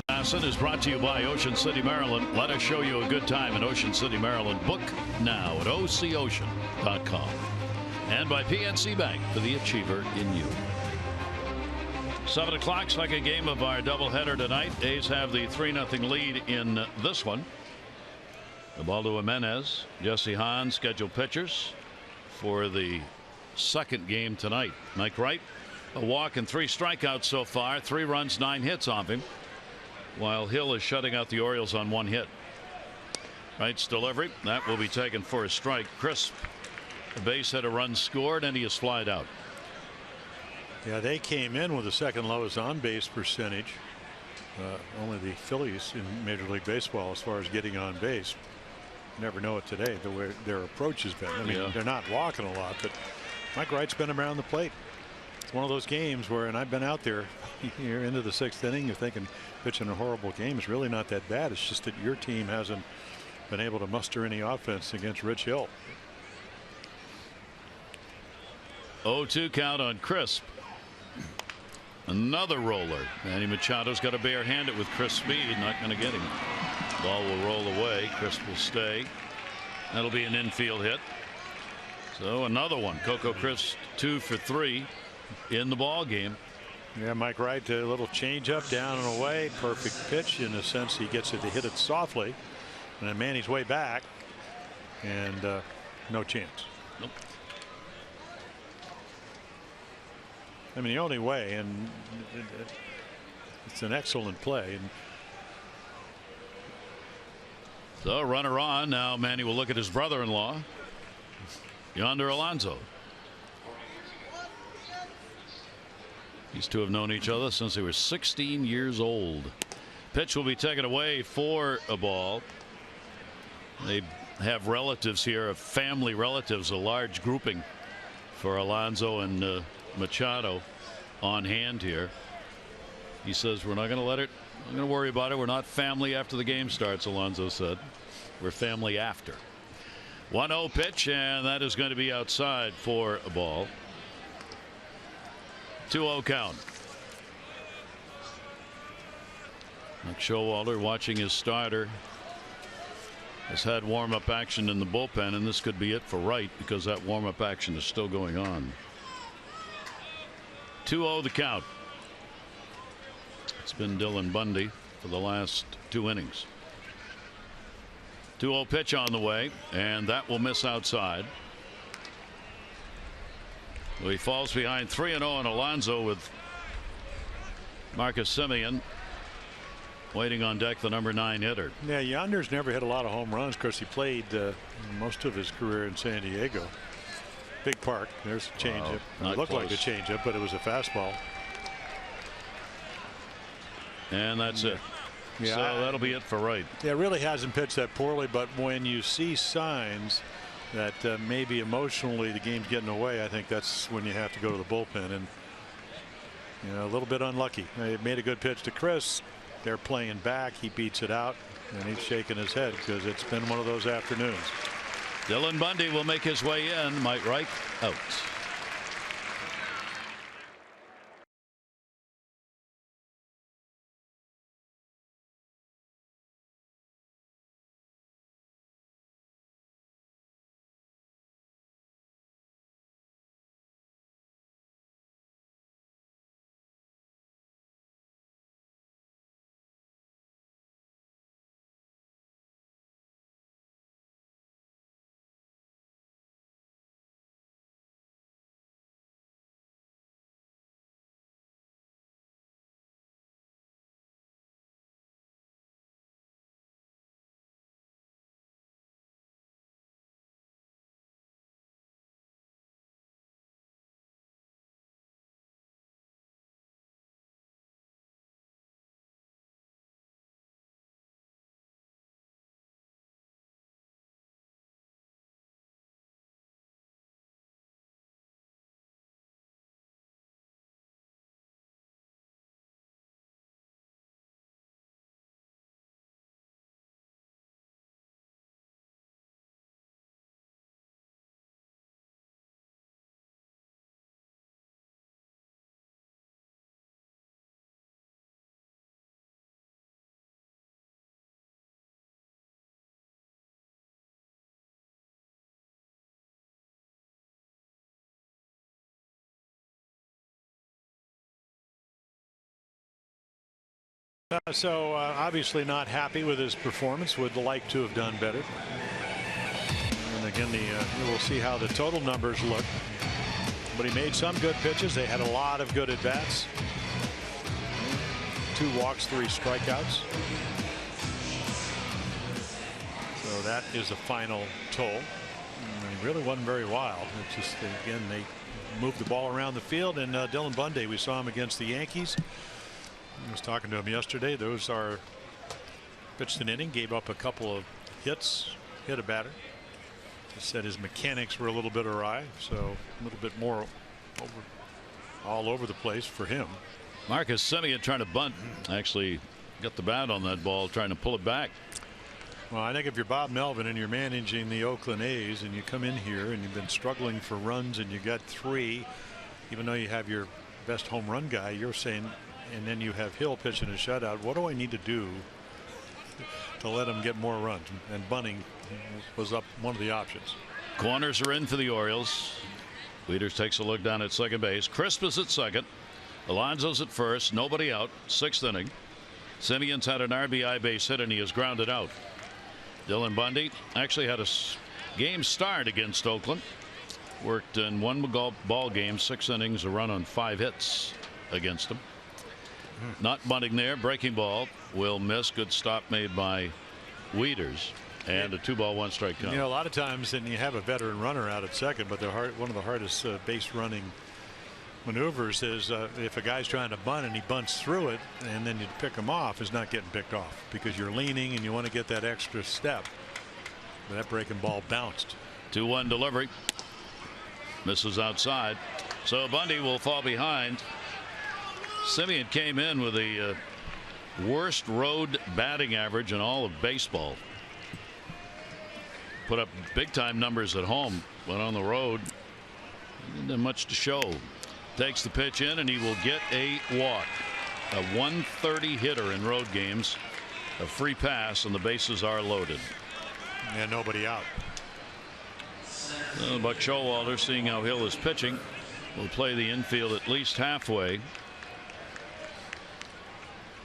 Bassett is brought to you by Ocean City, Maryland. Let us show you a good time in Ocean City, Maryland. Book now at ococean.com. And by PNC Bank, for the achiever in you. 7 o'clock, second game of our doubleheader tonight. A's have the 3-0 lead in this one. The ball to Jimenez. Jesse Hahn, scheduled pitchers for the second game tonight. Mike Wright, a walk and 3 strikeouts so far. 3 runs, 9 hits off him. While Hill is shutting out the Orioles on 1 hit. Wright's delivery. That will be taken for a strike. Crisp. The base hit, a run scored, and he is flied out. Yeah, they came in with the second lowest on base percentage. Only the Phillies in Major League Baseball as far as getting on base. You never know it today, the way their approach has been. I mean, they're not walking a lot, but Mike Wright's been around the plate. It's one of those games where, and I've been out there, you're into the 6th inning, you're thinking pitching a horrible game. It's really not that bad. It's just that your team hasn't been able to muster any offense against Rich Hill. 0-2 count on Crisp. Another roller. Manny Machado's got to barehand it with crisp speed. Not going to get him. Ball will roll away. Crisp will stay. That'll be an infield hit. So another one. Coco Crisp 2 for 3 in the ball game. Yeah, Mike Wright, a little change up, down and away. Perfect pitch in a sense. He gets it to hit it softly, and then Manny's way back, and no chance. Nope. I mean, the only way, and it's an excellent play. And so runner on. Now Manny will look at his brother-in-law, Yonder Alonso. These two have known each other since they were 16 years old. Pitch will be taken away for a ball. They have relatives here, family relatives, a large grouping for Alonso and Machado on hand here. He says, we're not going to let it. I'm going to worry about it. We're not family after the game starts, Alonso said. We're family after. 1-0 pitch, and that is going to be outside for a ball. 2-0 count. Mike Showalter, watching his starter, has had warm-up action in the bullpen, and this could be it for Wright because that warm-up action is still going on. 2-0 the count. It's been Dylan Bundy for the last 2 innings. 2-0 pitch on the way, and that will miss outside. Well, he falls behind 3-0 on Alonso with Marcus Semien waiting on deck, the number 9 hitter. Yeah, Yonder's never hit a lot of home runs. Of course, he played most of his career in San Diego. Big park. There's a changeup. Wow, it looked like a changeup, but it was a fastball. And that's it. Yeah, so that'll be it for Wright. Yeah, really hasn't pitched that poorly, but when you see signs that maybe emotionally the game's getting away, I think that's when you have to go to the bullpen. And you know, a little bit unlucky. They made a good pitch to Chris. They're playing back. He beats it out, and he's shaking his head because it's been one of those afternoons. Dylan Bundy will make his way in. Mike Wright out. So obviously not happy with his performance. Would like to have done better. And again, we'll see how the total numbers look. But he made some good pitches. They had a lot of good at bats. 2 walks, 3 strikeouts. So that is the final toll. And he really wasn't very wild. It's just, again, they moved the ball around the field. And Dylan Bundy, we saw him against the Yankees. I was talking to him yesterday. Those are pitched an inning, gave up a couple of hits, hit a batter. He said his mechanics were a little bit awry, so a little bit more all over the place for him. Marcus Semien trying to bunt, actually got the bat on that ball, trying to pull it back. Well, I think if you're Bob Melvin and you're managing the Oakland A's and you come in here and you've been struggling for runs and you got 3, even though you have your best home run guy, you're saying, and then you have Hill pitching a shutout, what do I need to do to let him get more runs? And bunting was up one of the options. Corners are in for the Orioles. Wieters takes a look down at second base. Crisp is at second. Alonso's at first. Nobody out. 6th inning. Semien's had an RBI base hit and he is grounded out. Dylan Bundy actually had a game start against Oakland. Worked in 1 ball game, 6 innings, a run on 5 hits against him. Not bunting there. Breaking ball will miss. Good stop made by Wieters. And a 2-ball 1-strike count. You know, a lot of times then you have a veteran runner out at second, but one of the hardest base running maneuvers is if a guy's trying to bunt and he bunts through it and then you pick him off, is not getting picked off because you're leaning and you want to get that extra step. But that breaking ball bounced. 2-1 delivery. Misses outside. So Bundy will fall behind. Semien came in with the worst road batting average in all of baseball. Put up big time numbers at home, but on the road didn't have much to show. Takes the pitch in and he will get a walk. A 130 hitter in road games. A free pass and the bases are loaded. And nobody out. Buck Showalter, seeing how Hill is pitching, will play the infield at least halfway.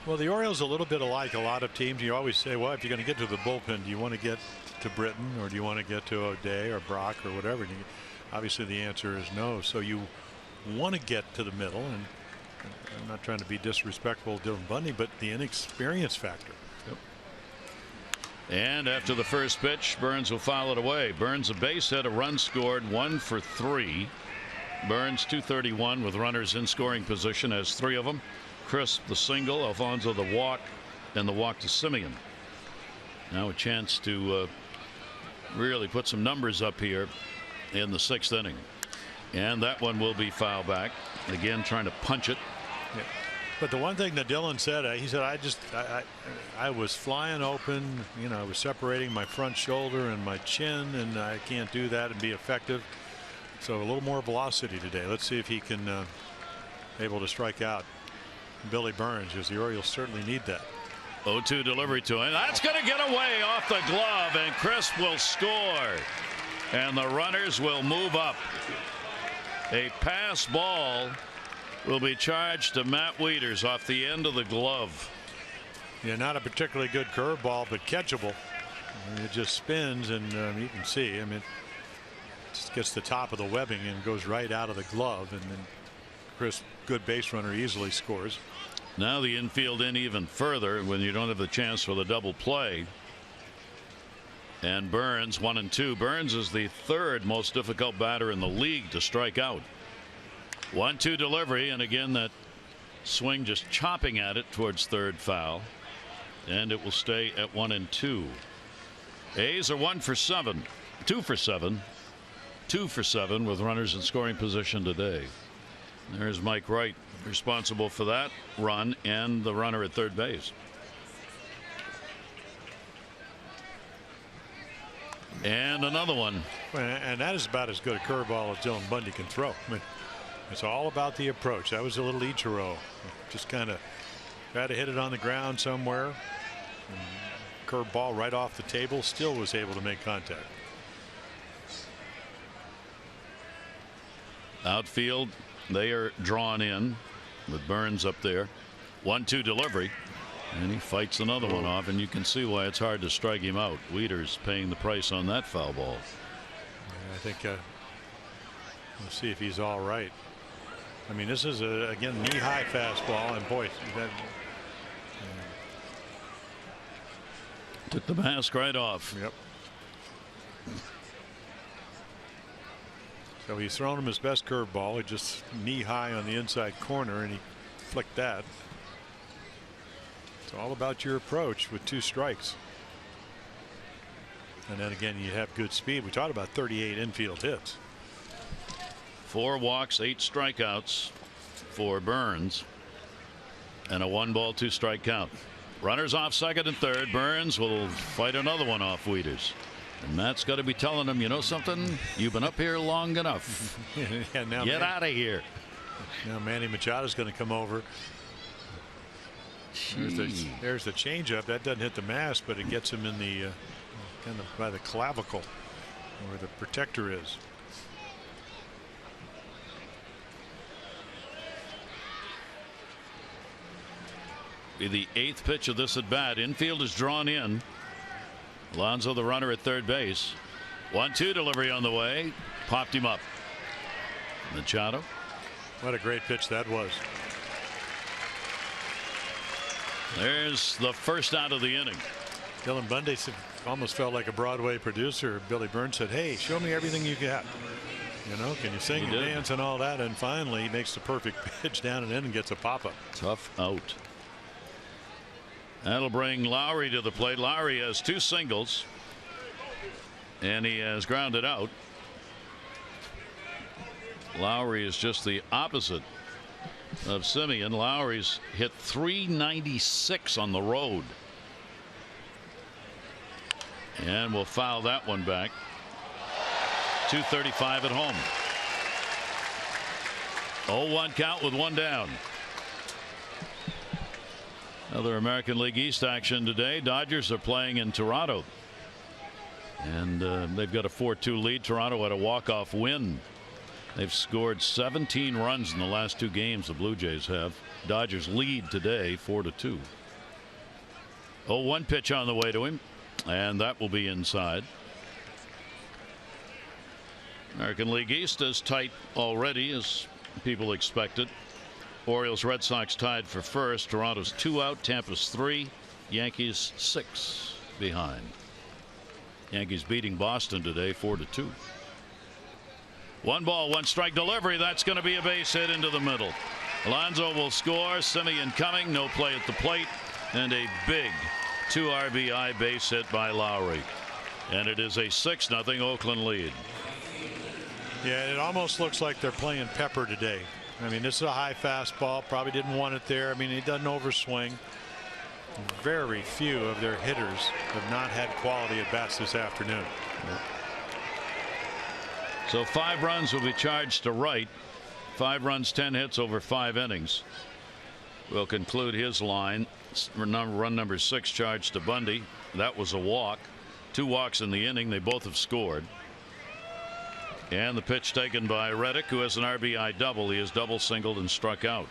Well, the Orioles a little bit alike a lot of teams. You always say, well, if you're going to get to the bullpen, do you want to get to Britton or do you want to get to O'Day or Brock or whatever? Obviously the answer is no. So you want to get to the middle, and I'm not trying to be disrespectful to Dylan Bundy, but the inexperience factor. Yep. And after the first pitch, Burns will foul it away. Burns a base hit, a run scored, 1 for 3. Burns 231 with runners in scoring position, has 3 of them. Crisp the single, Alfonso the walk, and the walk to Semien. Now a chance to really put some numbers up here in the 6th inning. And that one will be foul back. Again, trying to punch it. Yeah. But the one thing that Dylan said, he said, I was flying open. You know, I was separating my front shoulder and my chin, and I can't do that and be effective. So a little more velocity today. Let's see if he can able to strike out Billy Burns, because the Orioles certainly need that. 0-2 delivery to him. That's going to get away off the glove, and Crisp will score. And the runners will move up. A pass ball will be charged to Matt Wieters off the end of the glove. Yeah, not a particularly good curveball, but catchable. I mean, it just spins, and you can see. I mean, it just gets the top of the webbing and goes right out of the glove, and then Crisp, good base runner, easily scores. Now the infield in even further when you don't have the chance for the double play. And Burns 1 and 2. Burns is the 3rd most difficult batter in the league to strike out. 1-2 delivery, and again that swing just chopping at it towards third foul, and it will stay at 1 and 2. A's are 1 for 7, 2 for 7, 2 for 7 with runners in scoring position today. There's Mike Wright, responsible for that run and the runner at third base. And another one. And that is about as good a curveball as Dylan Bundy can throw. I mean, it's all about the approach. That was a little Ichiro. Just kind of tried to hit it on the ground somewhere. Curveball right off the table. Still was able to make contact. Outfield, they are drawn in with Burns up there. 1-2 delivery. And he fights another one off, and you can see why it's hard to strike him out. Wieters paying the price on that foul ball. Yeah, I think we'll see if he's all right. I mean, this is again knee-high fastball, and boy, that took the mask right off. Yep. So he's thrown him his best curveball. He just knee-high on the inside corner, and he flicked that. It's all about your approach with 2 strikes. And then again, you have good speed. We talked about 38 infield hits. 4 walks, 8 strikeouts for Burns, and a 1-ball 2-strike count. Runners off second and third. Burns will fight another one off Wieters. And Matt's got to be telling him, you know something? You've been up here long enough. Yeah, now get out of here. Now Manny Machado's going to come over. There's the changeup. That doesn't hit the mask, but it gets him in the kind of by the clavicle where the protector is. Be the 8th pitch of this at bat. Infield is drawn in. Alonso, the runner at third base. 1-2 delivery on the way. Popped him up. Machado. What a great pitch that was. There's the first out of the inning. Dylan Bundy almost felt like a Broadway producer. Billy Burns said, hey, show me everything you got. You know, can you sing and dance and all that? And finally, he makes the perfect pitch down and in and gets a pop-up. Tough out. That'll bring Lowry to the plate. Lowry has 2 singles, and he has grounded out. Lowry is just the opposite of Semien. Lowry's hit .396 on the road, and we'll foul that one back. .235 at home. 0-1 count with 1 down. Other American League East action today. Dodgers are playing in Toronto, and they've got a 4-2 lead. Toronto had a walk-off win. They've scored 17 runs in the last 2 games. The Blue Jays have. Dodgers lead today 4-2. 0-1 pitch on the way to him, and that will be inside. American League East is tight already, as people expected. Orioles, Red Sox tied for first. Toronto's 2 out. Tampa's 3. Yankees 6 behind. Yankees beating Boston today 4-2. 1 ball, 1 strike delivery. That's going to be a base hit into the middle. Alonso will score. Semien coming. No play at the plate. And a big 2 RBI base hit by Lowry. And it is a 6-0 Oakland lead. Yeah, it almost looks like they're playing Pepper today. I mean, this is a high fastball. Probably didn't want it there. I mean, he doesn't overswing. Very few of their hitters have not had quality at bats this afternoon. So 5 runs will be charged to Wright. 5 runs, 10 hits over 5 innings. Will conclude his line. Run number 6 charged to Bundy. That was a walk. 2 walks in the inning. They both have scored. And the pitch taken by Reddick, who has an RBI double. He has double singled and struck out.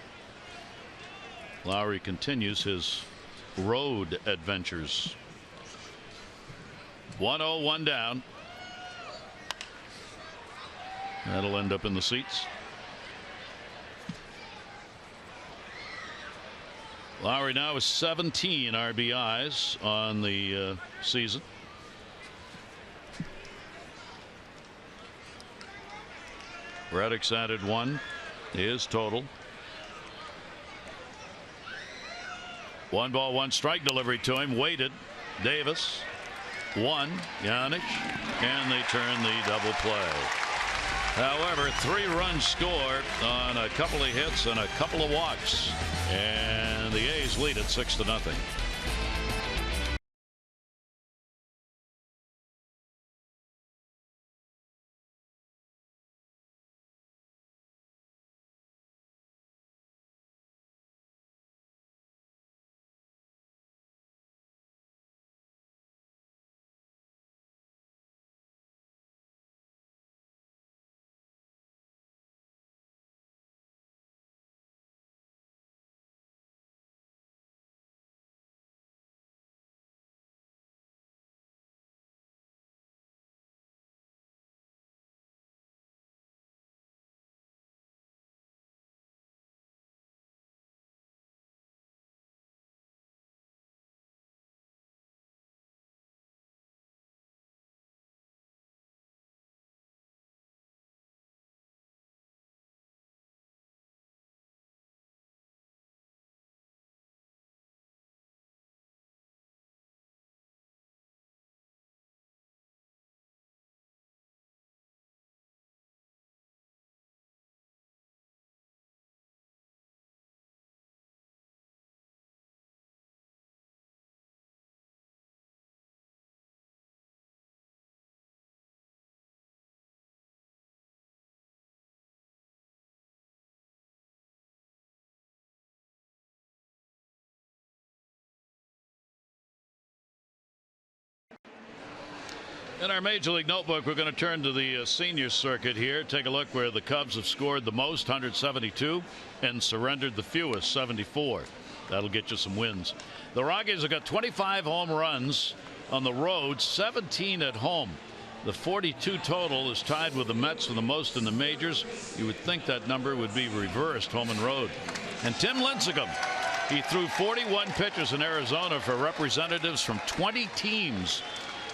Lowry continues his road adventures. 1-0, 1 down. That'll end up in the seats. Lowry now has 17 RBIs on the season. Reddick's added 1. His total. 1 ball, 1 strike delivery to him. Waited. Davis. 1. YANISH. And they turn the double play. However, 3 runs scored on a couple of hits and a couple of walks. And the A's lead it 6-0. In our Major League Notebook, we're going to turn to the senior circuit here. Take a look where the Cubs have scored the most, 172, and surrendered the fewest, 74. That'll get you some wins. The Rockies have got 25 home runs on the road, 17 at home. The 42 total is tied with the Mets for the most in the majors. You would think that number would be reversed, home and road. And Tim Lincecum, he threw 41 pitches in Arizona for representatives from 20 teams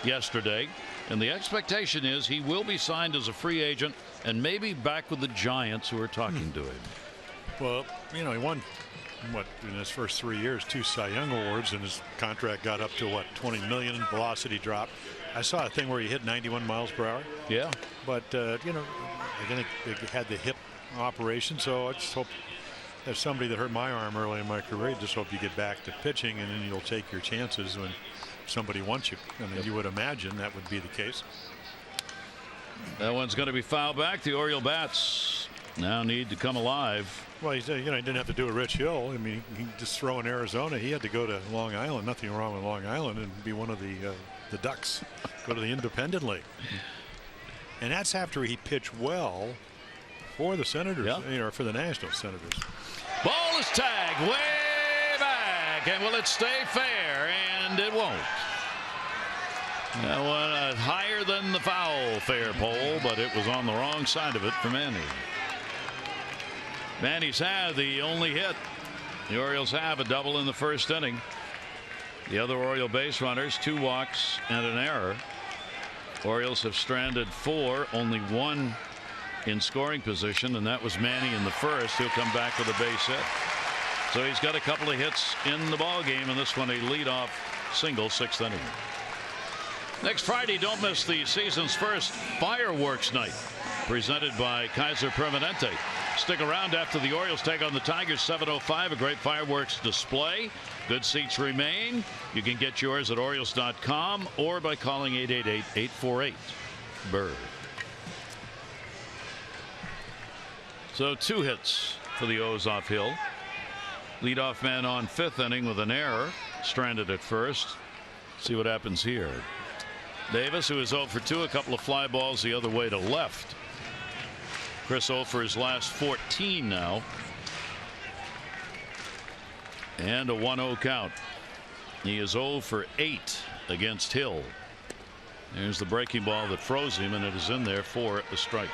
yesterday. And the expectation is he will be signed as a free agent and maybe back with the Giants, who are talking to him. Well, you know, he won, what, in his first 3 years, 2 Cy Young awards, and his contract got up to, what, 20 million. Velocity drop. I saw a thing where he hit 91 miles per hour. Yeah. But, you know, I think they had the hip operation, so I just hope, as somebody that hurt my arm early in my career, I just hope you get back to pitching, and then you'll take your chances when somebody wants you. I mean, you would imagine that would be the case. That one's going to be fouled back. The Oriole bats now need to come alive. Well, he didn't have to do a Rich Hill. I mean, he just throw in Arizona. He had to go to Long Island. Nothing wrong with Long Island, and be one of the Ducks. Go to the Independent League. And that's after he pitched well for the Senators, for the National Senators. Ball is tagged way back, and will it stay fair? And it won't. That one higher than the foul fair pole, but it was on the wrong side of it for Manny. Manny's had the only hit. The Orioles have a double in the first inning. The other Oriole base runners, 2 walks and an error. Orioles have stranded 4, only 1 in scoring position, and that was Manny in the first. He'll come back with a base hit. So he's got a couple of hits in the ball game, and this one a leadoff single, 6th inning. Next Friday, don't miss the season's first fireworks night, presented by Kaiser Permanente. Stick around after the Orioles take on the Tigers, 7:05. A great fireworks display. Good seats remain. You can get yours at Orioles.com or by calling 888-848-BIRD. So 2 hits for the O's off Hill. Leadoff man on 5th inning with an error, stranded at first. See what happens here. Davis, who is 0 for 2, a couple of fly balls the other way to left. Chris 0 for his last 14 now. And a 1-0 count. He is 0 for 8 against Hill. There's the breaking ball that froze him, and it is in there for a strike.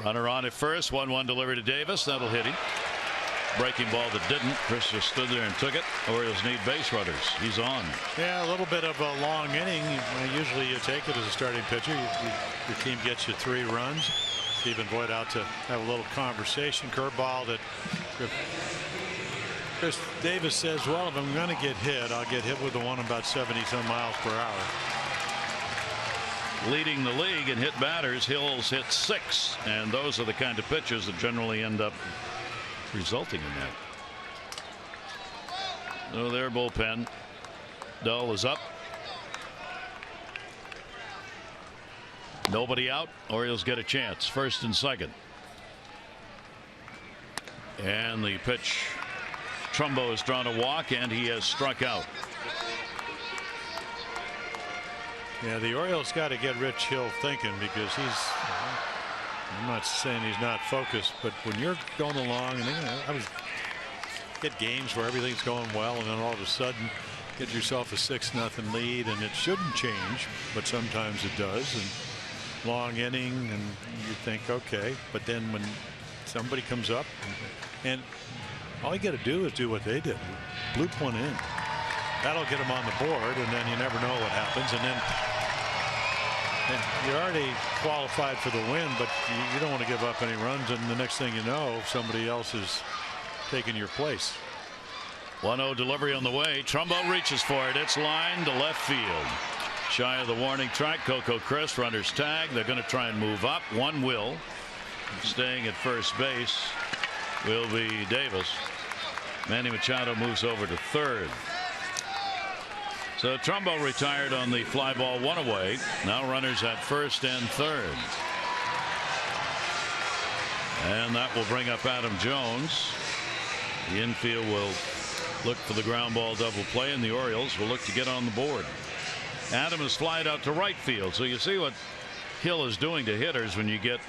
Runner on at first, 1-1 delivery to Davis. That'll hit him. Breaking ball that didn't. Chris just stood there and took it. Orioles need base runners. He's on. Yeah, a little bit of a long inning. Usually you take it as a starting pitcher. Your team gets you 3 runs. Stephen Voigt out to have a little conversation. Curveball that Chris Davis says, well, if I'm going to get hit, I'll get hit with the one about 70-some miles per hour. Leading the league in hit batters, Hill's hit 6, and those are the kind of pitches that generally end up resulting in that. So their bullpen. Dull is up. Nobody out. Orioles get a chance. 1st and 2nd. And the pitch. Trumbo has drawn a walk, and he has struck out. Yeah, the Orioles got to get Rich Hill thinking, because I'm not saying he's not focused, but when you're going along, and I was get games where everything's going well, and then all of a sudden get yourself a 6-0 lead, and it shouldn't change, but sometimes it does. And long inning, and you think, okay, but then when somebody comes up, and all you got to do is do what they did, bloop one in. That'll get them on the board, and then you never know what happens. And then you're already qualified for the win, but you don't want to give up any runs, and the next thing you know, somebody else is taking your place. 1-0 delivery on the way. Trumbo reaches for it. It's lined to left field. Shy of the warning track. COCO runners tag. They're going to try and move up. One will. Staying at first base will be Davis. Manny Machado moves over to 3rd. So Trumbo retired on the fly ball, 1 away. Now runners at 1st and 3rd. And that will bring up Adam Jones. The infield will look for the ground ball double play, and the Orioles will look to get on the board. Adam is flied out to right field. So you see what Hill is doing to hitters when you get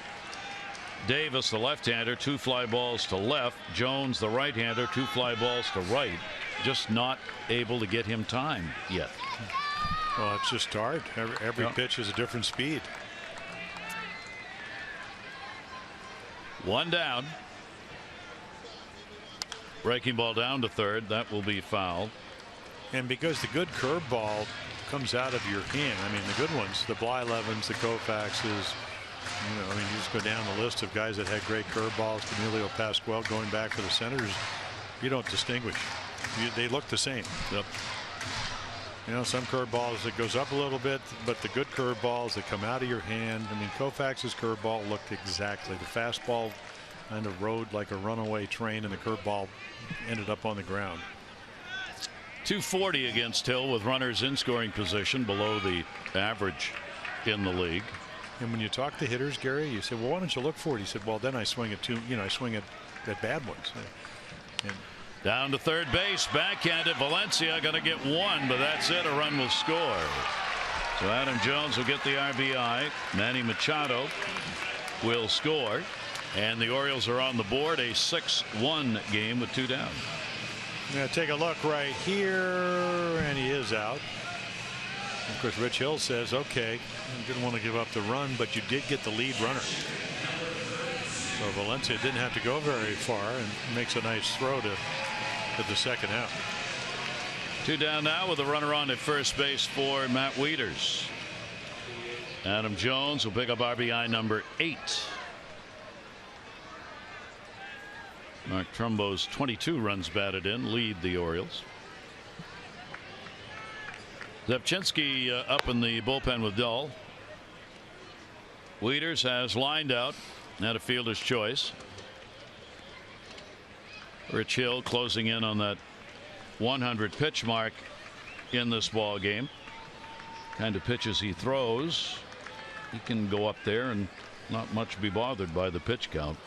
Davis, the left-hander, 2 fly balls to left. Jones, the right-hander, 2 fly balls to right. Just not able to get him time yet. Well, it's just hard. Every pitch is a different speed. 1 down. Breaking ball down to third. That will be foul. And because the good curveball comes out of your hand, I mean, the good ones, the Bly-Levins, the Koufaxes, you know, I mean, you just go down the list of guys that had great curveballs. Emilio Pascual going back to the Senators. You don't distinguish. They look the same. Yep. You know, some curveballs that goes up a little bit, but the good curveballs that come out of your hand. I mean, Koufax's curveball looked exactly. The fastball kind of rode like a runaway train, and the curveball ended up on the ground. 240 against Hill with runners in scoring position, below the average in the league. And when you talk to hitters, Gary, you say, well, why don't you look for it? He said, well, then I swing at I swing at bad ones. And down to third base, backhanded. Valencia going to get 1, but that's it. A run will score. So Adam Jones will get the RBI. Manny Machado will score, and the Orioles are on the board. A 6-1 game with 2 down. Now take a look right here, and he is out. Of course, Rich Hill says, okay, you didn't want to give up the run, but you did get the lead runner. So Valencia didn't have to go very far, and makes a nice throw to the second out. 2 down now with a runner on at first base for Matt Wieters. Adam Jones will pick up RBI number 8. Mark Trumbo's 22 runs batted in lead the Orioles. Zepchinski up in the bullpen with Dull. Wieters has lined out, had a fielder's choice. Rich Hill closing in on that 100 pitch mark in this ball game. Kind of pitches he throws, he can go up there and not much be bothered by the pitch count.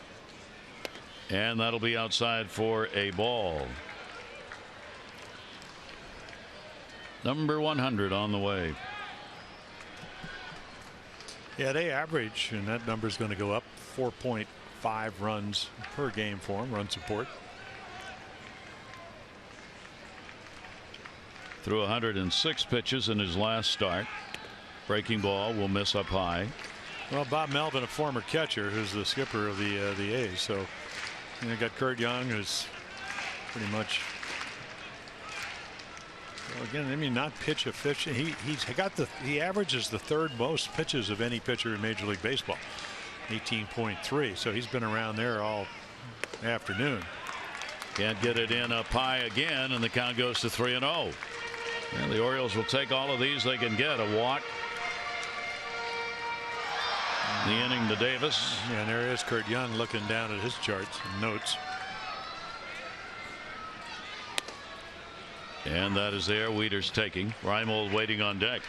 And that'll be outside for a ball. Number 100 on the way. Yeah, they average, and that number is going to go up, 4.5 runs per game for him, run support. Threw 106 pitches in his last start. Breaking ball will miss up high. Well, Bob Melvin, a former catcher, who's the skipper of the A's. So you got Kurt Young, who's pretty much, well, again, I mean, not pitch efficient. He averages the 3rd most pitches of any pitcher in Major League Baseball, 18.3. So he's been around there all afternoon. Can't get it in up high again, and the count goes to 3-0. And the Orioles will take all of these they can get. A walk. The inning to Davis. Yeah, and there is Kurt Young looking down at his charts and notes. And that is there. Wieters taking. REIMOLD waiting on deck.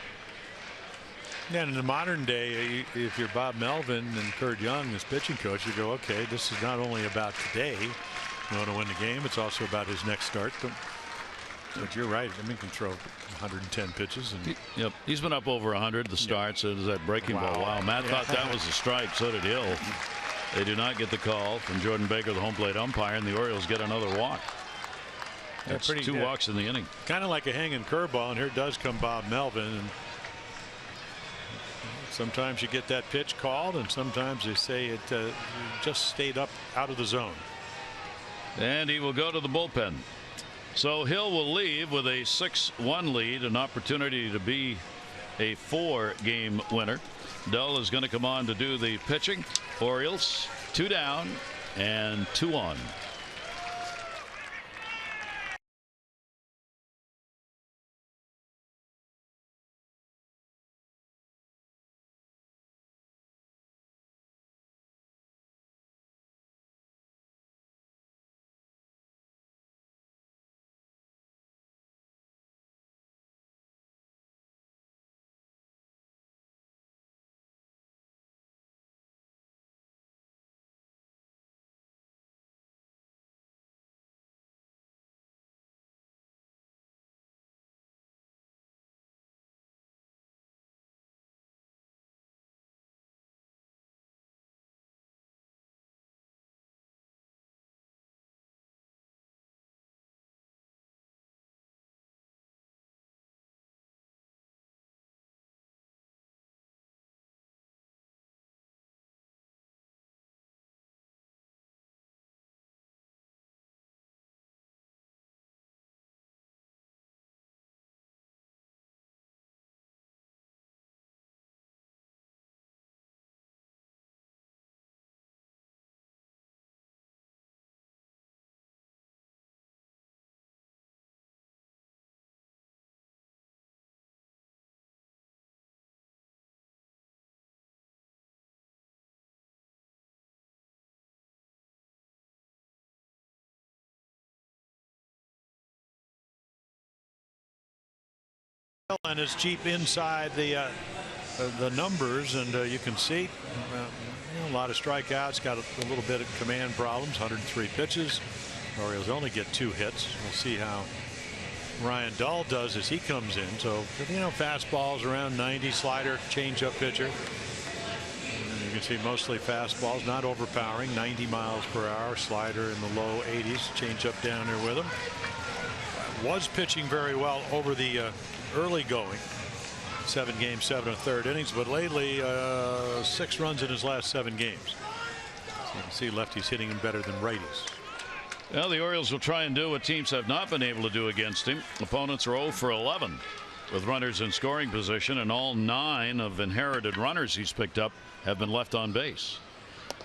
Yeah, in the modern day, if you're Bob Melvin and Kurt Young as pitching coach, you go, okay, this is not only about today. You want to win the game. It's also about his next start. But you're right. I mean, can throw 110 pitches. And yep, he's been up over 100. The start. So does that breaking ball. Wow, Matt thought that was a strike. So did Hill. They do not get the call from Jordan Baker, the home plate umpire, and the Orioles get another walk. That's 2 walks in the inning. Kind of like a hanging curveball, and here does come Bob Melvin. And sometimes you get that pitch called, and sometimes they say it just stayed up out of the zone. And he will go to the bullpen. So Hill will leave with a 6-1 lead, an opportunity to be a 4-game winner. Dull is going to come on to do the pitching. Orioles 2 down and 2 on. And it's Jeep inside the numbers, and you can see a lot of strikeouts. Got a little bit of command problems. 103 pitches. Orioles only get 2 hits. We'll see how Ryan Dahl does as he comes in. So fastballs around 90, slider, changeup pitcher. And you can see mostly fastballs, not overpowering. 90 miles per hour, slider in the low 80s, changeup down there with him. Was pitching very well over the early going. 7 games, 7 1/3 innings, but lately 6 runs in his last 7 games. So you can see lefties hitting him better than righties. Well, the Orioles will try and do what teams have not been able to do against him. Opponents are 0 for 11 with runners in scoring position, and all 9 of inherited runners he's picked up have been left on base.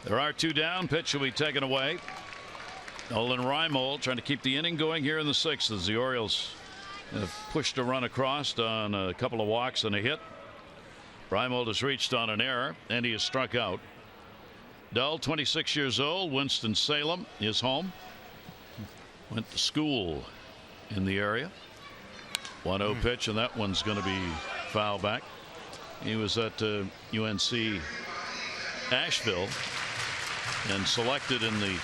There are 2 down. Pitch will be taken away. Nolan REIMOLD trying to keep the inning going here in the 6th as the Orioles have pushed a run across on a couple of walks and a hit. REIMOLD has reached on an error, and he is struck out. Dahl, 26 years old, Winston-Salem, his home. Went to school in the area. 1-0 pitch, and that one's going to be foul back. He was at UNC Asheville and selected in the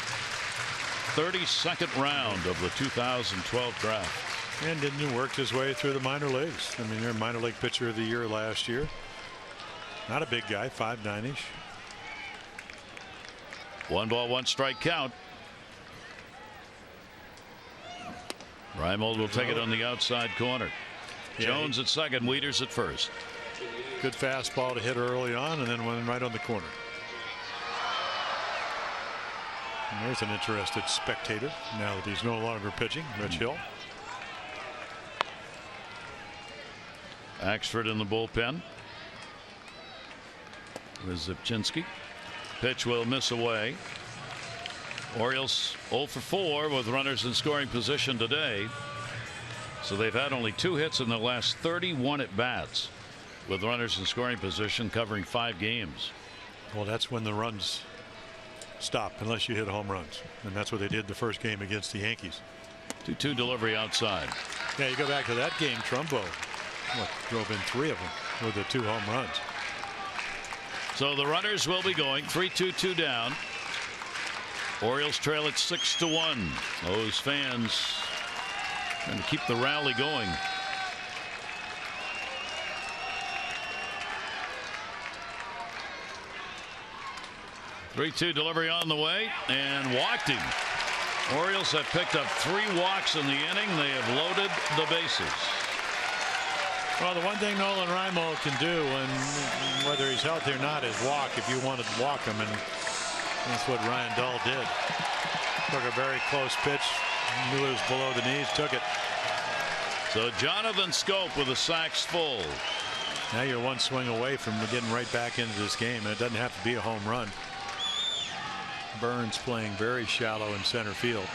32nd round of the 2012 draft. And didn't work his way through the minor leagues. I mean, they're minor league pitcher of the year last year. Not a big guy, 5'9"ish. 1 ball, 1 strike count. REIMOLD will take it on the outside corner. Jones at second, Wieters at first. Good fastball to hit early on, and then went right on the corner. And there's an interested spectator now that he's no longer pitching. Rich Hill. Axford in the bullpen with Zipchinski. Pitch will miss away. Orioles 0 for 4 with runners in scoring position today. So they've had only 2 hits in the last 31 at bats with runners in scoring position, covering 5 games. Well, that's when the runs stop unless you hit home runs, and that's what they did the first game against the Yankees. 2-2 delivery outside. Yeah, you go back to that game, Trumbo drove in 3 of them with the 2 home runs. So the runners will be going 3-2, 2 down. Orioles trail at 6-1. Those fans trying to keep the rally going. Three-two delivery on the way and walked him. Orioles have picked up 3 walks in the inning. They have loaded the bases. Well, the one thing Nolan REIMOLD can do, and whether he's healthy or not, is walk if you wanted to walk him, and that's what Ryan Dahl did. Took a very close pitch, knew it was below the knees, took it. So Jonathan Schoop with the sacks full. Now you're 1 swing away from getting right back into this game, and it doesn't have to be a home run. Burns playing very shallow in center field.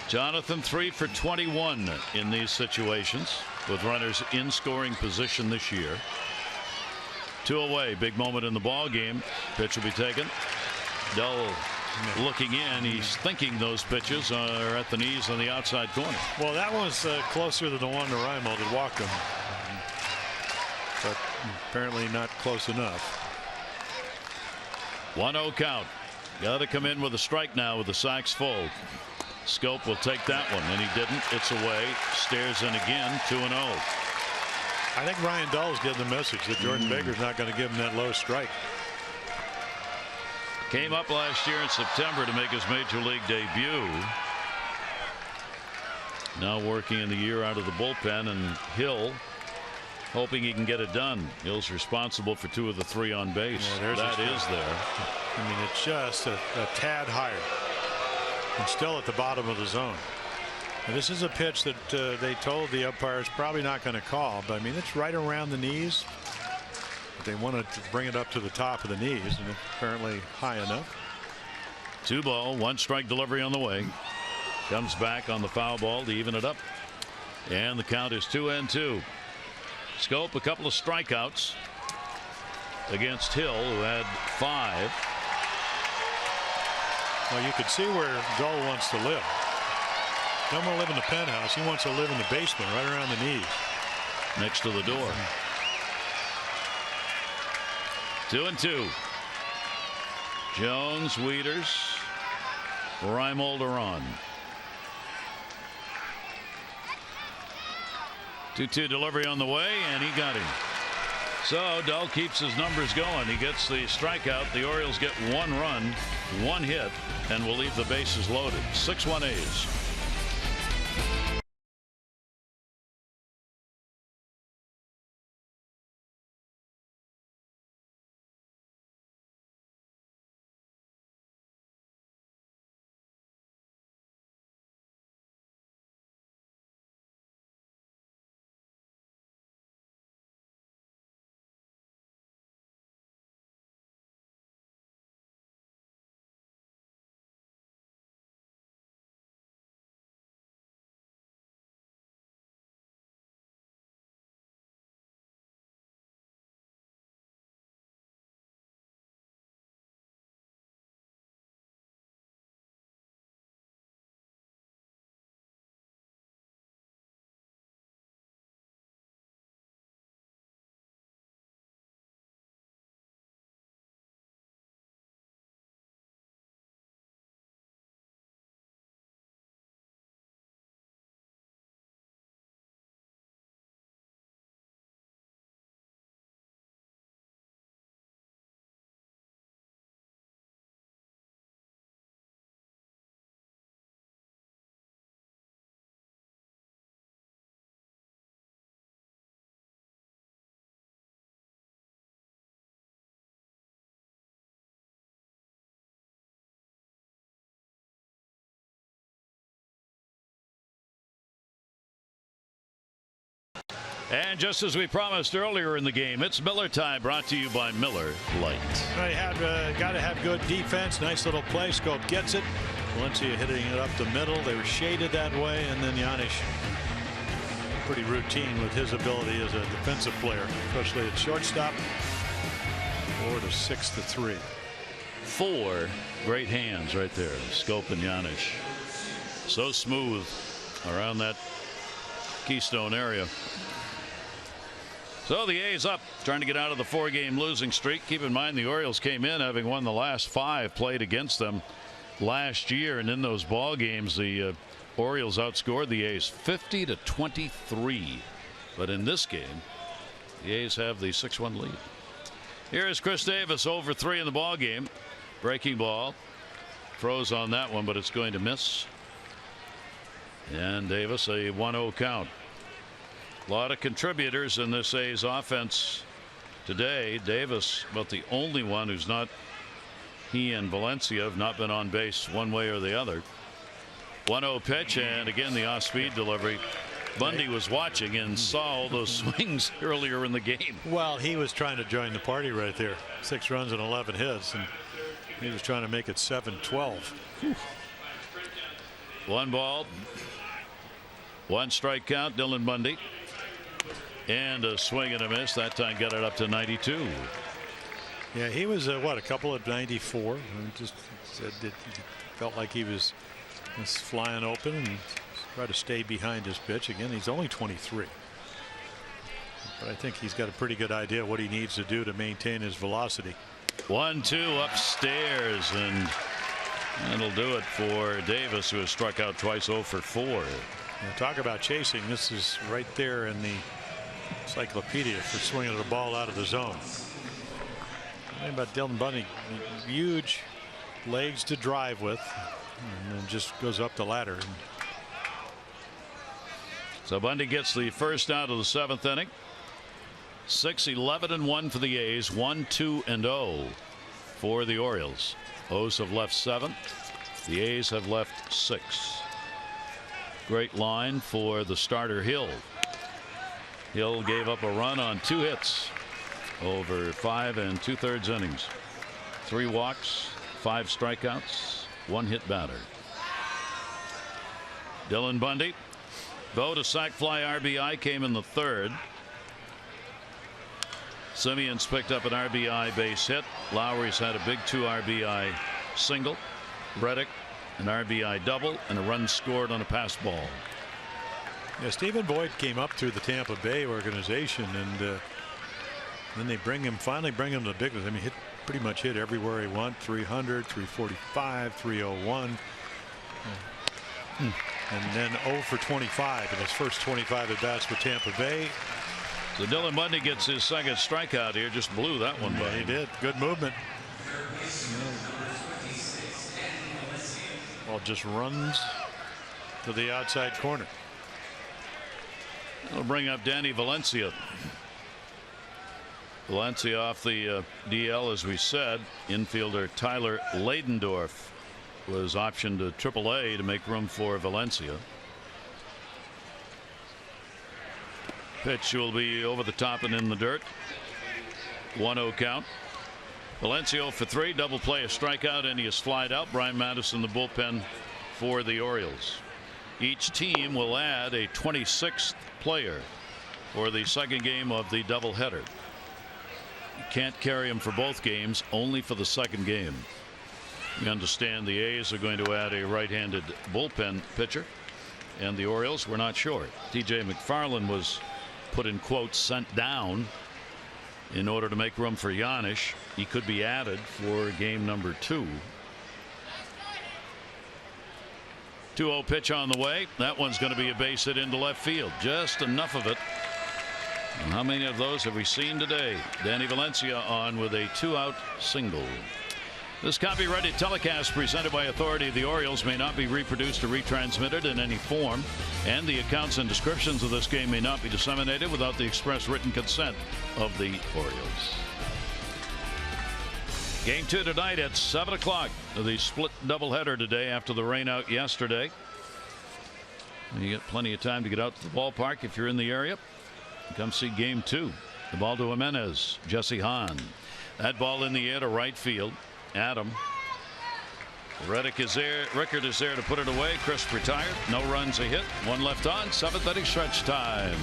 Jonathan 3 for 21 in these situations with runners in scoring position this year. 2 away. Big moment in the ball game. Pitch will be taken. Dahl looking in. He's thinking those pitches are at the knees on the outside corner. Well, that was closer than the one to REIMOLD that walked him, but apparently not close enough. 1-0 count. Got to come in with a strike now with the sacks full. Schoop will take that one, and he didn't. It's away. Stares in again. 2-0. I think Ryan Dahl's getting the message that Jordan Baker's not going to give him that low strike. Came up last year in September to make his major league debut. Now working in the year out of the bullpen, and Hill hoping he can get it done. Hill's responsible for 2 of the 3 on base. Yeah, that is there. I mean, it's just a tad higher and still at the bottom of the zone. And this is a pitch that they told the umpires probably not going to call, but I mean, it's right around the knees. They wanted to bring it up to the top of the knees, and it's apparently high enough. 2 ball, 1 strike delivery on the way. Comes back on the foul ball to even it up, and the count is 2-2. Schoop a couple of strikeouts against Hill, who had 5. Well, you could see where Dahl wants to live. Don't want to live in the penthouse. He wants to live in the basement, right around the knees. next to the door. 2-2. Jones, Wieters, REIMOLD are on. 2-2 delivery on the way, and he got him. So Dell keeps his numbers going. He gets the strikeout. The Orioles get 1 run, 1 hit, and will leave the bases loaded. 6-1 A's. And just as we promised earlier in the game, it's Miller time, brought to you by Miller Lite. They have got to have good defense. Nice little play. Scope gets it. Valencia hitting it up the middle. They were shaded that way, and then JANISH pretty routine with his ability as a defensive player, especially at shortstop. 4-6-3. 4 great hands right there, Scope and JANISH. So smooth around that Keystone area. So the A's up, trying to get out of the 4-game losing streak. Keep in mind the Orioles came in having won the last 5 played against them last year, and in those ball games the Orioles outscored the A's 50-23. But in this game, the A's have the 6-1 lead. Here is Chris Davis, over 3 in the ball game. Breaking ball, froze on that one, but it's going to miss. And Davis, a 1-0 count. A lot of contributors in this A's offense today. Davis, about the only one who's not. He and Valencia have not been on base one way or the other. 1-0 pitch, and again the off-speed delivery. Bundy was watching and saw all those swings earlier in the game. Well, he was trying to join the party right there. 6 runs and 11 hits, and he was trying to make it 7-12. 1 ball, 1 strike count. Dylan Bundy. And a swing and a miss. That time got it up to 92. Yeah, he was what, a couple of 94. Just said it felt like he was flying open and try to stay behind his pitch. Again, he's only 23. But I think he's got a pretty good idea what he needs to do to maintain his velocity. 1-2 upstairs, and that'll do it for Davis, who has struck out twice, 0 for 4. Now, talk about chasing. This is right there in the encyclopedia for swinging the ball out of the zone. Think about Dylan Bundy, huge legs to drive with, and then just goes up the ladder. So Bundy gets the first out of the 7th inning. 6-11-1 for the A's. 1-2-0 for the Orioles. O's have left 7. The A's have left 6. Great line for the starter Hill. Hill gave up a run on 2 hits over 5 2/3 innings. 3 walks, 5 strikeouts, 1 hit batter. Dylan Bundy, though, a sac fly RBI came in the 3rd. Semien's picked up an RBI base hit. Lowry's had a big 2 RBI single. Reddick an RBI double and a run scored on a pass ball. Yeah, Stephen Voigt came up through the Tampa Bay organization, and then they finally bring him to the big leagues. I mean, pretty much hit everywhere he went. 300, 345, 301. And then 0 for 25 in his first 25 at bats for Tampa Bay. So Dylan Bundy gets his second strikeout here. Just blew that one by. He did. Good movement. Well, just runs to the outside corner. We'll bring up Danny Valencia. Valencia off the DL, as we said. Infielder Tyler Ladendorf was optioned to AAA to make room for Valencia. Pitch will be over the top and in the dirt. 1-0 count. Valencia 0 for 3, double play, a strikeout, and he is flied out. Brian Madison, the bullpen for the Orioles. Each team will add a 26th player for the second game of the doubleheader. You can't carry him for both games, only for the second game. We understand the A's are going to add a right-handed bullpen pitcher, and the Orioles, we're not sure. TJ McFarland was put in quotes sent down in order to make room for JANISH. He could be added for game number 2. 2-0 pitch on the way. That one's going to be a base hit into left field. Just enough of it. And how many of those have we seen today? Danny Valencia on with a 2-out single. This copyrighted telecast presented by authority of the Orioles may not be reproduced or retransmitted in any form, and the accounts and descriptions of this game may not be disseminated without the express written consent of the Orioles. Game 2 tonight at 7 o'clock. The split doubleheader today after the rain out yesterday. You get plenty of time to get out to the ballpark if you're in the area. Come see game 2. The ball to Jimenez. Jesse Hahn. That ball in the air to right field. Adam. Reddick is there. Rickard is there to put it away. Crisp retired. No runs, a hit. 1 left on. 7th inning stretch time.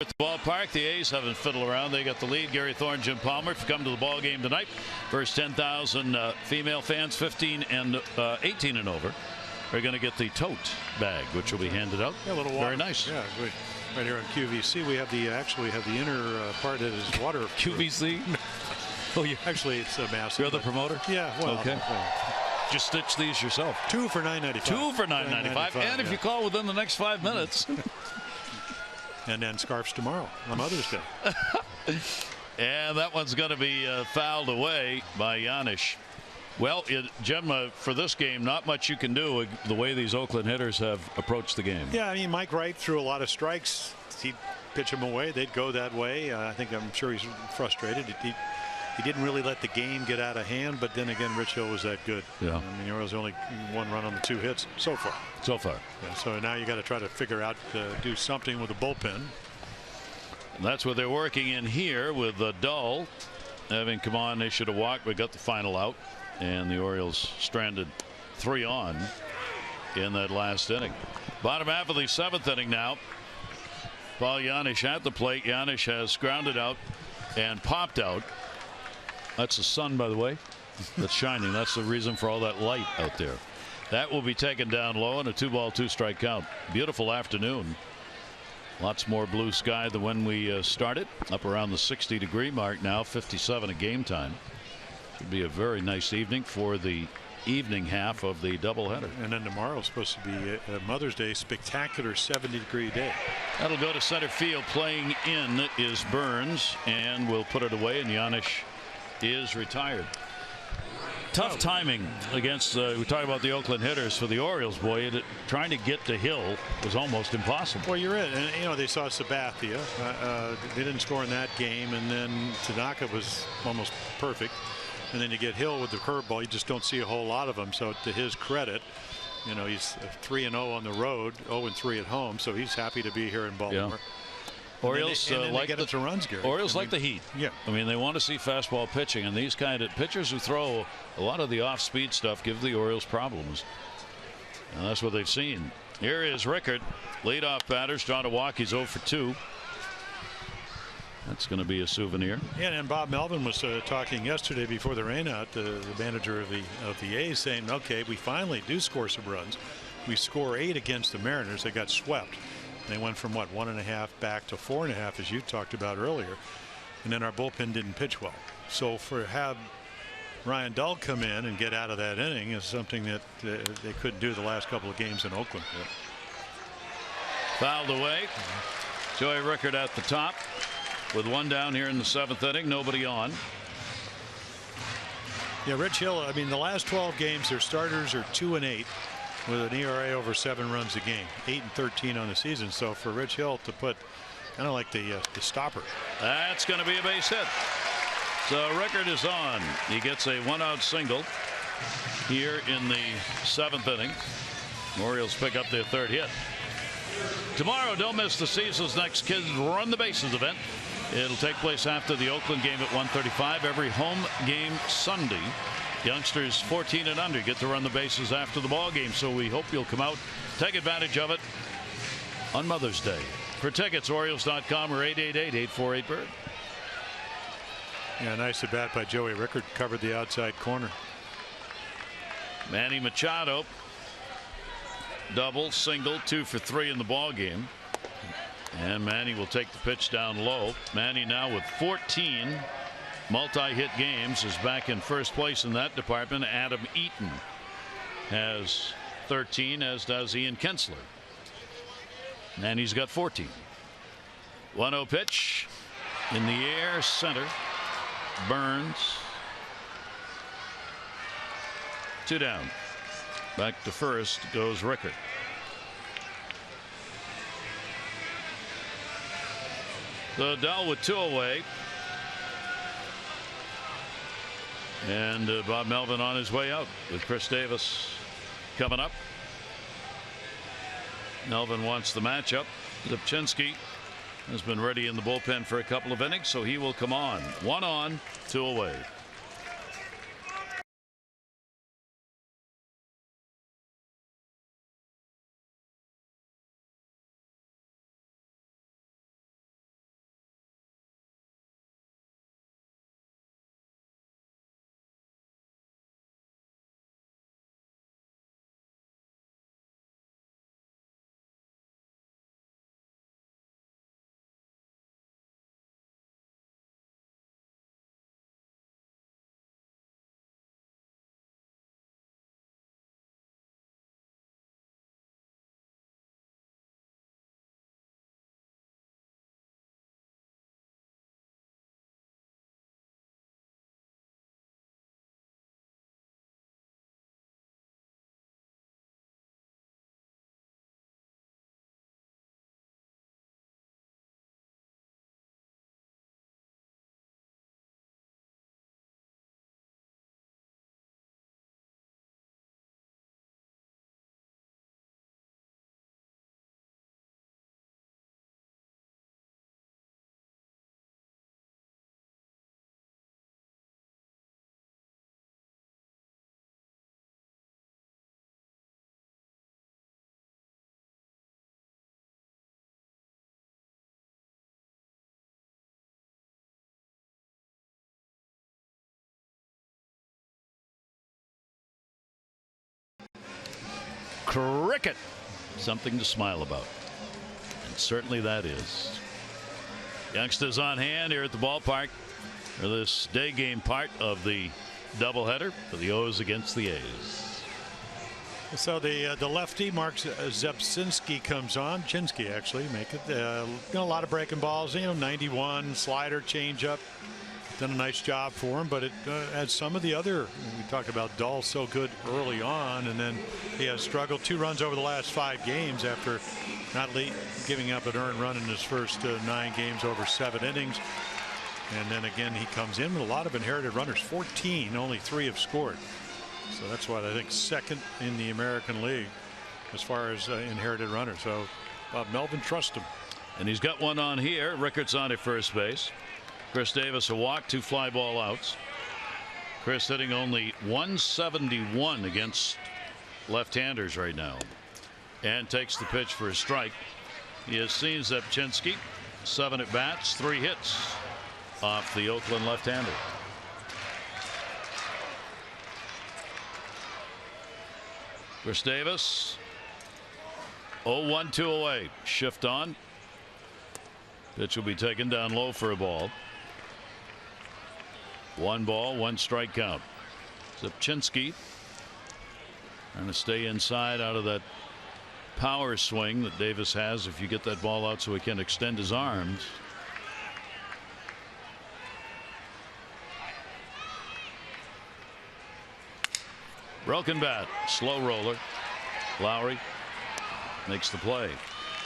At the ballpark, the A's haven't fiddled around. They got the lead. Gary Thorne, Jim Palmer to come to the ball game tonight. First 10,000 female fans, 15 and 18 and over, are going to get the tote bag, which will be handed out. Yeah, a little water. Very nice. Yeah, good. Right here on QVC, we have the inner part that is water. QVC. Oh, yeah. Actually, it's a massive. You're the promoter. Yeah. Well, okay. Just stitch these yourself. 2 for $9.95. 2 for $9.95. And if you call within the next 5 minutes. And then scarves tomorrow on Mother's Day. And that one's going to be fouled away by JANISH. Well, Jim, for this game, not much you can do the way these Oakland hitters have approached the game. Yeah, I mean, Mike Wright threw a lot of strikes. He'd pitch them away. They'd go that way. I'm sure he's frustrated. He didn't really let the game get out of hand, but then again, Rich Hill was that good. Yeah. I mean, the Orioles only 1 run on the 2 hits so far. So far. Yeah, so now you got to try to figure out do something with the bullpen. And that's what they're working in here with Dull having come on, issued a walk. We got the final out. and the Orioles stranded 3 on in that last inning. Bottom half of the 7th inning now. Paul JANISH at the plate. JANISH has grounded out and popped out. That's the sun, by the way, that's shining. That's the reason for all that light out there. That will be taken down low, and a 2-ball 2-strike count. Beautiful afternoon. Lots more blue sky than when we started. Up around the 60-degree mark now. 57 at game time. Should be a very nice evening for the evening half of the doubleheader. And then tomorrow's supposed to be a Mother's Day spectacular 70-degree day. That'll go to center field. Playing in is Burns, and we'll put it away, and JANISH is retired. Tough timing against we talk about the Oakland hitters for the Orioles. Boy, trying to get to Hill was almost impossible. Well, you're it. And you know, they saw Sabathia. They didn't score in that game, and then Tanaka was almost perfect. And then you get Hill with the curveball. You just don't see a whole lot of them. So to his credit, you know, he's 3-0 on the road, 0-3 at home. So he's happy to be here in Baltimore. Yeah. Orioles like the runs, Gary. Orioles like the heat. Yeah. I mean, they want to see fastball pitching, and these kind of pitchers who throw a lot of the off-speed stuff give the Orioles problems. And that's what they've seen. Here is Rickard, leadoff batter. John Milwaukee's 0 for 2. That's going to be a souvenir. Yeah, and Bob Melvin was talking yesterday before the rainout, the manager of the A's, saying, okay, we finally do score some runs. We score 8 against the Mariners. They got swept. They went from what, 1.5 back to 4.5, as you talked about earlier. And then our bullpen didn't pitch well. So for have Ryan Dull come in and get out of that inning is something that they couldn't do the last couple of games in Oakland. Yep. Fouled away. Joey Rickard at the top with 1 down here in the 7th inning. Nobody on. Yeah, Rich Hill, I mean, the last 12 games, their starters are 2-8 with an ERA over 7 runs a game, 8-13 on the season. So for Rich Hill to put kind of like the stopper. That's going to be a base hit. So Rickard is on. He gets a 1-out single here in the 7th inning. Orioles pick up their 3rd hit. Tomorrow, don't miss the season's next Kids Run the Bases event. It'll take place after the Oakland game at 1:35. Every home game Sunday. Youngsters 14 and under get to run the bases after the ball game. So we hope you'll come out, take advantage of it on Mother's Day. For tickets, Orioles.com or 888-848-BIRD. Yeah, nice at bat by Joey Rickard. Covered the outside corner. Manny Machado, double, single, 2 for 3 in the ball game. And Manny will take the pitch down low. Manny now with 14 multi-hit games is back in first place in that department. Adam Eaton has 13, as does Ian Kinsler. And he's got 14. 1-0 pitch in the air, center. Burns. 2 down. Back to first goes Rickard. So Dell with 2 away. And Bob Melvin on his way out with Chris Davis coming up. Melvin wants the matchup. Lipchinski has been ready in the bullpen for a couple of innings, so he will come on. 1 on, 2 away. cricket. Something to smile about. And certainly that is. Youngsters on hand here at the ballpark for this day game part of the doubleheader for the O's against the A's. So the lefty Mark Zepsinski comes on. Chinsky actually make it. A lot of breaking balls. 91 slider, changeup. Done a nice job for him, but it as some of the other, we talked about Dahl so good early on, and then he has struggled. 2 runs over the last 5 games after not giving up an earned run in his first 9 games over 7 innings. And then again he comes in with a lot of inherited runners. 14, only 3 have scored. So that's why I think second in the American League as far as inherited runners. So Melvin trusts him. And he's got one on here. Rickard's on at first base. Chris Davis a walk, 2 fly ball outs. Chris hitting only 171 against left-handers right now. And takes the pitch for a strike. He has seen Zepchinski. 7 at bats, 3 hits off the Oakland left-hander. Chris Davis 0-1-2 away. Shift on. Pitch will be taken down low for a ball. 1 ball, 1 strike count. Zepchinski trying to stay inside out of that power swing that Davis has if you get that ball out so he can extend his arms. Broken bat, slow roller. Lowry makes the play.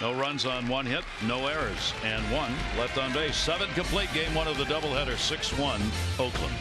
No runs on 1 hit, no errors, and 1 left on base. 7 complete. Game 1 of the doubleheader. 6-1 Oakland.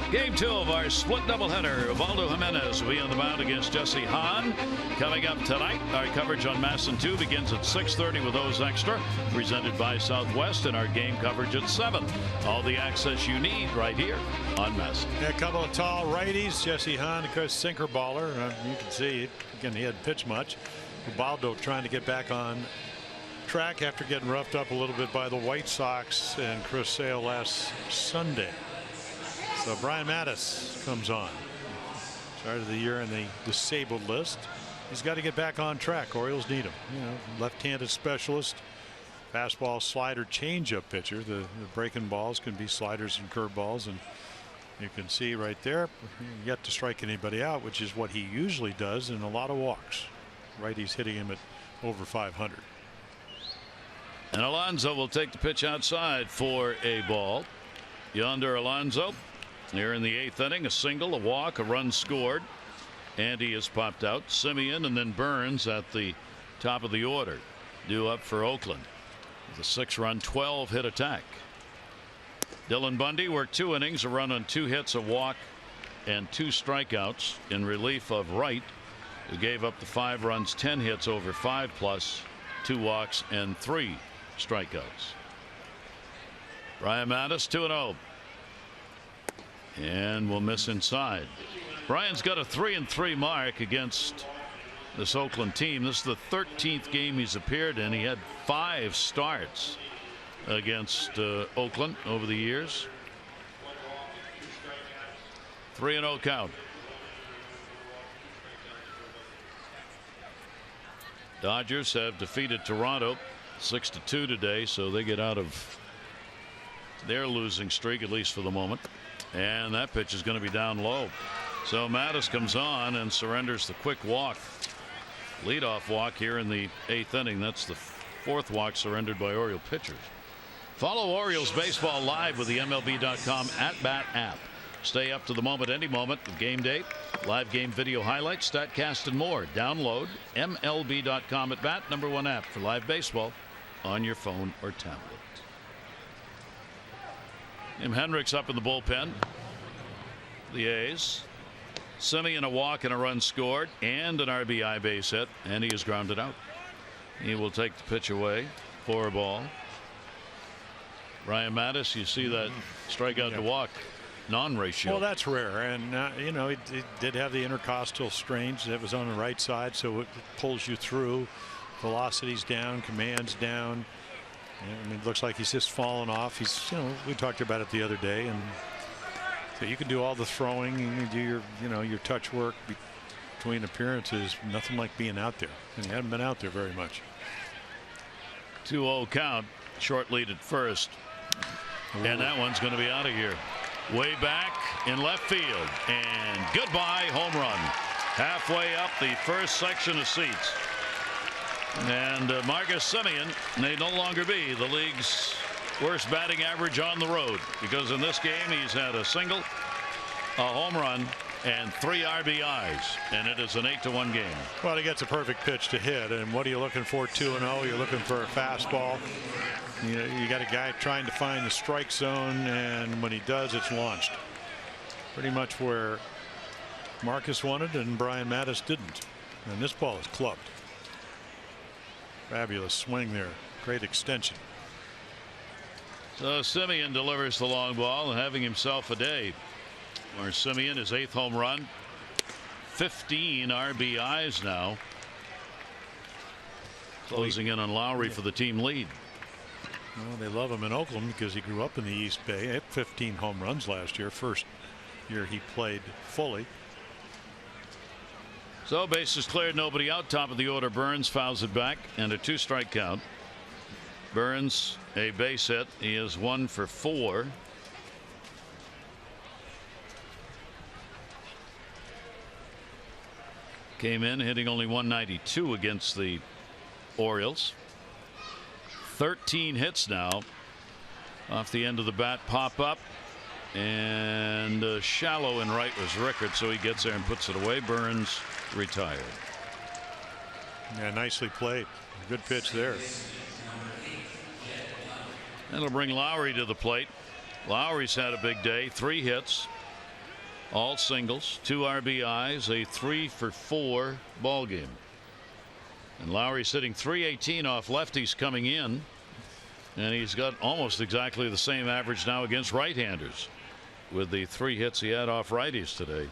Game 2 of our split doubleheader. Ubaldo Jimenez will be on the mound against Jesse Hahn. Coming up tonight, our coverage on MASN 2 begins at 6:30 with O's Extra, presented by Southwest, and our game coverage at 7. All the access you need right here on MASN. Yeah, a couple of tall righties. Jesse Hahn, of course, sinker baller. You can see, again, he hadn't pitched much. Ubaldo trying to get back on track after getting roughed up a little bit by the White Sox and Chris Sale last Sunday. So Brian Mattis comes on. Started the year in the disabled list. He's got to get back on track. Orioles need him. Left-handed specialist, fastball, slider, changeup pitcher. The breaking balls can be sliders and curveballs, and you can see right there, yet to strike anybody out, which is what he usually does, in a lot of walks. Righties hitting him at over 500. And Alonso will take the pitch outside for a ball. Yonder Alonso. Here in the 8th inning, a single, a walk, a run scored, and he has popped out. Semien and then Burns at the top of the order, due up for Oakland with a 6-run, 12-hit attack. Dylan Bundy worked 2 innings, a run on 2 hits, a walk, and 2 strikeouts in relief of Wright, who gave up the 5 runs, 10 hits over 5 plus, 2 walks, and 3 strikeouts. Brian Mattis 2-0. and will miss inside. Brian's got a 3-3 mark against this Oakland team. This is the 13th game he's appeared in. He had 5 starts against Oakland over the years. 3-0 count. Dodgers have defeated Toronto 6-2 today, so they get out of their losing streak, at least for the moment. And that pitch is going to be down low. So Mattis comes on and surrenders the quick walk. Leadoff walk here in the 8th inning. That's the 4th walk surrendered by Oriole pitchers. Follow Orioles baseball live with the MLB.com @BAT app. Stay up to the moment any moment with game day, live game video highlights, StatCast, and more. Download MLB.com @BAT, #1 app for live baseball on your phone or tablet. Jim Hendricks up in the bullpen. The A's. Semien a walk and a run scored and an RBI base hit, and he is grounded out. He will take the pitch away for a ball. Ryan Mattis, you see that strikeout to walk non-ratio. Well, that's rare, and you know, it did have the intercostal strains. That was on the right side, so it pulls you through. Velocity's down, command's down. I mean, it looks like he's just fallen off. He's, you know, we talked about it the other day, and so you can do all the throwing, you can do your, you know, your touch work between appearances. Nothing like being out there, and he hadn't been out there very much. 2-0 count, short lead at first. And that one's going to be out of here. Way back in left field, and goodbye home run. Halfway up the first section of seats. And Marcus Semien may no longer be the league's worst batting average on the road, because in this game he's had a single, a home run, and 3 RBIs, and it is an 8-1 game. Well, he gets a perfect pitch to hit, and what are you looking for? 2-0. You're looking for a fastball. You know, you got a guy trying to find the strike zone, and when he does, it's launched. Pretty much where Marcus wanted and Brian Mattis didn't. And this ball is clubbed. Fabulous swing there. Great extension. So Semien delivers the long ball and having himself a day. Where Semien, his 8th home run, 15 RBIs now. Closing in on Lowry for the team lead. Well, they love him in Oakland because he grew up in the East Bay. He had 15 home runs last year. First year he played fully. So bases cleared, nobody out. Top of the order, Burns fouls it back, and a 2-strike count. Burns a base hit. He is 1 for 4. Came in hitting only 192 against the Orioles. 13 hits now off the end of the bat. Pop up and shallow and right was Rickard, so he gets there and puts it away. Burns retired. Yeah, nicely played. Good pitch there. That'll bring Lowry to the plate. Lowry's had a big day. 3 hits, all singles, 2 RBIs, a 3 for 4 ball game. And Lowry's hitting .318 off lefties coming in, and he's got almost exactly the same average now against right-handers with the 3 hits he had off righties today.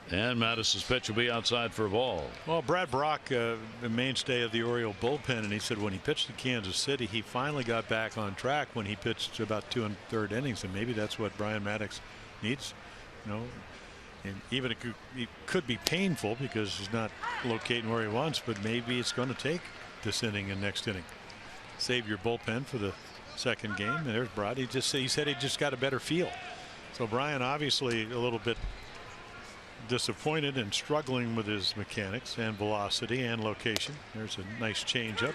And Mattis's pitch will be outside for a ball. Well, Brad Brock, the mainstay of the Oriole bullpen, and he said when he pitched to Kansas City, he finally got back on track when he pitched about 2 1/3 innings, and maybe that's what Brian Mattis needs. You know, and even it could be painful because he's not locating where he wants, but maybe it's going to take this inning and next inning. Save your bullpen for the second game. And there's Brad. He said he just got a better feel. So Brian obviously a little bit disappointed and struggling with his mechanics and velocity and location. There's a nice changeup.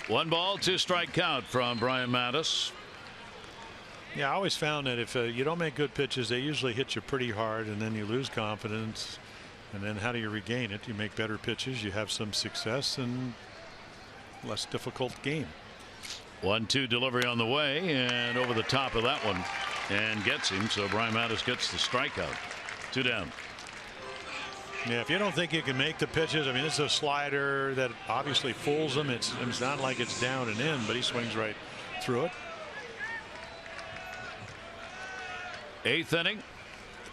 1 ball, 2-strike count from Brian Mattis. Yeah, I always found that if you don't make good pitches, they usually hit you pretty hard, and then you lose confidence. And then how do you regain it? You make better pitches, you have some success, and less difficult game. 1-2 delivery on the way, and over the top of that one, and gets him. So Brian Mattis gets the strikeout. 2 down. Yeah, if you don't think you can make the pitches, I mean, it's a slider that obviously fools him. It's not like it's down and in, but he swings right through it. Eighth inning,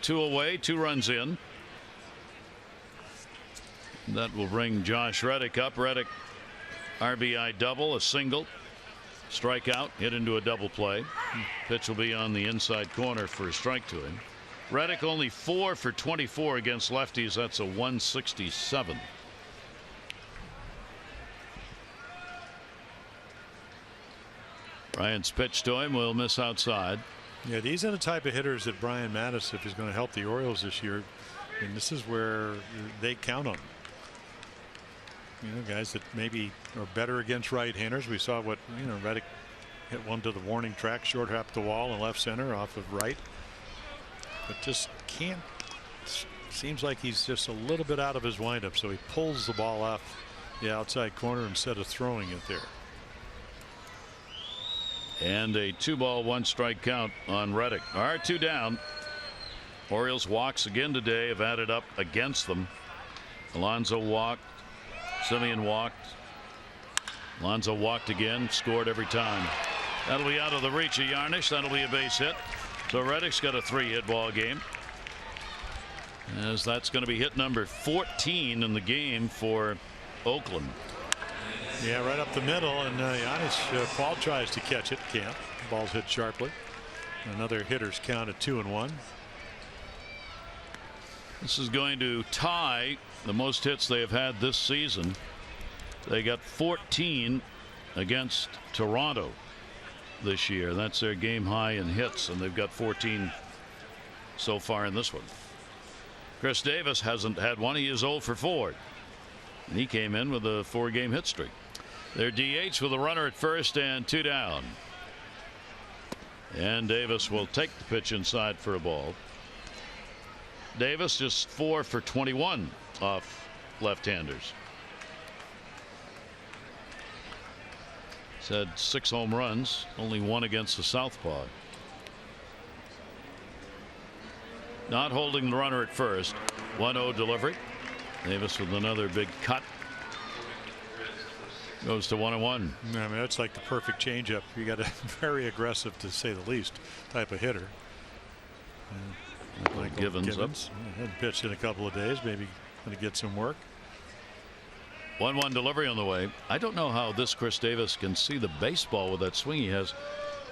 2 away, 2 runs in. That will bring Josh Reddick up. Reddick, RBI double, a single, strikeout, hit into a double play. Pitch will be on the inside corner for a strike to him. Reddick only 4 for 24 against lefties. That's a 167. Bryant's pitch to him will miss outside. Yeah, these are the type of hitters that Brian Mattis, if he's going to help the Orioles this year, and this is where they count on. You know, guys that maybe are better against right-handers. We saw what, you know, Reddick hit one to the warning track, short half the wall and left center off of right, but just can't. Seems like he's just a little bit out of his windup, so he pulls the ball off the outside corner instead of throwing it there. And a 2-ball 1-strike count on Reddick. All right, 2 down. Orioles walks again today have added up against them. Alonso walked. Semien walked. Alonso walked again. Scored every time. That'll be out of the reach of Janish. That'll be a base hit. So Reddick's got a 3-hit ball game, as that's going to be hit number 14 in the game for Oakland. Yeah, right up the middle, and Janish, Paul tries to catch it, can't. Ball's hit sharply. Another hitter's count at 2-1. This is going to tie the most hits they have had this season. They got 14 against Toronto this year. That's their game high in hits, and they've got 14 so far in this one. Chris Davis hasn't had one. He is 0 for 4. And he came in with a 4-game hit streak. Their DH with a runner at first and 2 down. And Davis will take the pitch inside for a ball. Davis just 4 for 21 off left-handers. He's had 6 home runs, only 1 against the southpaw. Not holding the runner at first. 1-0 delivery. Davis with another big cut. Goes to 1-1. I mean, that's like the perfect changeup. You got a very aggressive, to say the least, type of hitter. Michael Givens up. Hadn't pitched in a couple of days. Maybe going to get some work. 1-1 delivery on the way. I don't know how this Chris Davis can see the baseball with that swing he has.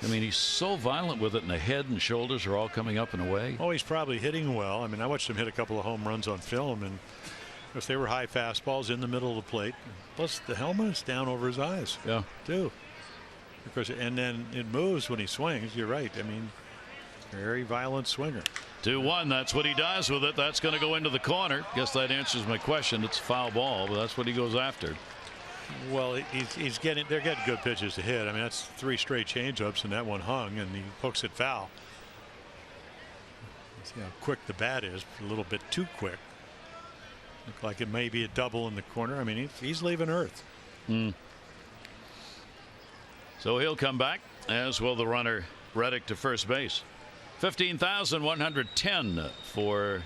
I mean, he's so violent with it, and the head and shoulders are all coming up and away. Oh, he's probably hitting well. I mean, I watched him hit a couple of home runs on film, and if they were high fastballs in the middle of the plate. Plus, the helmet is down over his eyes. Yeah, too. Because, and then it moves when he swings. You're right. I mean, very violent swinger. 2-1. That's what he does with it. That's going to go into the corner. Guess that answers my question. It's a foul ball, but that's what he goes after. Well, he's getting. They're getting good pitches to hit. I mean, that's 3 straight changeups, and that one hung, and he hooks it foul. See how quick the bat is. A little bit too quick. Look like it may be a double in the corner. I mean, he's leaving Earth. So he'll come back, as will the runner Reddick to first base. 15,110 for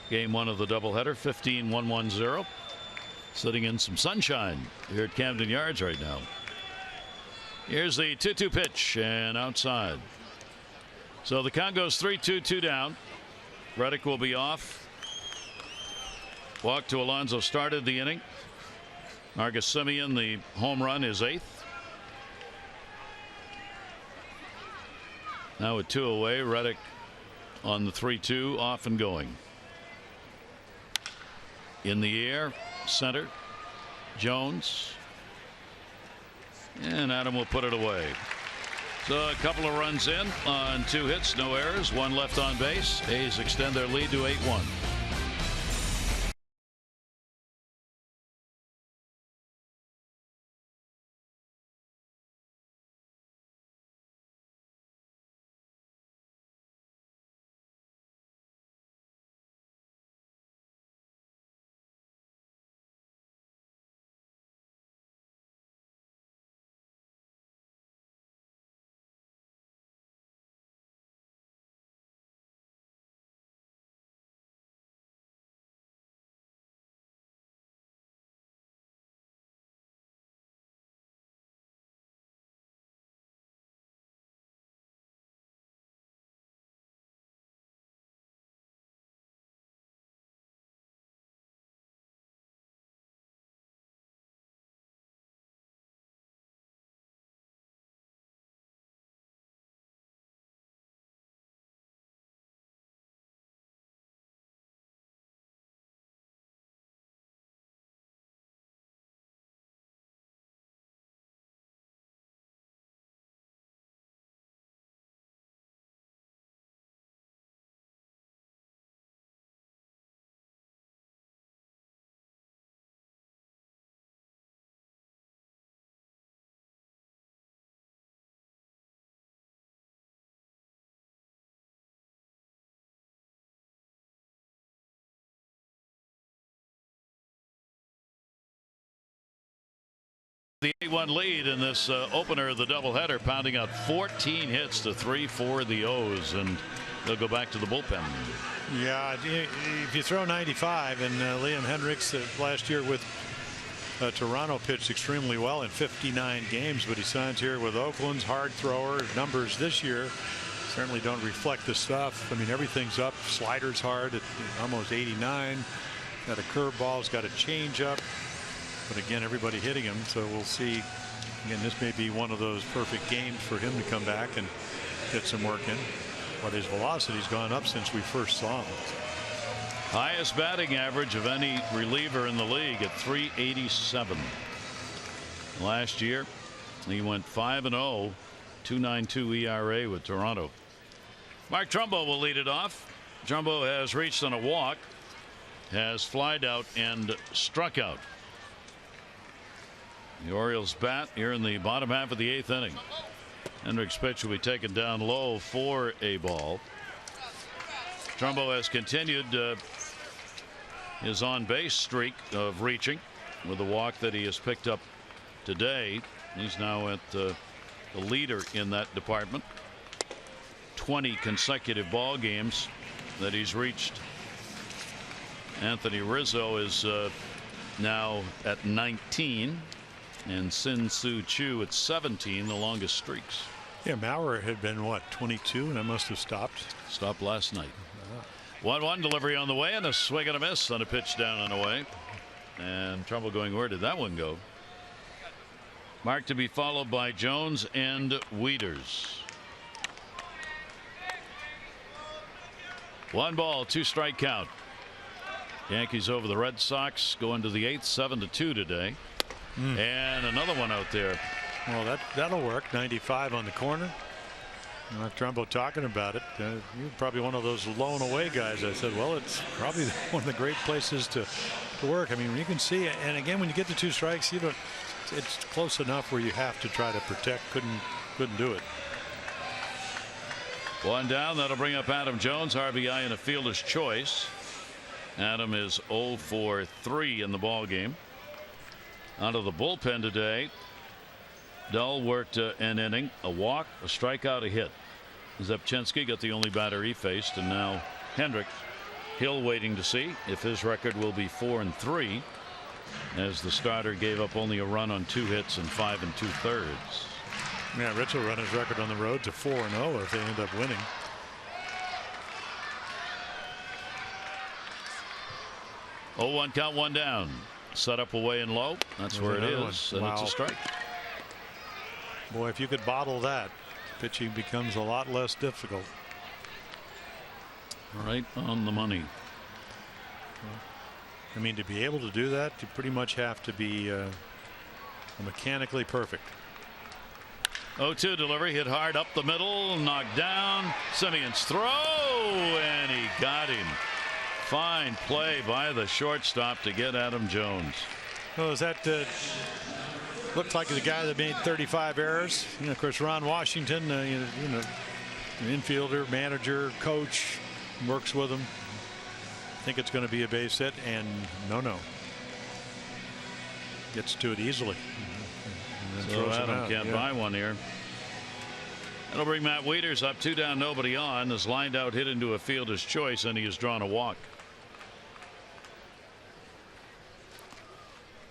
game 1 of the doubleheader. 15-110. Sitting in some sunshine here at Camden Yards right now. Here's the 2-2 pitch, and outside. So the count goes 3-2, 2 down. Reddick will be off. Walk to Alonso started the inning. Marcus Semien, the home run, is 8th. Now with 2 away, Reddick on the 3-2, off and going. In the air, center, Jones. And Adam will put it away. So a couple of runs in on 2 hits, no errors, 1 left on base. A's extend their lead to 8-1. The 8-1 lead in this opener of the doubleheader, pounding out 14 hits to 3 for the O's, and they'll go back to the bullpen. Yeah, if you throw 95, and Liam Hendricks last year with Toronto pitched extremely well in 59 games, but he signs here with Oakland's hard thrower. Numbers this year certainly don't reflect the stuff. I mean, everything's up. Slider's hard at almost 89. Got a curveball, he's got a changeup. But again, everybody hitting him, so we'll see. Again, this may be one of those perfect games for him to come back and get some work in. But his velocity's gone up since we first saw him. Highest batting average of any reliever in the league at 387. Last year, he went 5-0, 2.92 ERA with Toronto. Mark Trumbo will lead it off. Trumbo has reached on a walk, has flied out and struck out. The Orioles bat here in the bottom half of the 8th inning. Hendricks' pitch will be taken down low for a ball. Trumbo has continued his on base streak of reaching with the walk that he has picked up today. He's now at the leader in that department. 20 consecutive ball games that he's reached. Anthony Rizzo is now at 19. And Sin Soo Choo at 17, the longest streaks. Yeah, Maurer had been what, 22, and I must have stopped. Stopped last night. 1-1 delivery on the way, and a swing and a miss on a pitch down and away. And Trumbo going, where did that one go? Mark to be followed by Jones and Wieters. 1 ball, 2 strike count. Yankees over the Red Sox going to the 8th, 7-2 today. And another one out there. Well, that'll work. 95 on the corner. Mark Trumbo talking about it. You're probably one of those low and away guys. I said, well, it's probably one of the great places to work. I mean, you can see, and again, when you get to 2 strikes, you don't. It's close enough where you have to try to protect. Couldn't do it. 1 down. That'll bring up Adam Jones, RBI and a fielder's choice. Adam is 0 for 3 in the ball game. Out of the bullpen today, Dull worked an inning, a walk, a strikeout, a hit. Zepchinski got the only batter he faced, and now Hendricks. Hill waiting to see if his record will be 4-3, as the starter gave up only a run on 2 hits and 5 2/3. Yeah, Rich will run his record on the road to 4-0 if they end up winning. Oh, 1 count, 1 down. Set up away and low. That's where it is. And it's a strike. Boy, if you could bottle that, pitching becomes a lot less difficult. Right on the money. I mean, to be able to do that, you pretty much have to be mechanically perfect. 0-2 delivery, hit hard up the middle, knocked down. Semien's throw, and he got him. Fine play by the shortstop to get Adam Jones. Oh, is that looked like the guy that made 35 errors? You know, of course, Ron Washington, you know, infielder, manager, coach, works with him. Think it's going to be a base hit, and no. Gets to it easily. So Adam can't buy one here. That'll bring Matt Wieters up. 2 down, nobody on. Is lined out, hit into a fielder's choice, and he has drawn a walk.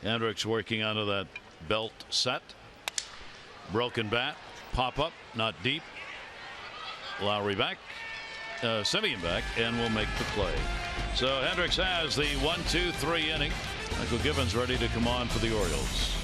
Hendricks working onto that belt set. Broken bat. Pop up. Not deep. Lowry back. Semien back, and will make the play. So Hendricks has the 1-2-3 inning. Michael Gibbons ready to come on for the Orioles.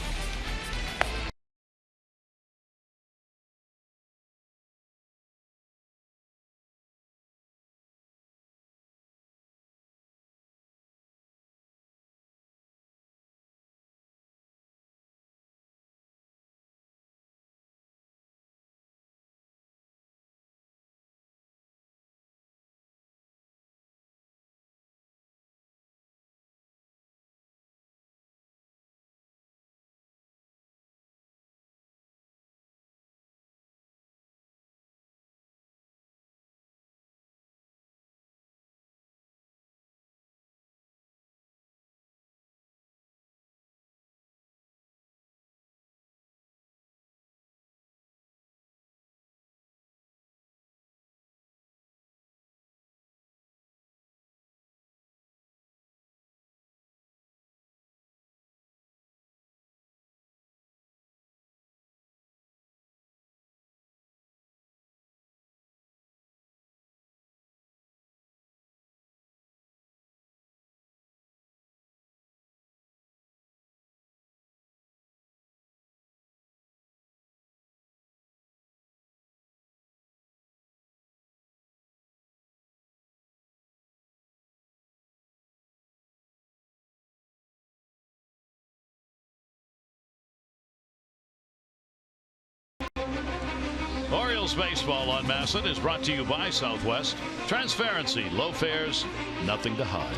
Orioles baseball on Masson is brought to you by Southwest. Transparency, low fares, nothing to hide.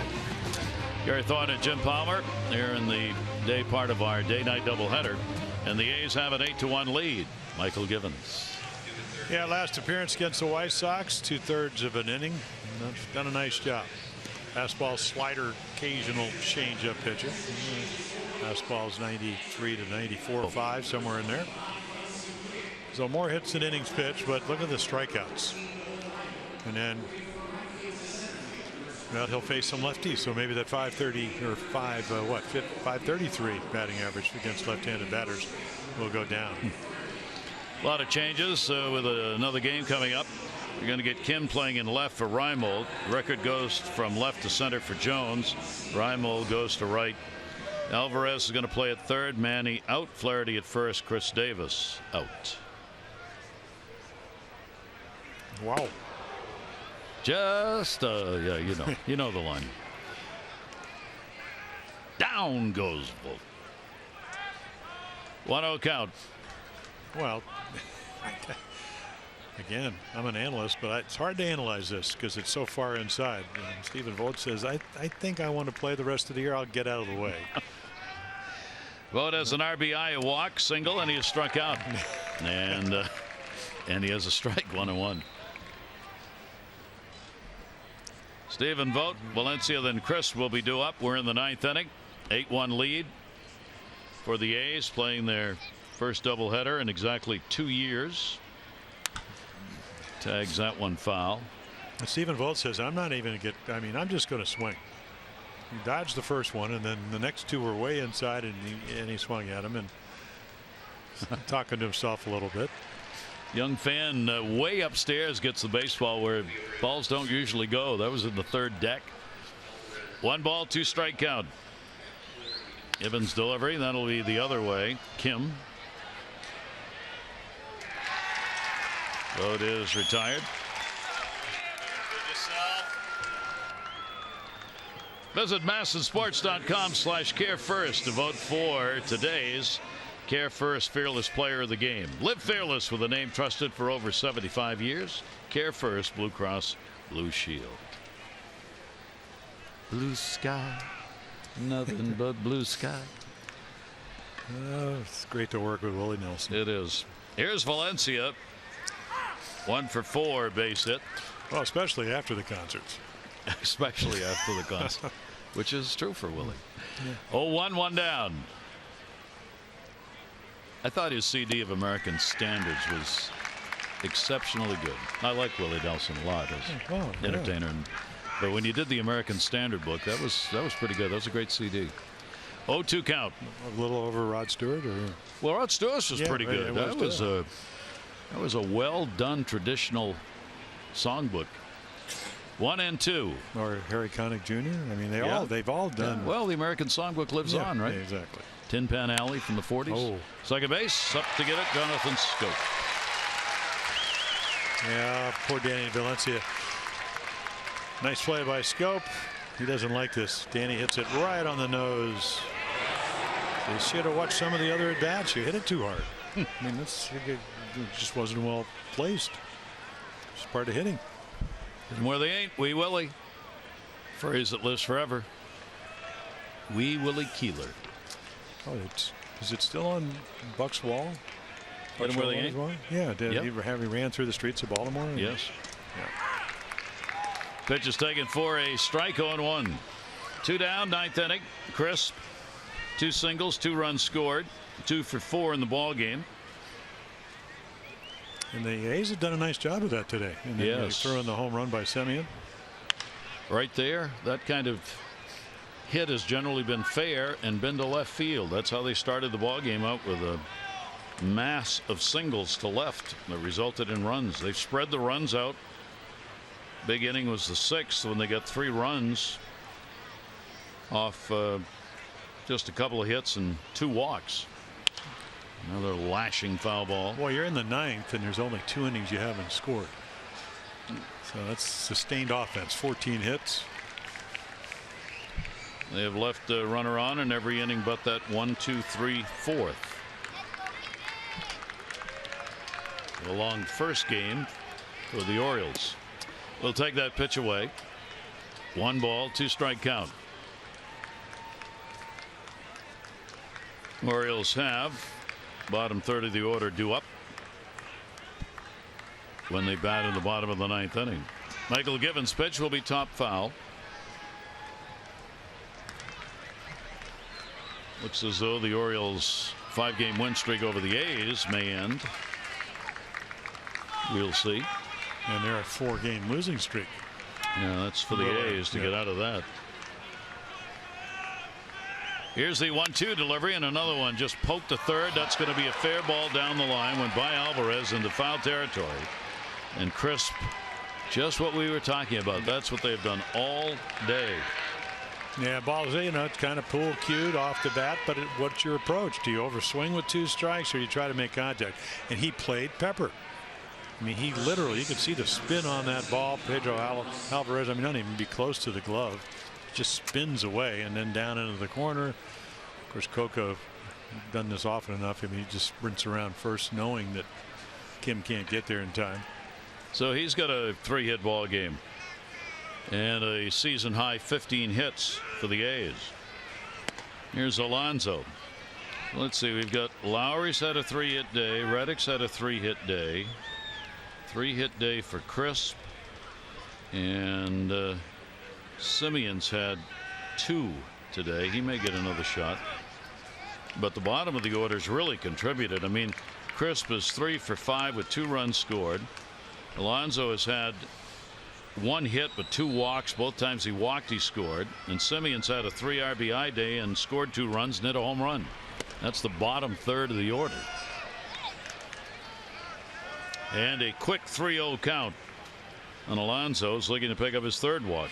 Gary Thorne and Jim Palmer here in the day part of our day-night doubleheader. And the A's have an 8-1 lead. Michael Givens. Yeah, last appearance against the White Sox, 2/3 of an inning. Done a nice job. Fastball, slider, occasional changeup pitcher. Fastball's 93 to 94.5, somewhere in there. So more hits than innings pitched, but look at the strikeouts. And then, well, he'll face some lefties, so maybe that 530 or 533 batting average against left-handed batters will go down. A lot of changes with another game coming up. You're going to get Kim playing in left for REIMOLD. Rickard goes from left to center for Jones. REIMOLD goes to right. Alvarez is going to play at third. Manny out. Flaherty at first. Chris Davis out. Wow. Just yeah, you know the line. Down goes Vogt. 1-0 count. Well, again, I'm an analyst, but it's hard to analyze this because it's so far inside. And Stephen Vogt says, I think I want to play the rest of the year. I'll get out of the way. Vogt has an RBI, a walk, single, and he is struck out. and he has a strike, 1-1. Stephen Vogt, Valencia, then Chris will be due up. We're in the 9th inning. 8-1 lead for the A's, playing their first doubleheader in exactly 2 years. Tags that one foul. Stephen Vogt says, I'm not even going to get, I'm just going to swing. He dodged the first one, and then the next two were way inside, and he swung at him, and talking to himself a little bit. Young fan way upstairs gets the baseball where balls don't usually go. That was in the third deck. 1 ball, 2 strike count. Evans delivery. That'll be the other way. Kim. Vogt is retired. Visit MassonSports.com/CareFirst to vote for today's Care First Fearless Player of the Game. Live fearless with a name trusted for over 75 years. Care First Blue Cross Blue Shield. Blue sky, nothing but blue sky. It's great to work with Willie Nelson. It is. Here's Valencia. 1 for 4 base hit. Well, especially after the concerts. Especially after the concert, which is true for Willie. Yeah. 0-1, 1 down. I thought his CD of American Standards was exceptionally good. I like Willie Nelson a lot as entertainer, but when you did the American Standard book, that was pretty good. That was a great CD. 0-2 count. A little over Rod Stewart, or well, Rod Stewart was pretty good. That was a well done traditional songbook. 1 and 2. Or Harry Connick Jr. They've all done. Yeah. Well, the American Songbook lives on, right? Exactly. Tin Pan Alley from the 40s. Oh. Second base, up to get it, Jonathan Scope. Yeah, poor Danny Valencia. Nice play by Scope. He doesn't like this. Danny hits it right on the nose. They should have watched some of the other at-bats. You hit it too hard. It just wasn't well placed. It's part of hitting. And where they ain't, Wee Willie. Phrase that lives forever. Wee Willie Keeler. Oh, is it still on Buck's wall? Buck's where they ain't? Yeah, he ran through the streets of Baltimore? Yes. Yeah. Pitch is taken for a strike, 0-1. 2 down, 9th inning. Crisp. 2 singles, 2 runs scored. 2 for 4 in the ball game. And the A's have done a nice job of that today. And yes. Throwing the home run by Semien. Right there. That kind of hit has generally been fair and been to left field. That's how they started the ball game out, with a mass of singles to left that resulted in runs. They've spread the runs out. Big inning was the 6th when they got 3 runs off just a couple of hits and 2 walks. Another lashing foul ball. Well, you're in the 9th and there's only 2 innings you haven't scored. So that's sustained offense. 14 hits. They have left a runner on in every inning but that 1, 2, 3, 4th. A long first game for the Orioles. We'll take that pitch away. 1 ball, 2 strike count. Orioles have bottom third of the order due up when they bat in the bottom of the 9th inning. Michael Givens' pitch will be top foul. Looks as though the Orioles' 5-game win streak over the A's may end. We'll see. And they're a 4-game losing streak. Yeah, that's for the A's to get out of that. Here's the 1-2 delivery, and another one just poked to third. That's going to be a fair ball down the line. Went by Alvarez into foul territory. And crisp, just what we were talking about. That's what they've done all day. Yeah, balls, it's kind of pool cued off the bat, but what's your approach? Do you overswing with 2 strikes, or do you try to make contact? And he played pepper. I mean, he literally, you could see the spin on that ball. Pedro Alvarez, I mean, don't even be close to the glove. Just spins away and then down into the corner. Of course, COCO done this often enough. I mean, he just sprints around first, knowing that Kim can't get there in time. So he's got a 3-hit ball game and a season high 15 hits for the A's. Here's Alonso. Let's see, we've got Lowry's had a 3-hit day. Reddick's had a 3-hit day. 3-hit day for Crisp. And Semien's had 2 today. He may get another shot. But the bottom of the order's really contributed. I mean, Crisp is 3 for 5 with 2 runs scored. Alonso has had 1 hit but 2 walks. Both times he walked, he scored. And Semien's had a 3 RBI day and scored 2 runs and hit a home run. That's the bottom third of the order. And a quick 3-0 count on Alonso's, looking to pick up his 3rd walk.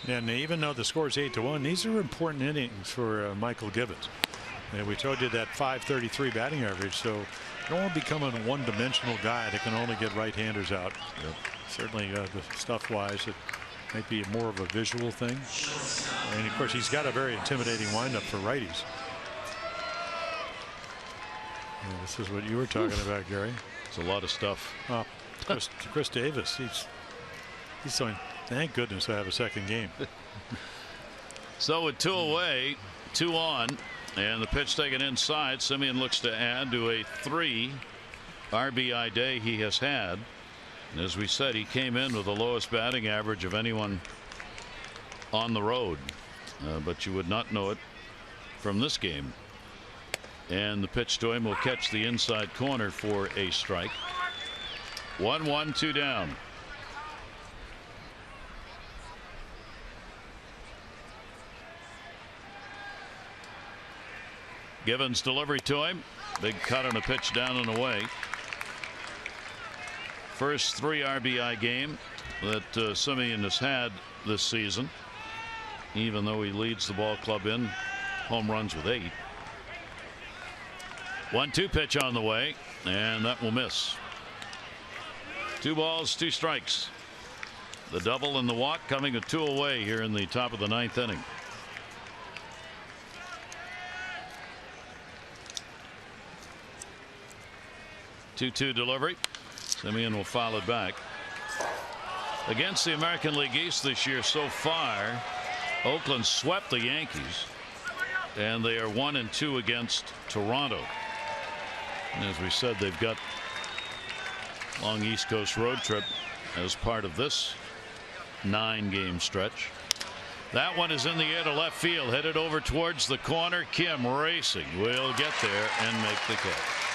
And even though the score is 8-1, these are important innings for Michael Givens. And we told you that .533 batting average, so you don't want to become a one-dimensional guy that can only get right-handers out. Yep. Certainly, the stuff-wise, it might be more of a visual thing. And of course, he's got a very intimidating windup for righties. Yeah, this is what you were talking about, Gary. It's a lot of stuff. Chris Davis, he's saying, thank goodness I have a 2nd game. So with 2 away, 2 on, and the pitch taken inside, Semien looks to add to a 3 RBI day he has had. And as we said, he came in with the lowest batting average of anyone on the road, but you would not know it from this game. And the pitch to him will catch the inside corner for a strike. 1-1, 2 down. Givens delivery to him. Big cut on a pitch down and away. First 3 RBI game that Semien has had this season, even though he leads the ball club in home runs with 8. 1-2 pitch on the way, and that will miss. 2 balls, 2 strikes. The double and the walk coming with 2 away here in the top of the 9th inning. Two-two delivery. Semien will foul it back. Against the American League East this year so far, Oakland swept the Yankees, and they are 1-2 against Toronto. And as we said, they've got a long East Coast road trip as part of this 9-game stretch. That one is in the air to left field, headed over towards the corner. Kim racing will get there and make the catch.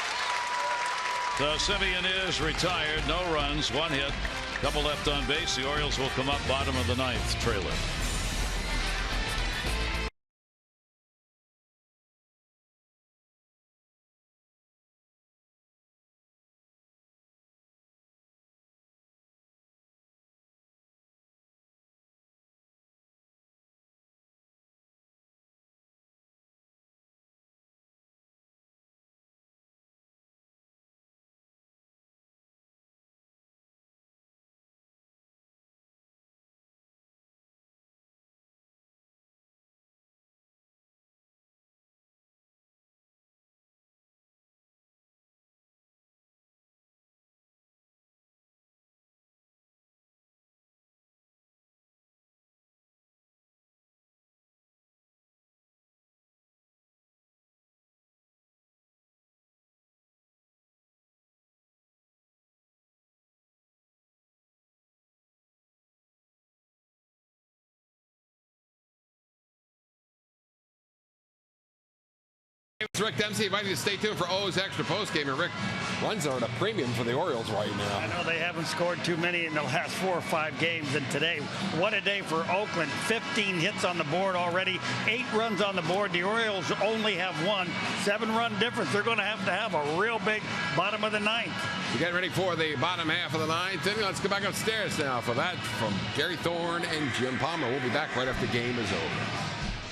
So Semien is retired. No runs, 1 hit, couple left on base. The Orioles will come up bottom of the 9th, trailer. It's Rick Dempsey inviting you to stay tuned for O's Extra postgame. And Rick, runs are at a premium for the Orioles right now. I know they haven't scored too many in the last 4 or 5 games, and today, what a day for Oakland. 15 hits on the board already, 8 runs on the board. The Orioles only have 1 7-run difference. They're going to have a real big bottom of the 9th. We're getting ready for the bottom half of the 9th inning. Let's go back upstairs now for that from Gary Thorne and Jim Palmer. We'll be back right after the game is over.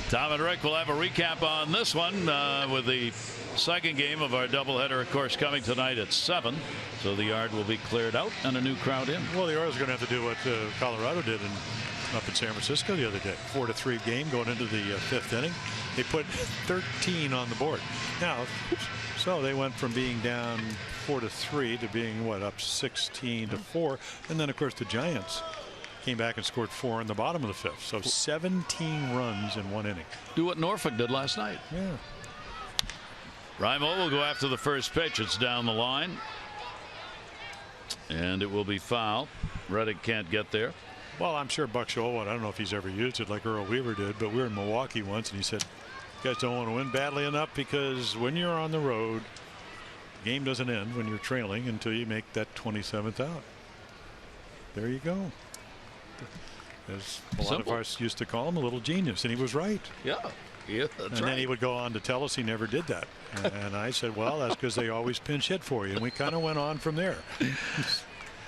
Tom and Rick will have a recap on this one with the second game of our doubleheader, of course, coming tonight at 7. So the yard will be cleared out and a new crowd in. Well, the Orioles are going to have to do what Colorado did up in San Francisco the other day. 4-3 game going into the 5th inning. They put 13 on the board. Now, so they went from being down 4-3 to being up 16-4, and then of course the Giants came back and scored 4 in the bottom of the 5th. So 17 runs in 1 inning. Do what Norfolk did last night. Yeah. REIMOLD will go after the first pitch. It's down the line, and it will be foul. Reddick can't get there. Well, I'm sure Buck Showalter, I don't know if he's ever used it like Earl Weaver did, but we were in Milwaukee once and he said, you guys don't want to win badly enough because when you're on the road, the game doesn't end when you're trailing until you make that 27th out. There you go. As a lot of us used to call him, a little genius, and he was right. Yeah, that's and right. Then he would go on to tell us he never did that. And I said, well, that's because they always pinch hit for you. And we kind of went on from there.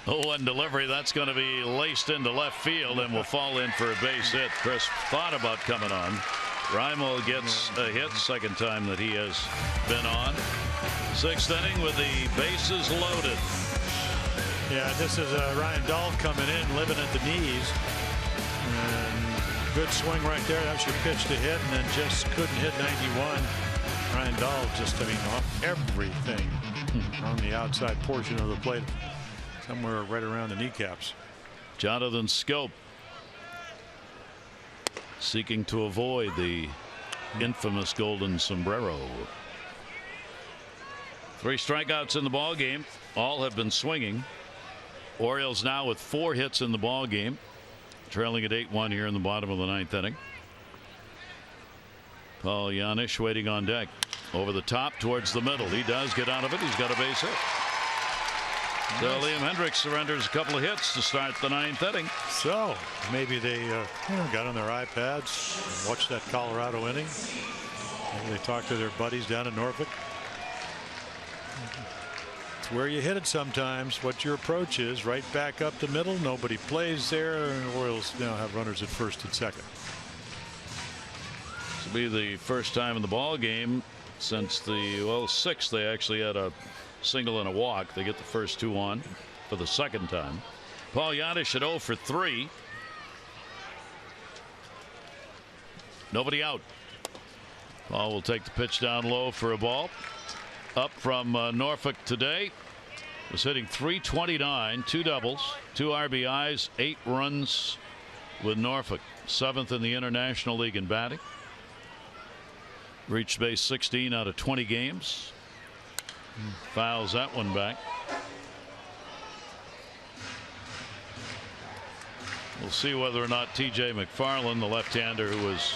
0-1 delivery. That's going to be laced into left field and will fall in for a base hit. Chris thought about coming on. REIMOLD gets a hit, second time that he has been on. 6th inning with the bases loaded. Yeah, this is Ryan Dahl coming in, living at the knees. And good swing right there. That was your pitch to hit, and then just couldn't hit 91. Ryan Dahl just, off everything on the outside portion of the plate, somewhere right around the kneecaps. Jonathan Scope seeking to avoid the infamous golden sombrero. 3 strikeouts in the ball game. All have been swinging. Orioles now with 4 hits in the ball game, trailing at 8-1 here in the bottom of the 9th inning. Paul Yanish waiting on deck. Over the top towards the middle. He does get out of it. He's got a base hit. So Liam Hendriks surrenders a couple of hits to start the 9th inning. So maybe they got on their iPads and watched that Colorado inning. Maybe they talked to their buddies down in Norfolk. It's where you hit it sometimes, what your approach is. Right back up the middle. Nobody plays there. And the Orioles now have runners at first and second. This will be the first time in the ball game since the 6th. They actually had a single and a walk. They get the first 2 on for the second time. Paul Yanish at 0 for 3. Nobody out. Paul will take the pitch down low for a ball. Up from Norfolk today. Was hitting .329, 2 doubles, 2 RBIs, 8 runs with Norfolk. 7th in the International League in batting. Reached base 16 out of 20 games. Fouls that one back. We'll see whether or not T.J. McFarland, the left-hander who was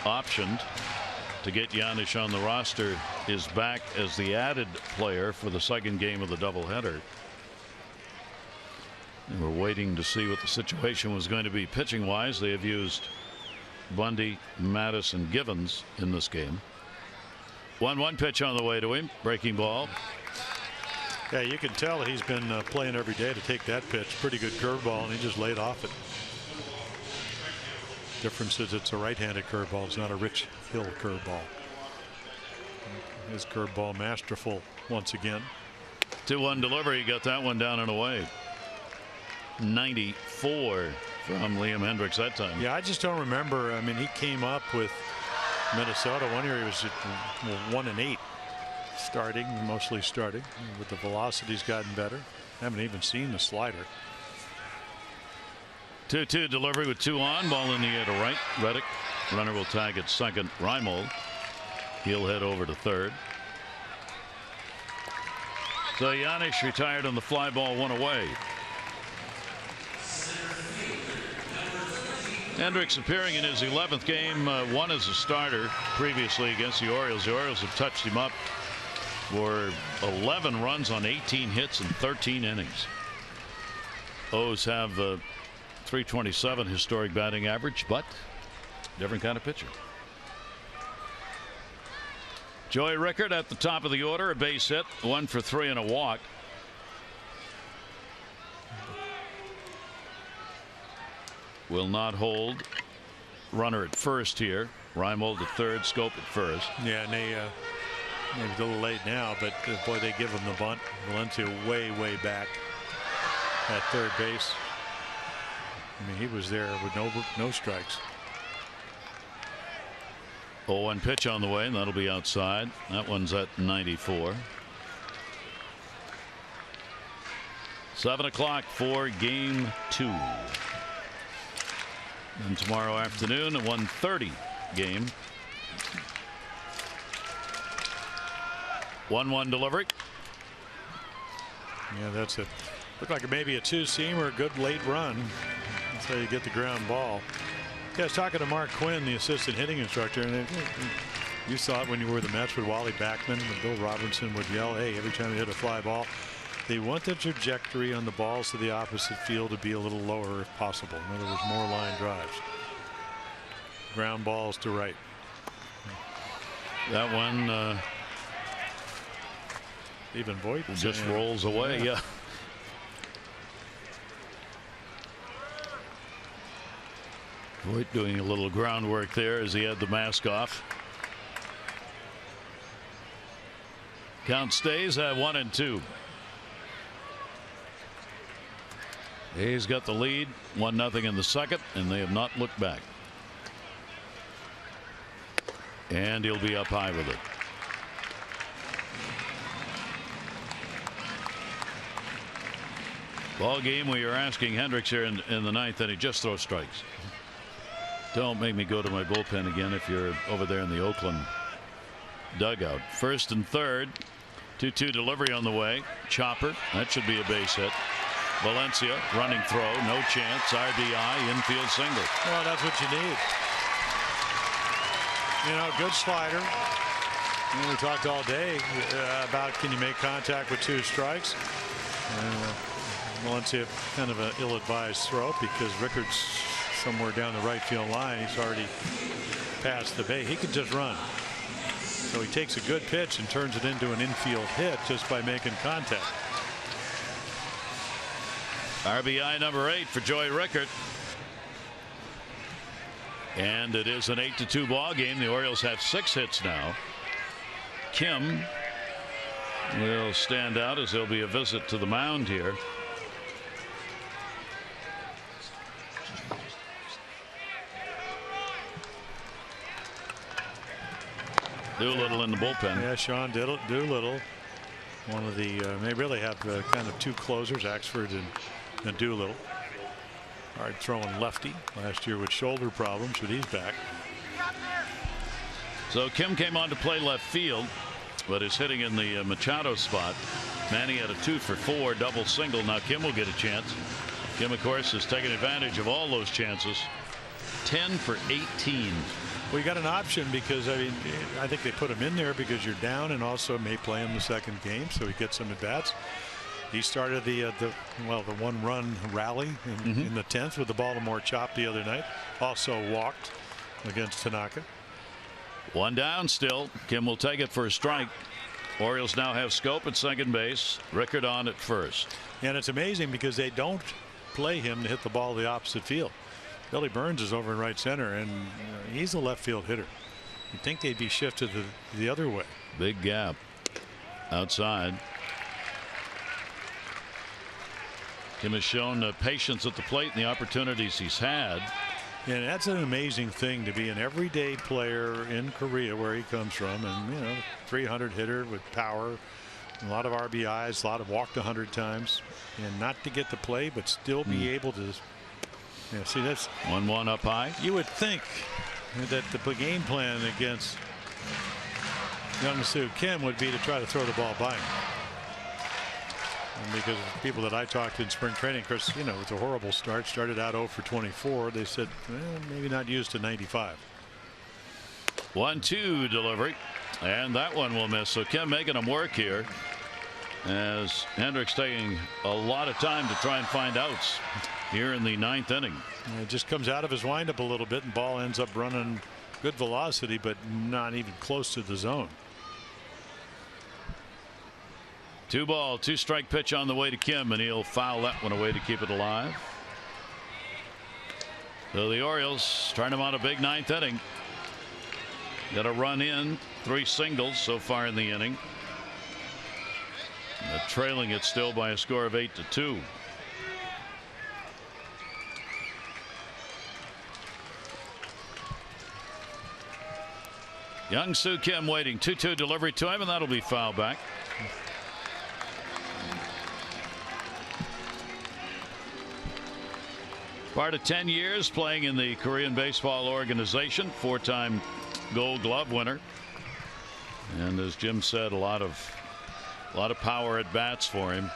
optioned to get Yanish on the roster, is back as the added player for the second game of the doubleheader. And we're waiting to see what the situation was going to be pitching wise. They have used Bundy, Mattis, and Givens in this game. 1-1 pitch on the way to him. Breaking ball. Yeah, you can tell he's been playing every day to take that pitch. Pretty good curveball, and he just laid off it. Difference is it's a right-handed curveball. It's not a Rich Hill curveball. His curveball masterful once again. 2-1 delivery. Got that one down and away. 94 from Liam Hendriks that time. Yeah, I just don't remember. I mean, he came up with Minnesota. One year he was at 1-8 starting, mostly starting. But the velocity's gotten better. Haven't even seen the slider. 2-2 delivery with 2 on. Ball in the air to right. Reddick. Runner will tag at second. REIMOLD. He'll head over to third. So Yanish retired on the fly ball, 1 away. Hendricks appearing in his 11th game, one as a starter previously against the Orioles. The Orioles have touched him up for 11 runs on 18 hits in 13 innings. O's have 327 historic batting average, but different kind of pitcher. Joey Rickard at the top of the order, a base hit, 1 for 3 and a walk. Will not hold. Runner at first here. REIMOLD at third, Scope at first. Yeah, and they maybe a little late now, but boy, they give him the bunt. Valencia way back at third base. I mean, he was there with no strikes. 0-1 pitch on the way, and that'll be outside. That one's at 94. 7 o'clock for game 2. And tomorrow afternoon, a 1:30 game. 1-1 delivery. Yeah, that's it. Looked like maybe a two-seamer, a good late run. That's how you get the ground ball. Yeah, I was talking to Mark Quinn, the assistant hitting instructor, and you saw it when you were the Mets with Wally Backman, and Bill Robinson would yell, hey, every time you hit a fly ball, they want the trajectory on the balls to the opposite field to be a little lower if possible. In other words, more line drives. Ground balls to right. That one even Voigt just rolls away. Yeah. Voigt doing a little groundwork there as he had the mask off. Count stays at 1-2. He's got the lead, 1-0 in the second, and they have not looked back. And he'll be up high with it. Ball game, we are asking Hendricks here in the ninth, and he just throws strikes. Don't make me go to my bullpen again if you're over there in the Oakland dugout. First and third, 2-2 delivery on the way. Chopper, that should be a base hit. Valencia running throw, no chance. RBI, infield single. Well, that's what you need. You know, good slider. You know, we talked all day about can you make contact with 2 strikes. Valencia kind of an ill-advised throw because Rickard's somewhere down the right field line. He's already past the bay. He could just run. So he takes a good pitch and turns it into an infield hit just by making contact. RBI number 8 for Joey Rickard. And it is an 8-2 ball game. The Orioles have 6 hits now. Kim will stand out as there'll be a visit to the mound here. Doolittle in the bullpen. Yeah, Sean Doolittle, one of the they really have kind of 2 closers, Axford and Doolittle. Hard throwing lefty last year with shoulder problems, but he's back. So Kim came on to play left field, but is hitting in the Machado spot. Manny had a 2 for 4 double single. Now Kim will get a chance. Kim, of course, has taken advantage of all those chances. 10 for 18. Well, you got an option because I mean I think they put him in there because you're down, and also may play him the second game, so he gets some at bats. He started the 1-run rally in the 10th with the Baltimore chop the other night. Also walked against Tanaka. 1 down still. Kim will take it for a strike. Orioles now have Scope at second base. Rickard on at first. And it's amazing because they don't play him to hit the ball the opposite field. Billy Burns is over in right center, and he's a left field hitter. You'd think they'd be shifted the other way. Big gap outside. Kim has shown patience at the plate and the opportunities he's had. And that's an amazing thing to be an everyday player in Korea, where he comes from, and 300 hitter with power, a lot of RBIs, a lot of walked 100 times, and not to get to play, but still be able to. Yeah, see, that's 1-1 up high. You would think that the game plan against Young-Soo Kim would be to try to throw the ball by him. And because of people that I talked to in spring training, Chris, you know, it's a horrible start. Started out 0 for 24. They said, well, maybe not used to 95. 1-2 delivery, and that one will miss. So Kim making him work here, as Hendricks taking a lot of time to try and find outs here in the 9th inning. It just comes out of his windup a little bit, and ball ends up running good velocity, but not even close to the zone. 2-ball, 2-strike pitch on the way to Kim, and he'll foul that one away to keep it alive. So the Orioles trying him on a big 9th inning. Got a run in, 3 singles so far in the inning. And they're trailing it still by a score of 8-2. Young Soo Kim waiting, 2-2 delivery to him, and that'll be foul back. Part of 10 years playing in the Korean baseball organization, 4-time Gold Glove winner, and as Jim said, a lot of power at bats for him.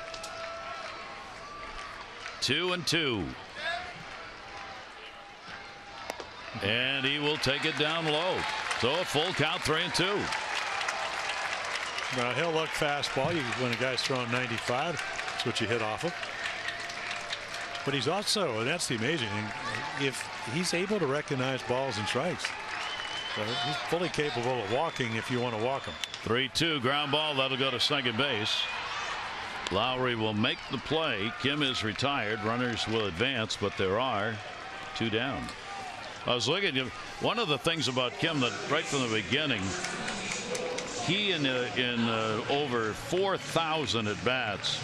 2-2, and he will take it down low. So a full count, 3-2. Well, he'll look fastball. When a guy's throwing 95, that's what you hit off of. But he's also, and that's the amazing thing, if he's able to recognize balls and strikes. So he's fully capable of walking if you want to walk him. 3-2 ground ball, that'll go to second base. Lowry will make the play. Kim is retired. Runners will advance, but there are 2 down. I was looking at one of the things about Kim that right from the beginning, he in over 4,000 at bats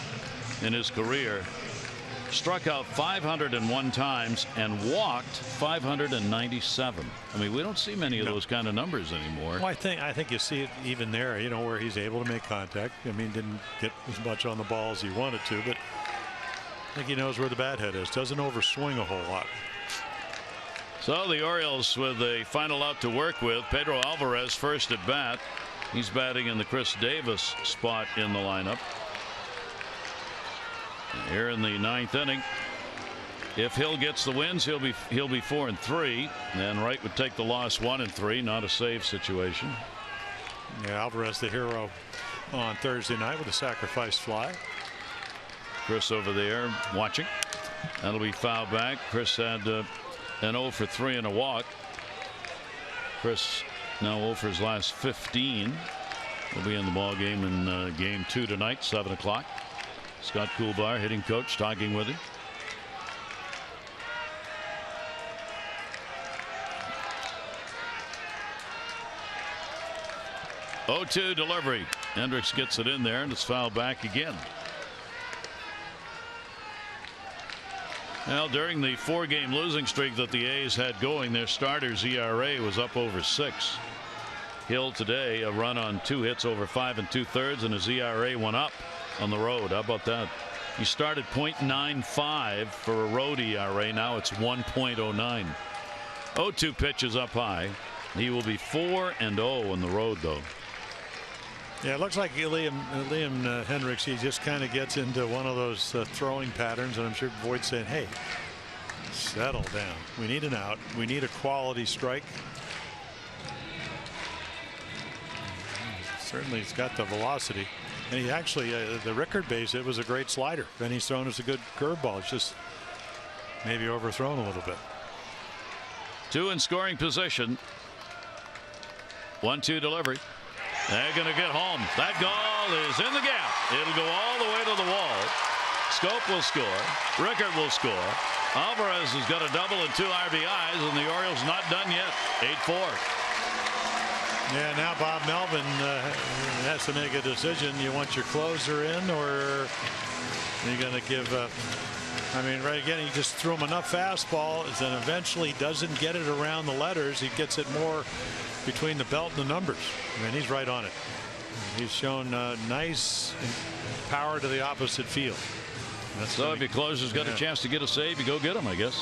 in his career, struck out 501 times and walked 597. I mean, we don't see many of those kind of numbers anymore. Well, I think you see it even there, you know, where he's able to make contact. I mean, didn't get as much on the ball as he wanted to, but I think he knows where the bat head is. Doesn't overswing a whole lot. So the Orioles with a final out to work with. Pedro Alvarez first at bat. He's batting in the Chris Davis spot in the lineup. Here in the 9th inning, if Hill gets the wins, he'll be 4-3, and Wright would take the loss 1-3. Not a save situation. Yeah, Alvarez the hero on Thursday night with a sacrifice fly. Chris over there watching. That'll be foul back. Chris had an 0 for 3 and a walk. Chris now 0 for his last 15. He'll be in the ball game in game 2 tonight, 7 o'clock. Scott Coolbar, hitting coach, talking with him. Oh, 2 delivery. Hendricks gets it in there, and it's fouled back again. Well, during the 4-game losing streak that the A's had going, their starters ERA was up over 6. Hill today a run on 2 hits over 5 2/3, and his ERA went up on the road. How about that? He started .95 for a road ERA. Now it's 1.09. 0-2 pitches up high. He will be 4-0 on the road, though. Yeah, it looks like Liam Hendricks, he just kind of gets into one of those throwing patterns, and I'm sure Voigt's saying, hey, settle down. We need an out. We need a quality strike. Certainly he's got the velocity, and he actually the Rickard base, it was a great slider. Then he's thrown as a good curveball. It's just maybe overthrown a little bit. 2 in scoring position. 1-2 delivery. They're going to get home. That ball is in the gap. It'll go all the way to the wall. Scope will score. Rickard will score. Alvarez has got a double and 2 RBIs, and the Orioles not done yet. 8-4. Yeah, now Bob Melvin has to make a decision. You want your closer in, or you're going to give up? I mean, right again, he just threw him enough fastballs, and eventually doesn't get it around the letters. He gets it more between the belt and the numbers. I mean, he's right on it. He's shown nice power to the opposite field. So if your closer's got a chance to get a save, you go get him, I guess.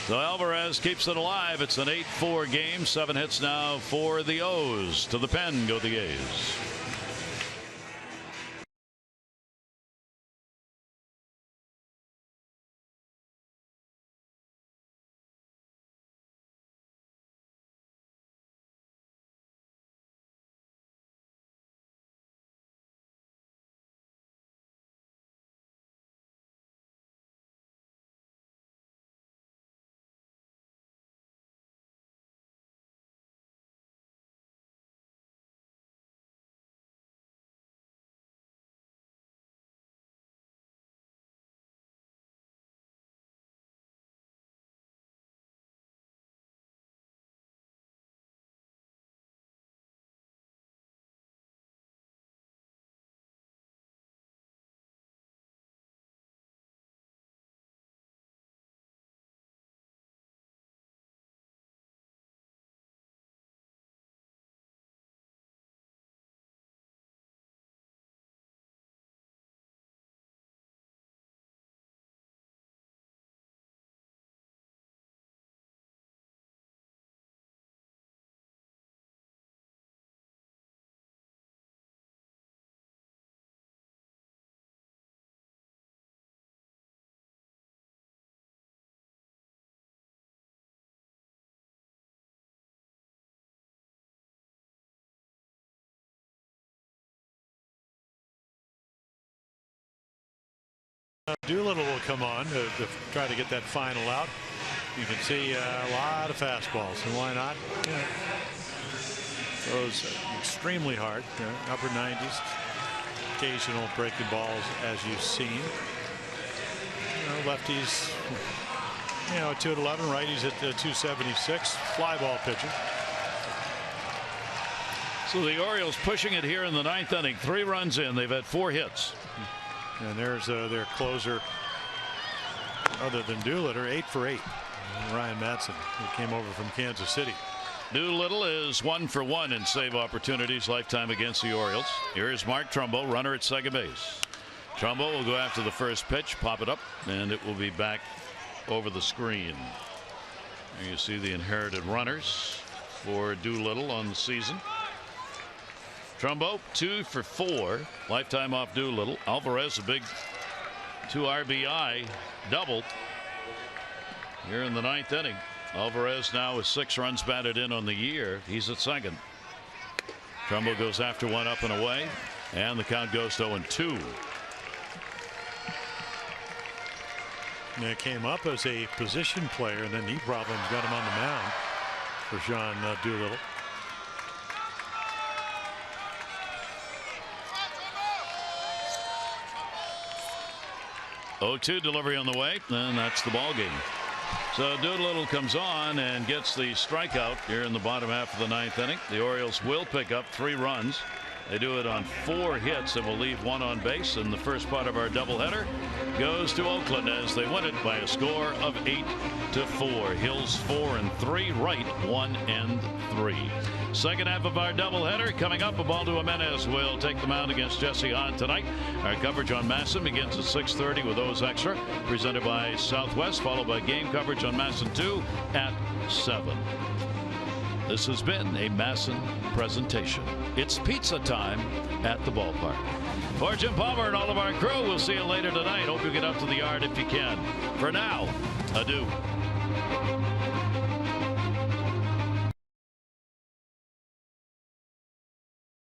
So Alvarez keeps it alive. It's an 8-4 game. 7 hits now for the O's. To the pen go the A's. Doolittle will come on to try to get that final out. You can see a lot of fastballs, and why not? Yeah. Those extremely hard, upper 90s. Occasional breaking balls, as you've seen. Lefties, 2-11, righties at 276. Fly ball pitcher. So the Orioles pushing it here in the 9th inning. 3 runs in. They've had 4 hits. And there's their closer, other than Doolittle, 8 for 8. Ryan Madsen, who came over from Kansas City. Doolittle is 1 for 1 in save opportunities lifetime against the Orioles. Here's Mark Trumbo, runner at second base. Trumbo will go after the first pitch, pop it up, and it will be back over the screen. There you see the inherited runners for Doolittle on the season. Trumbo 2 for 4 lifetime off Doolittle. Alvarez a big 2 RBI double here in the 9th inning. Alvarez now with 6 runs batted in on the year. He's at second. Trumbo goes after one up and away, and the count goes to 0-2. It came up as a position player, and then knee problems got him on the mound for Sean Doolittle. (0-2) delivery on the way, and that's the ball game. So Doolittle comes on and gets the strikeout here in the bottom half of the 9th inning. The Orioles will pick up 3 runs. They do it on 4 hits and will leave 1 on base. And the first part of our doubleheader goes to Oakland as they win it by a score of 8-4. Hills 4 and 3, Wright 1 and 3. Second half of our doubleheader coming up. Ubaldo Jimenez will take the mound against Jesse Hahn tonight. Our coverage on MASN begins at 6:30 with O's Extra, presented by Southwest, followed by game coverage on MASN 2 at 7. This has been a MASN presentation. It's pizza time at the ballpark. For Jim Palmer and all of our crew, we'll see you later tonight. Hope you get up to the yard if you can. For now, adieu.